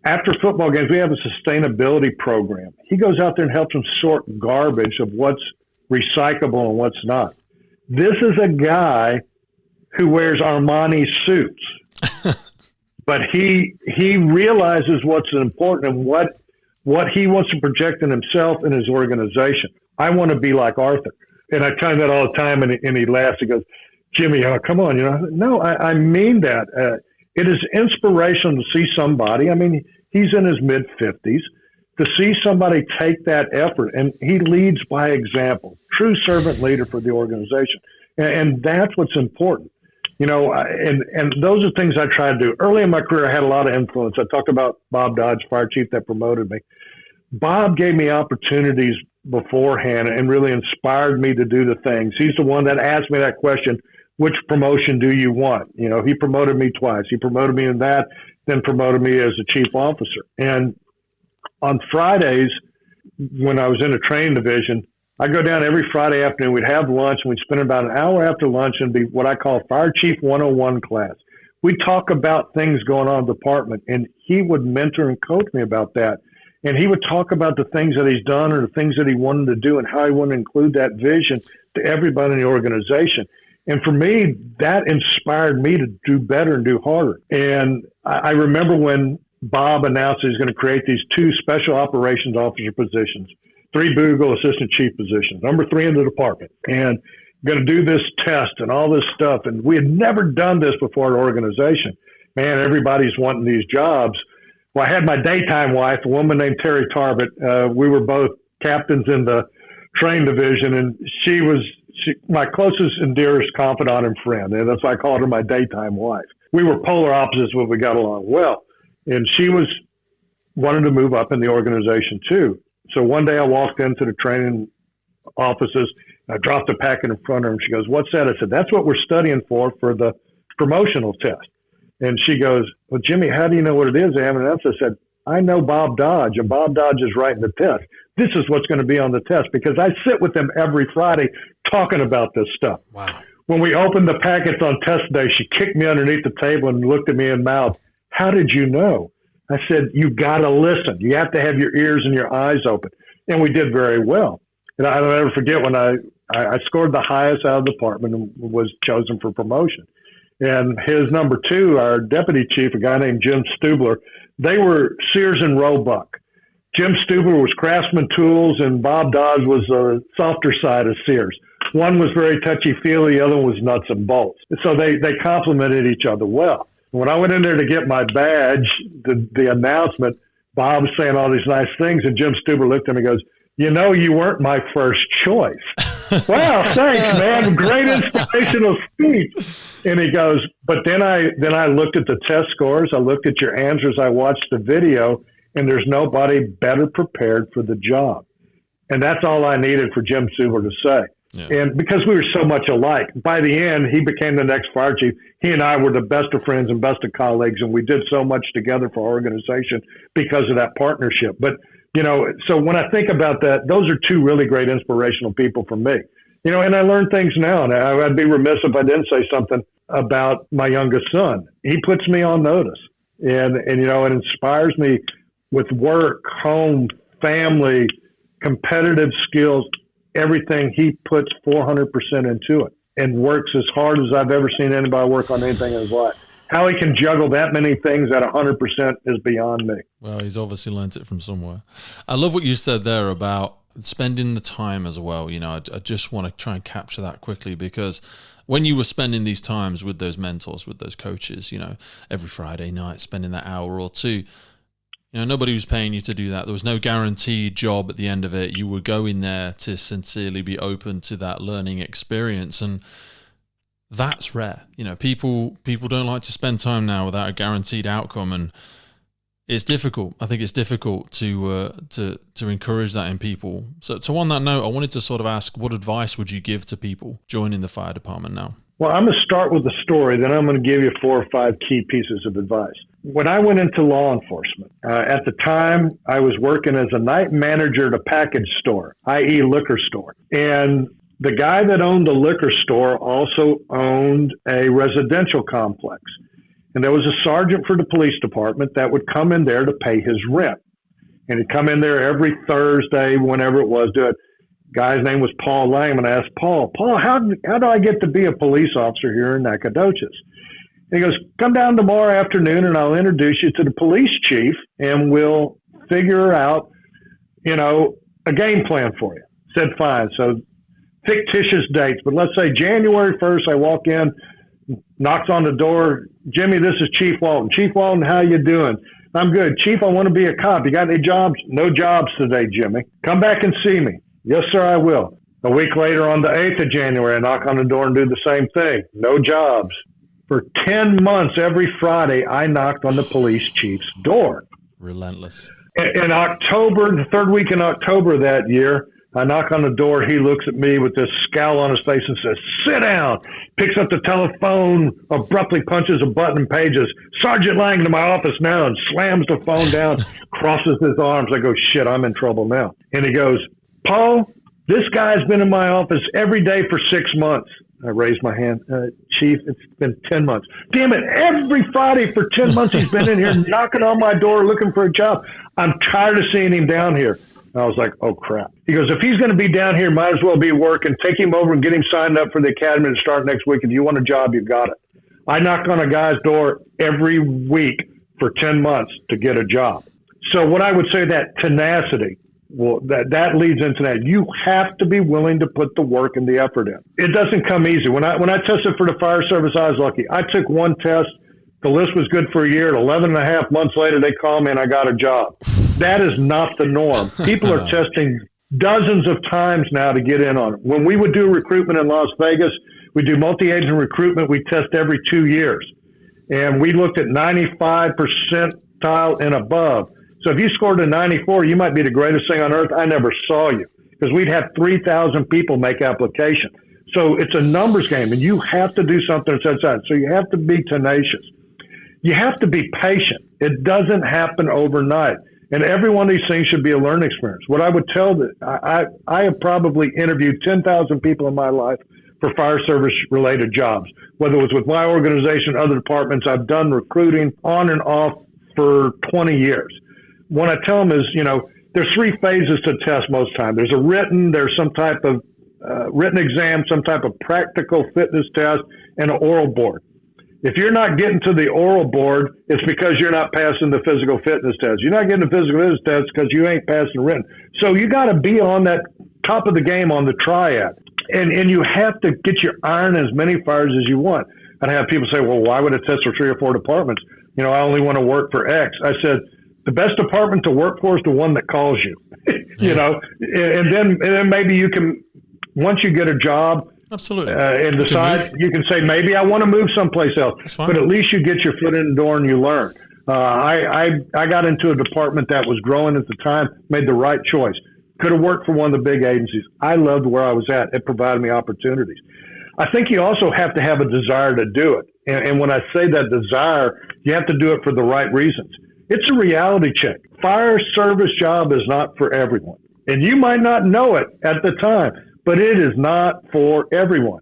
After football games, we have a sustainability program. He goes out there and helps them sort garbage of what's recyclable and what's not. This is a guy who wears Armani suits. But he realizes what's important and what he wants to project in himself and his organization. I want to be like Arthur. And I tell him that all the time, and he laughs. He goes, Jimmy, come on. No, I mean that. It is inspirational to see somebody. I mean, he's in his mid-50s. To see somebody take that effort, and he leads by example, true servant leader for the organization. And that's what's important. And those are things I try to do. Early in my career, I had a lot of influence. I talked about Bob Dodge, fire chief that promoted me. Bob gave me opportunities beforehand and really inspired me to do the things. He's the one that asked me that question, which promotion do you want? He promoted me twice. He promoted me in that, then promoted me as a chief officer. And on Fridays, when I was in the training division, I go down every Friday afternoon. We'd have lunch, and we'd spend about an hour after lunch and be what I call Fire Chief 101 class. We'd talk about things going on in the department, and he would mentor and coach me about that. And he would talk about the things that he's done or the things that he wanted to do and how he wanted to include that vision to everybody in the organization. And for me, that inspired me to do better and do harder. And I remember when Bob announced he's going to create these 2 special operations officer positions, 3 Bugle assistant chief positions, number 3 in the department, and going to do this test and all this stuff. And we had never done this before our organization. Man, everybody's wanting these jobs. Well, I had my daytime wife, a woman named Terry Tarbett. We were both captains in the train division, and she was my closest and dearest confidant and friend. And that's why I called her my daytime wife. We were polar opposites, but we got along well. And she wanted to move up in the organization too. So one day I walked into the training offices. I dropped a packet in front of her, and she goes, "What's that?" I said, "That's what we're studying for the promotional test." And she goes, "Well, Jimmy, how do you know what it is?" I haven't announced. I said, "I know Bob Dodge, and Bob Dodge is writing the test. This is what's going to be on the test," because I sit with them every Friday talking about this stuff. Wow. When we opened the packets on test day, she kicked me underneath the table and looked at me in the mouth. "How did you know?" I said, "You got to listen. You have to have your ears and your eyes open." And we did very well. And I'll never forget when I scored the highest out of the department and was chosen for promotion. And his number 2, our deputy chief, a guy named Jim Stubler, they were Sears and Roebuck. Jim Stubler was Craftsman Tools, and Bob Dodge was the softer side of Sears. One was very touchy-feely, the other one was nuts and bolts. So they complemented each other well. When I went in there to get my badge, the announcement, Bob was saying all these nice things, and Jim Stubler looked at me and goes, "You weren't my first choice." Wow, thanks, man. Great inspirational speech. And he goes, "But then I looked at the test scores, I looked at your answers, I watched the video, and there's nobody better prepared for the job." And that's all I needed for Jim Stubler to say. Yeah. And because we were so much alike, by the end, he became the next fire chief. He and I were the best of friends and best of colleagues, and we did so much together for our organization because of that partnership. But, so when I think about that, those are 2 really great inspirational people for me. And I learn things now, and I'd be remiss if I didn't say something about my youngest son. He puts me on notice, and it inspires me with work, home, family, competitive skills. Everything, he puts 400% into it and works as hard as I've ever seen anybody work on anything in his life. How he can juggle that many things at 100% is beyond me. Well, he's obviously learnt it from somewhere. I love what you said there about spending the time as well. I just want to try and capture that quickly, because when you were spending these times with those mentors, with those coaches, every Friday night, spending that hour or 2, nobody was paying you to do that. There was no guaranteed job at the end of it. You were going there to sincerely be open to that learning experience. And that's rare. People don't like to spend time now without a guaranteed outcome. And it's difficult. I think it's difficult to encourage that in people. So on that note, I wanted to sort of ask, what advice would you give to people joining the fire department now? Well, I'm going to start with the story, then I'm going to give you 4 or 5 key pieces of advice. When I went into law enforcement, at the time, I was working as a night manager at a package store, i.e. liquor store. And the guy that owned the liquor store also owned a residential complex. And there was a sergeant for the police department that would come in there to pay his rent. And he'd come in there every Thursday, whenever it was, do it. Guy's name was Paul Lang, and I asked Paul, how do I get to be a police officer here in Nacogdoches? And he goes, come down tomorrow afternoon and I'll introduce you to the police chief and we'll figure out, a game plan for you. Said, fine. So fictitious dates, but let's say January 1st, I walk in, knocks on the door. Jimmy, this is Chief Walton. Chief Walton, how you doing? I'm good. Chief, I want to be a cop. You got any jobs? No jobs today, Jimmy. Come back and see me. Yes, sir, I will. A week later, on the 8th of January, I knock on the door and do the same thing. No jobs. For 10 months, every Friday, I knocked on the police chief's door. Relentless. In October, the third week in October that year, I knock on the door. He looks at me with this scowl on his face and says, sit down. Picks up the telephone, abruptly punches a button and pages, Sergeant Lang to my office now, and slams the phone down, crosses his arms. I go, shit, I'm in trouble now. And he goes, Paul, this guy's been in my office every day for 6 months. I raised my hand. Chief, it's been 10 months. Damn it, every Friday for 10 months he's been in here knocking on my door looking for a job. I'm tired of seeing him down here. I was like, oh, crap. He goes, if he's going to be down here, might as well be working. Take him over and get him signed up for the academy to start next week. If you want a job, you've got it. I knocked on a guy's door every week for 10 months to get a job. So what I would say, that tenacity, well, that leads into that. You have to be willing to put the work and the effort in. It doesn't come easy. When I tested for the fire service, I was lucky. I took one test. The list was good for a year. 11 and a half months later, they called me and I got a job. That is not the norm. People are testing dozens of times now to get in on it. When we would do recruitment in Las Vegas, we do multi-agent recruitment. We test every 2 years. And we looked at 95 percentile and above. So if you scored a 94, you might be the greatest thing on earth. I never saw you, because we'd have 3,000 people make application. So it's a numbers game, and you have to do something that sets out. So you have to be tenacious. You have to be patient. It doesn't happen overnight. And every one of these things should be a learning experience. What I would tell I have probably interviewed 10,000 people in my life for fire service related jobs, whether it was with my organization, other departments. I've done recruiting on and off for 20 years. What I tell them is, there's 3 phases to test most time. There's a written, there's some type of written exam, some type of practical fitness test, and an oral board. If you're not getting to the oral board, it's because you're not passing the physical fitness test. You're not getting the physical fitness test because you ain't passing the written. So you got to be on that top of the game on the triad. And you have to get your iron in as many fires as you want. I'd have people say, well, why would I test for 3 or 4 departments? I only want to work for X. I said, the best department to work for is the one that calls you, and then maybe you can, once you get a job, absolutely, and decide, you can say, maybe I want to move someplace else, but at least you get your foot in the door and you learn. I got into a department that was growing at the time, made the right choice. Could have worked for one of the big agencies. I loved where I was at. It provided me opportunities. I think you also have to have a desire to do it. And when I say that desire, you have to do it for the right reasons. It's a reality check. Fire service job is not for everyone. And you might not know it at the time, but it is not for everyone.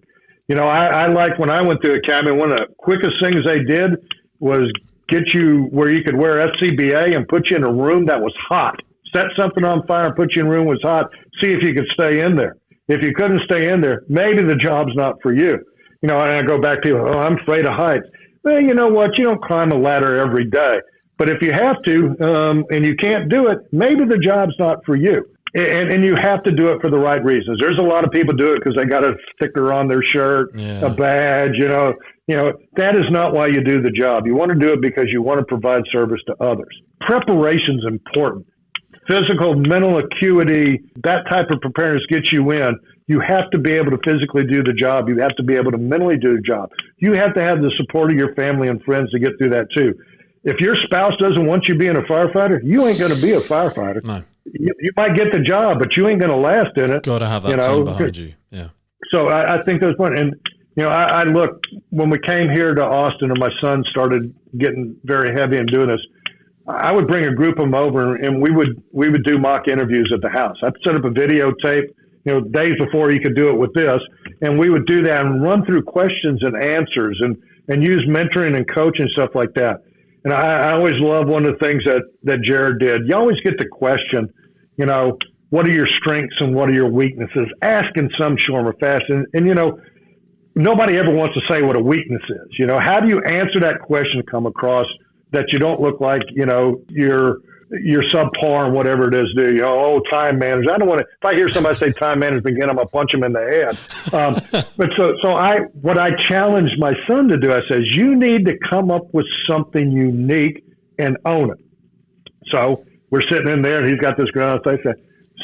I like when I went to academy, one of the quickest things they did was get you where you could wear SCBA and put you in a room that was hot. Set something on fire and put you in a room that was hot. See if you could stay in there. If you couldn't stay in there, maybe the job's not for you. And I go back to, I'm afraid of heights. Well, you know what? You don't climb a ladder every day. But if you have to, and you can't do it, maybe the job's not for you. And you have to do it for the right reasons. There's a lot of people do it because they got a sticker on their shirt, a badge, that is not why you do the job. You want to do it because you want to provide service to others. Preparation's important. Physical, mental acuity, that type of preparedness gets you in. You have to be able to physically do the job. You have to be able to mentally do the job. You have to have the support of your family and friends to get through that too. If your spouse doesn't want you being a firefighter, you ain't going to be a firefighter. No. You might get the job, but you ain't going to last in it. Got to have that team behind you. Yeah. So I think that's one. And, I look, when we came here to Austin and my son started getting very heavy and doing this, I would bring a group of them over and we would do mock interviews at the house. I'd set up a videotape, days before you could do it with this. And we would do that and run through questions and answers and use mentoring and coaching, stuff like that. And I always love one of the things that Jared did. You always get the question, what are your strengths and what are your weaknesses? Ask in some form or fashion. And nobody ever wants to say what a weakness is. You know, how do you answer that question, come across that you don't look like, you know, you're subpar and whatever it is, do you? Oh, time management. I don't want to, if I hear somebody say time management again, I'm going to punch them in the head. But what I challenged my son to do, I says, you need to come up with something unique and own it. So we're sitting in there and he's got this ground face. I said,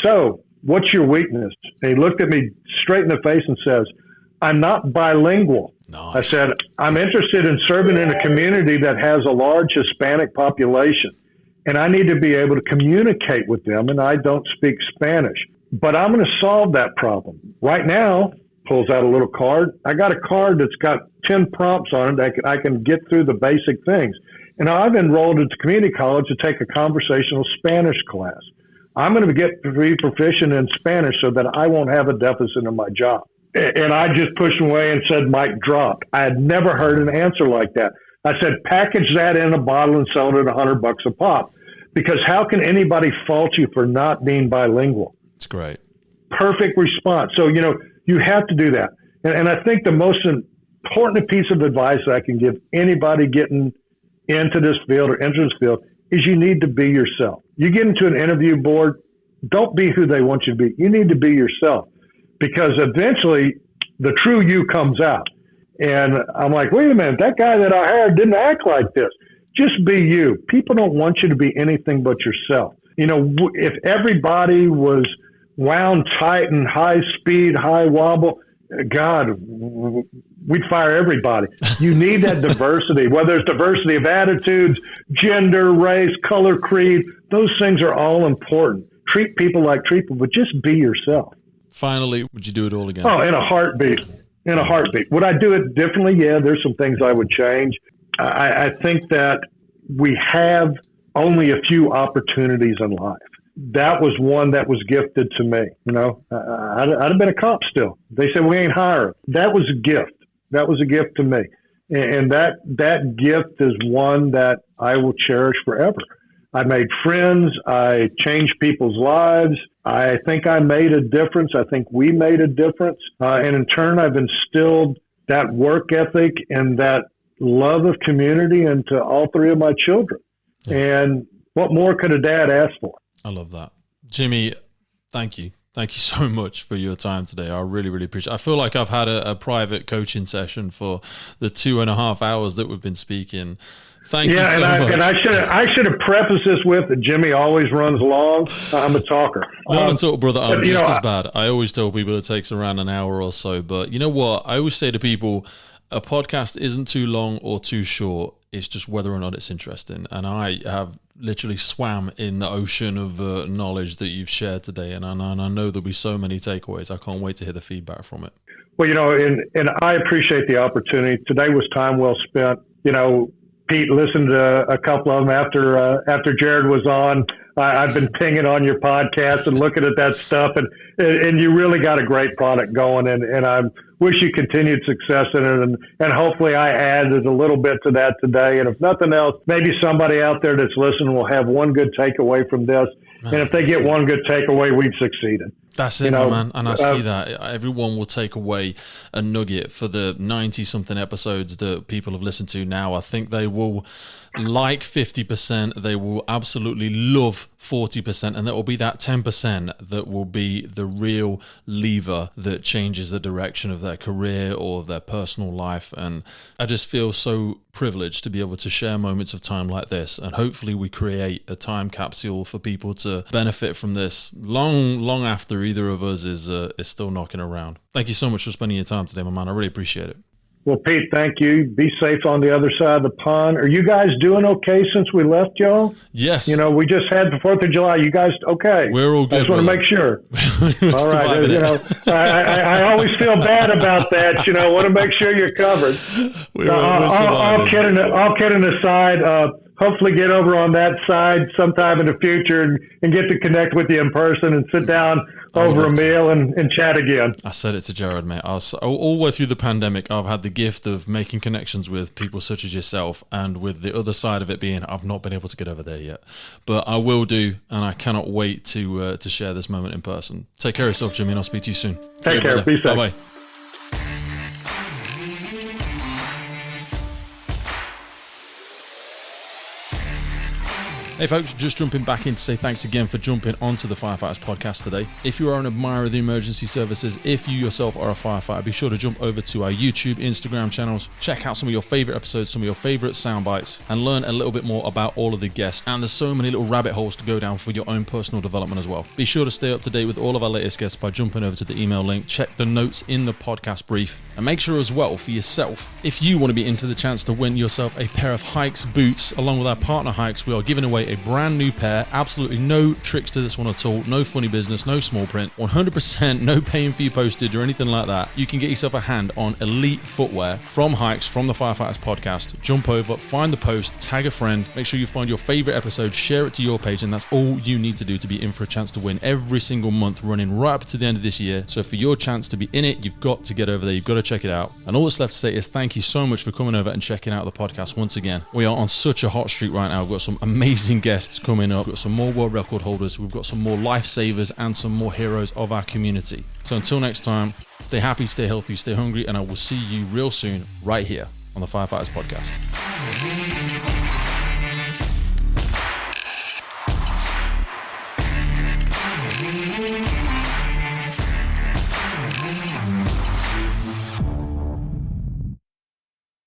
so what's your weakness? And he looked at me straight in the face and says, I'm not bilingual. Nice. I said, I'm interested in serving in a community that has a large Hispanic population, and I need to be able to communicate with them, and I don't speak Spanish. But I'm going to solve that problem. Right now, pulls out a little card. I got a card that's got 10 prompts on it that I can get through the basic things. And I've enrolled into community college to take a conversational Spanish class. I'm going to be proficient in Spanish so that I won't have a deficit in my job. And I just pushed away and said, mic drop. I had never heard an answer like that. I said, package that in a bottle and sell it at $100 a pop. Because how can anybody fault you for not being bilingual? It's great. Perfect response. So, you know, you have to do that. And I think the most important piece of advice that I can give anybody getting into this field or enter this field is you need to be yourself. You get into an interview board, don't be who they want you to be. You need to be yourself. Because eventually the true you comes out. And I'm like, wait a minute, that guy that I hired didn't act like this. Just be you. People don't want you to be anything but yourself. You know, if everybody was wound tight and high speed, high wobble, God, we'd fire everybody. You need that diversity, whether it's diversity of attitudes, gender, race, color, creed. Those things are all important. Treat people like people, but just be yourself. Finally, would you do it all again? Oh, in a heartbeat. In a heartbeat. Would I do it differently? Yeah, there's some things I would change. I think that we have only a few opportunities in life. That was one that was gifted to me. You know, I'd have been a cop still. They said, we ain't hiring. That was a gift. That was a gift to me. And that gift is one that I will cherish forever. I made friends. I changed people's lives. I think I made a difference. I think we made a difference. And in turn, I've instilled that work ethic and that love of community into all three of my children. Yeah. And what more could a dad ask for? I love that. Jimmy, thank you. Thank you so much for your time today. I really, really appreciate it. I feel like I've had a private coaching session for the 2.5 hours that we've been speaking. Thank you so much. And I should have prefaced this with that Jimmy always runs long. I'm a talker. Not at all, brother. I'm just as bad. I always tell people it takes around an hour or so. But you know what? I always say to people, a podcast isn't too long or too short. It's just whether or not it's interesting. And I have literally swam in the ocean of knowledge that you've shared today. And I know there'll be so many takeaways. I can't wait to hear the feedback from it. Well, you know, and I appreciate the opportunity. Today was time well spent. You know, Pete listened to a couple of them after Jared was on. I've been pinging on your podcast and looking at that stuff, and you really got a great product going, and I wish you continued success in it, and hopefully I added a little bit to that today. And if nothing else, maybe somebody out there that's listening will have one good takeaway from this. Man, and if they get one good takeaway, we've succeeded. That's it, my man. And I see that. Everyone will take away a nugget for the 90-something episodes that people have listened to now. I think they will like 50%. They will absolutely love 40%. And there will be that 10% that will be the real lever that changes the direction of their career or their personal life. And I just feel so privileged to be able to share moments of time like this. And hopefully we create a time capsule for people to benefit from this long after either of us is still knocking around. Thank you so much for spending your time today, my man. I really appreciate it. Well, Pete, thank you. Be safe on the other side of the pond. Are you guys doing okay since we left, y'all? Yes. You know, we just had the 4th of July. You guys okay? We're all good. I just want to make sure. All right. You know, I always feel bad about that. You know, want to make sure you're covered. All kidding aside, hopefully get over on that side sometime in the future and get to connect with you in person and sit down over a meal and chat again. I said it to Jared, mate. All the way through the pandemic, I've had the gift of making connections with people such as yourself, and with the other side of it being I've not been able to get over there yet. But I will do, and I cannot wait to share this moment in person. Take care of yourself, Jimmy, and I'll speak to you soon. Take care. Be safe. Bye-bye. Hey folks, just jumping back in to say thanks again for jumping onto the Firefighters podcast today. If you are an admirer of the emergency services, if you yourself are a firefighter, be sure to jump over to our YouTube, Instagram channels, check out some of your favorite episodes, some of your favorite sound bites, and learn a little bit more about all of the guests. And there's so many little rabbit holes to go down for your own personal development as well. Be sure to stay up to date with all of our latest guests by jumping over to the email link, check the notes in the podcast brief, and make sure as well for yourself, if you want to be into the chance to win yourself a pair of Hikes boots along with our partner Hikes, we are giving away a brand new pair. Absolutely no tricks to this one at all, no funny business, no small print, 100% no paying for your postage or anything like that. You can get yourself a hand on elite footwear from Hikes, from the Firefighters podcast. Jump over, find the post, tag a friend, make sure you find your favorite episode, share it to your page, and that's all you need to do to be in for a chance to win every single month running right up to the end of this year. So for your chance to be in it, you've got to get over there, you've got to check it out. And all that's left to say is thank you so much for coming over and checking out the podcast once again. We are on such a hot streak right now. We've got some amazing guests coming up. We've got some more world record holders. We've got some more lifesavers and some more heroes of our community. So until next time, stay happy, stay healthy, stay hungry, and I will see you real soon right here on the Firefighters podcast.